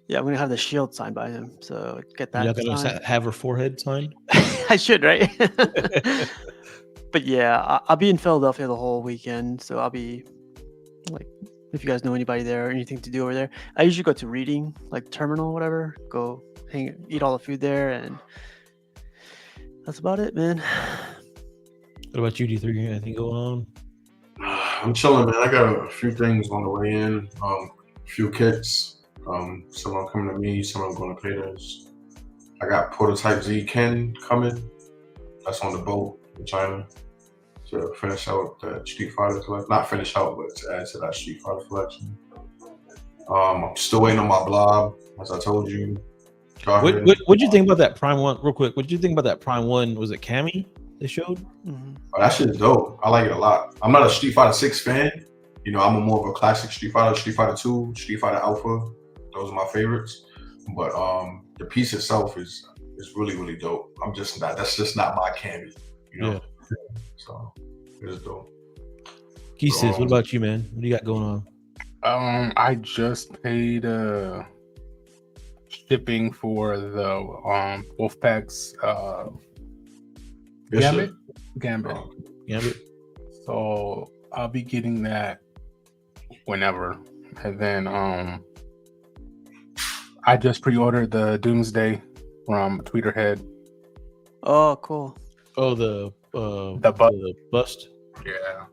Yeah, I'm gonna have the shield signed by him. So get that. You're gonna have her forehead signed? I should, right? But yeah, I'll be in Philadelphia the whole weekend. So I'll be if you guys know anybody there or anything to do over there. I usually go to Reading, Terminal, whatever. Go eat all the food there, and that's about it, man. What about you, D3? Anything going on? I'm chilling, man. I got a few things on the way in. A few kits. Some are coming to me. Some are going to Peters. I got Prototype Z Ken coming. That's on the boat in China to finish out the Street Fighter collection. Not finish out, but to add to that Street Fighter collection. I'm still waiting on my blob, as I told you. What'd you think about that Prime 1? Real quick, what did you think about that Prime 1? Was it Cammy they showed? Mhm. Oh, that shit is dope. I like it a lot. I'm not a Street Fighter 6 fan. You know, I'm more of a classic Street Fighter 2, Street Fighter Alpha. Those are my favorites. But the piece itself is really, really dope. That's just not my candy, you know. Yeah. So it is dope. Keith, what about you, man? What do you got going on? I just paid shipping for the Wolfpack's Gambit. So I'll be getting that whenever. And then I just pre-ordered the Doomsday from Tweeterhead. Oh, cool. Oh, the bust. Yeah.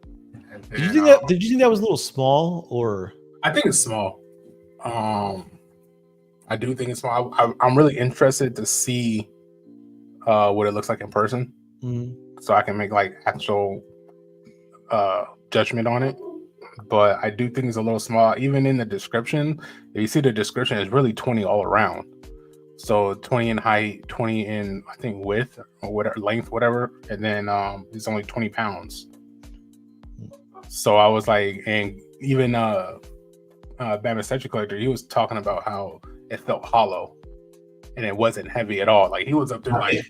And Did you think Did you think that was a little small, or? I think it's small. I do think it's small. I'm really interested to see what it looks like in person, so I can make like actual judgment on it. But I do think it's a little small. Even in the description, if you see the description, it's really 20 all around. So 20 in height, 20 in I think width or whatever length, whatever, and then it's only 20 pounds. So I was like, and even Batman Statue Collector, he was talking about how it felt hollow and it wasn't heavy at all. Like he was up there like.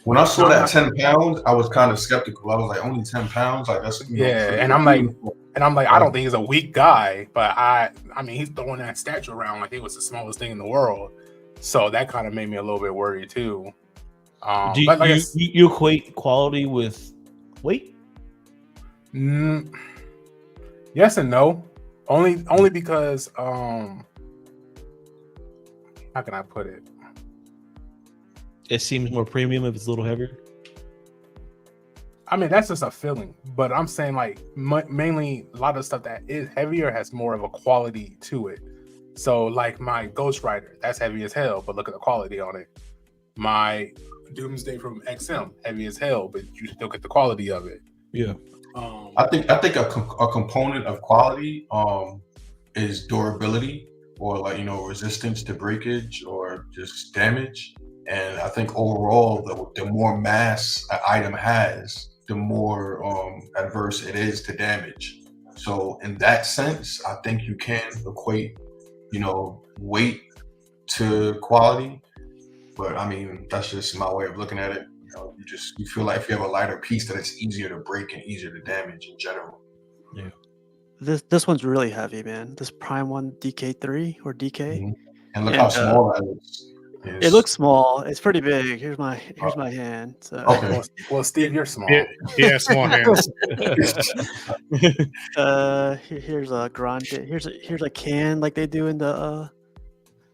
When I saw that 10 pounds, I was kind of skeptical. I was like, only 10 pounds? Like that's and I'm like, I don't think he's a weak guy, but I mean, he's throwing that statue around like it was the smallest thing in the world. So that kind of made me a little bit worried too. Do you equate quality with weight? Yes and no. Only because how can I put it? It seems more premium if it's a little heavier. I mean, that's just a feeling, but I'm saying like mainly a lot of stuff that is heavier has more of a quality to it. So like my Ghost Rider, that's heavy as hell, but look at the quality on it. My Doomsday from XM, heavy as hell, but you still get the quality of it. Yeah. I think a component of quality is durability, or like, you know, resistance to breakage or just damage. And I think overall, the more mass an item has, the more adverse it is to damage. So in that sense, I think you can equate, you know, weight to quality. But I mean, that's just my way of looking at it. You know, you feel like if you have a lighter piece, that it's easier to break and easier to damage in general. Yeah. This one's really heavy, man. This Prime 1 DK3 or DK. Mm-hmm. And look how small that is. It looks small. It's pretty big. Here's my hand. So. Okay. Well, Steve, you're small. Yeah, small hands. Here's a grande. Here's a can like they do in the.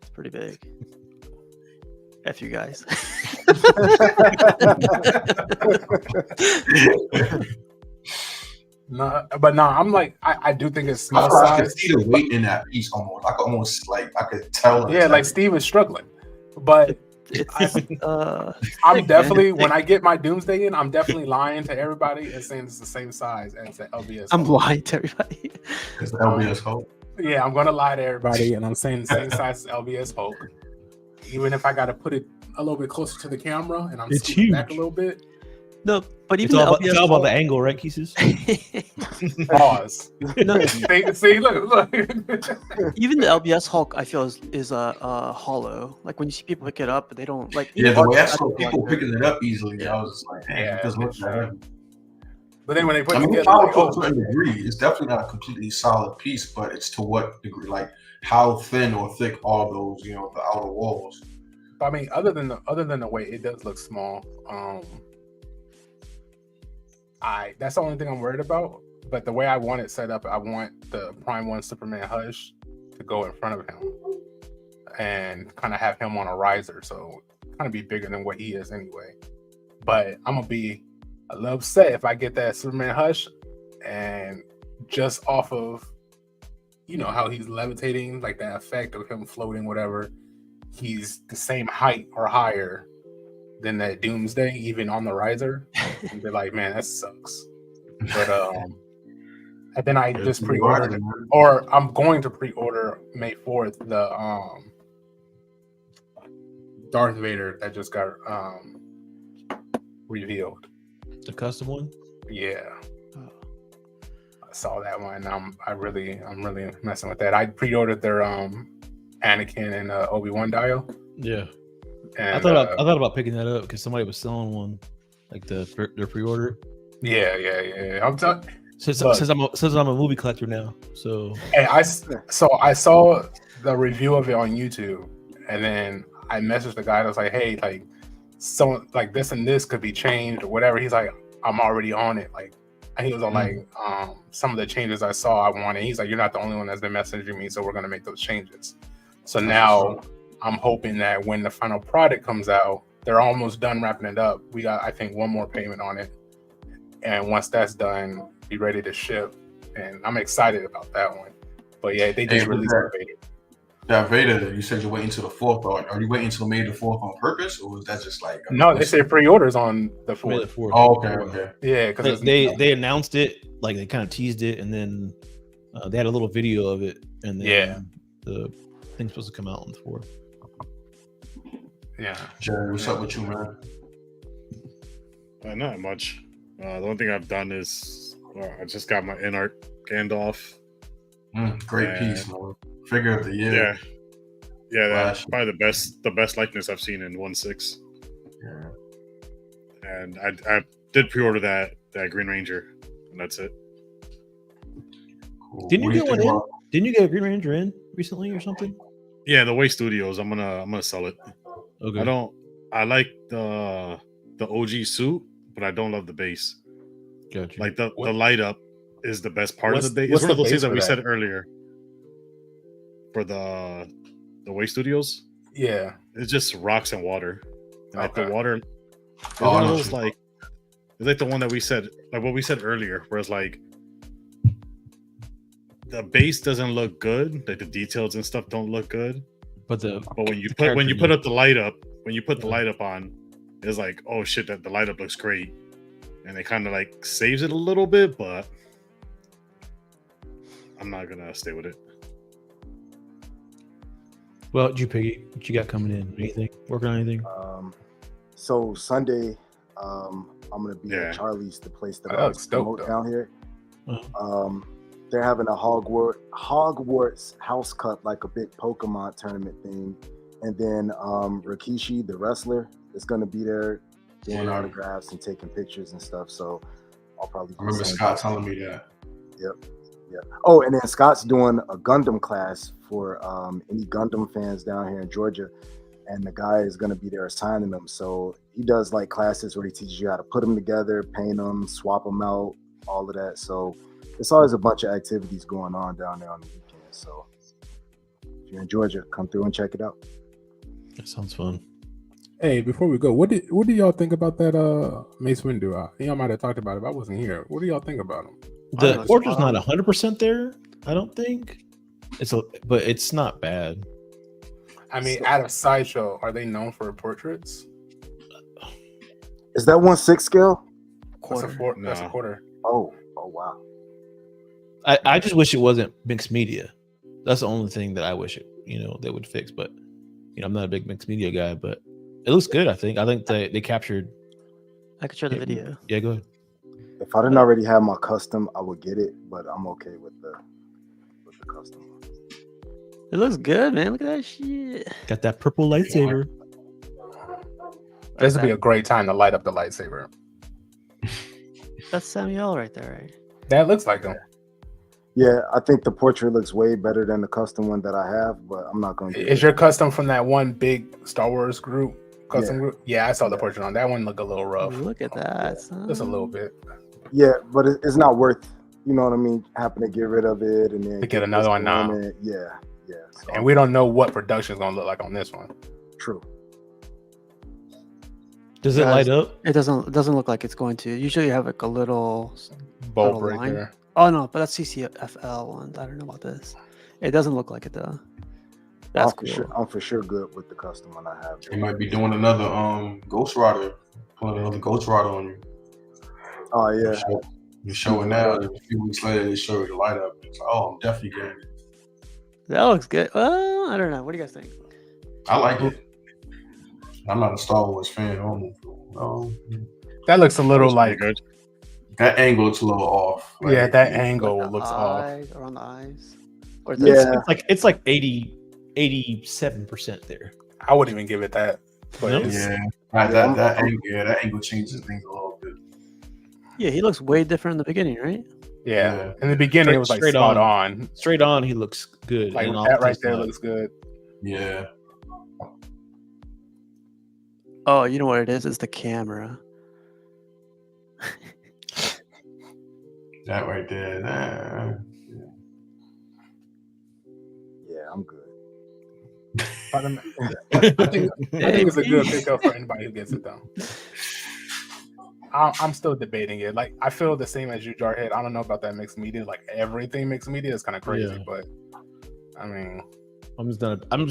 It's pretty big. F you guys. No, I'm like, I do think it's small I size. could see the weight in that piece almost. I could tell. Yeah, like Steve is struggling, but I'm definitely when I get my Doomsday in, I'm definitely lying to everybody and saying it's the same size as the LBS. I'm lying to everybody. It's the LBS Hulk. Yeah, I'm gonna lie to everybody, and I'm saying the same size as LBS Hulk. Even if I got to put it a little bit closer to the camera, and I'm scooting back a little bit. No, but even it's all about the angle, right, Keesus? Pause. No. See, look. Even the LBS Hulk, I feel is hollow. Like when you see people pick it up, they don't like. Yeah, the way I saw people picking it up easily, I was just like, damn, it doesn't look that heavy. But then when they put it together, powerful to a degree, it's definitely not a completely solid piece, but it's to what degree? Like how thin or thick are those? You know, the outer walls. I mean, other than the way it does look small, that's the only thing I'm worried about. But the way I want it set up, I want the Prime 1 Superman Hush to go in front of him and kind of have him on a riser, so kind of be bigger than what he is anyway. But I'm gonna be a little upset if I get that Superman Hush and just off of, you know, how he's levitating, like that effect of him floating, whatever. He's the same height or higher than that Doomsday, even on the riser. And be like, man, that sucks. But and then I just pre-ordered, or I'm going to pre-order May 4th the Darth Vader that just got revealed. The custom one? Yeah. I saw that one. I'm really messing with that. I pre-ordered their Anakin and Obi-Wan dial. Yeah. And, I thought about picking that up because somebody was selling one, like their pre-order. Yeah. I'm talking. Since I'm a movie collector now, so Hey, I saw the review of it on YouTube, and then I messaged the guy. I was like, "Hey, like, someone like this and this could be changed or whatever." He's like, "I'm already on it." Like, and he was all like, "Some of the changes I saw, I wanted." He's like, "You're not the only one that's been messaging me, so we're gonna make those changes." So now I'm hoping that when the final product comes out, they're almost done wrapping it up. We got, I think, one more payment on it, and once that's done, be ready to ship. And I'm excited about that one. But yeah, they just released Vader. That Vader, you said you're waiting until the 4th. Are you waiting until May the 4th on purpose, or was that just like no? They say pre-orders on the 4th. Oh, okay. Yeah, because they announced it, like they kind of teased it, and then they had a little video of it, and then the thing's supposed to come out on the 4th. Yeah. Jerry, what's up with you, man? Not much. The only thing I've done is I just got my Inart Gandalf. Great piece, man. Figure of the year. Yeah, that's probably the best likeness I've seen in 1/6. Yeah. And I did pre-order that Green Ranger, and that's it. Cool. Didn't you get one in? Didn't you get a Green Ranger in recently or something? Yeah, the Way Studios. I'm gonna sell it. Okay. I like the OG suit, but I don't love the base. Gotcha. Like the light up is the best part of the base. It's one of those things that we said earlier. For the Way Studios, yeah, it's just rocks and water. And like the water, it's one of those like it's like the one that we said, like what we said earlier, where it's like the base doesn't look good, like the details and stuff don't look good. But when you put up the light up, when you put the light up on, it's like, oh shit, that the light up looks great. And it kind of like saves it a little bit, but I'm not gonna stay with it. Well, Piggy, what you got coming in? Anything? Working on anything? So Sunday, I'm gonna be at Charlie's, the place that I promote down here. They're having a Hogwarts house cut, like a big Pokemon tournament thing, and then Rikishi, the wrestler, is gonna be there doing autographs and taking pictures and stuff. So I'll probably. I remember Scott telling me that. Yep. Oh, and then Scott's doing a Gundam class for any Gundam fans down here in Georgia, and the guy is going to be there assigning them. So he does like classes where he teaches you how to put them together, paint them, swap them out, all of that. So it's always a bunch of activities going on down there on the weekend. So if you're in Georgia, come through and check it out. That sounds fun. Hey, before we go, what do y'all think about that Mace Windu? Y'all might have talked about it, but I wasn't here. What do y'all think about him? The portrait's not 100% there, I don't think. But it's not bad. I mean, out of Sideshow, are they known for portraits? Is that 1/6 scale? That's a quarter. Oh wow. I just wish it wasn't mixed media. That's the only thing that I wish they would fix. But I'm not a big mixed media guy, but it looks good. I think they captured. I could show the video. Yeah, go ahead. If I didn't already have my custom, I would get it, but I'm okay with the custom. It looks good, man. Look at that shit. Got that purple lightsaber. This would be a great time to light up the lightsaber. That's Samuel right there, right? That looks like him. Yeah, I think the portrait looks way better than the custom one that I have, but I'm not going to. Is your custom from that one big Star Wars group? Group? Yeah, I saw the portrait on that one. Look a little rough. Look at that, son. Just a little bit. Yeah, but it's not worth, you know what I mean, having to get rid of it and then to get another one now. Yeah. So, and we don't know what production's gonna look like on this one. True. Does it light up? It doesn't look like it's going to. Usually you have like a little bulb right there. Oh no, but that's CCFL one. I don't know about this. It doesn't look like it though. That's cool. I'm for sure good with the custom one I have. They might be doing another Ghost Rider, pulling another Ghost Rider on you. Oh yeah. You're showing now. A few weeks later, they show you the light up. It's like, oh, I'm definitely getting it. That looks good. Well, I don't know. What do you guys think? I like it. I'm not a Star Wars fan. That looks a little Pretty like good. That angle is a little off. Like, yeah, that Like angle the looks off. eyes, around the eyes. Or is Yeah. that- It's like 87% there. I wouldn't even give it that. But No? it's- Yeah, Yeah, that angle changes things a little bit. Yeah, he looks way different in the beginning, right? yeah. In the beginning, it was like Straight spot on. on. Straight on, he looks good. Like and that off right to there the looks good. Yeah, Oh, you know what it is? It's the camera. that right there. Nah. Yeah, I'm good. I think it's a good pickup for anybody who gets it though. I'm still debating it. Like I feel the same as you, Jarhead. I don't know about that mixed media. Like everything mixed media is kind of crazy, Yeah. but I mean, I'm just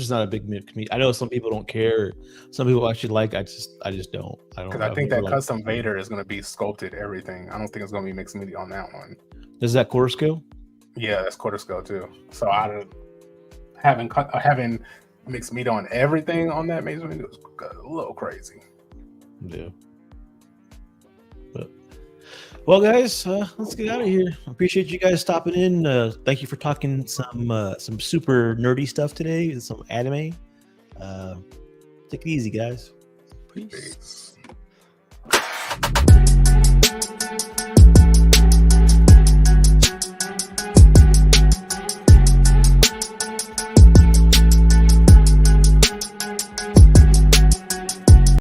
not a big comedian. I know some people don't care. Some people actually like. I just don't. because I think that custom Vader is going to be sculpted everything. I don't think it's going to be mixed media on that one. Is that quarter scale? Yeah, that's quarter scale too. So out of having mixed media on everything on that mixed media was a little crazy. Yeah. But well, guys, let's get out of here. Appreciate you guys stopping in. Thank you for talking some super nerdy stuff today, some anime. Take it easy, guys. Peace. Peace.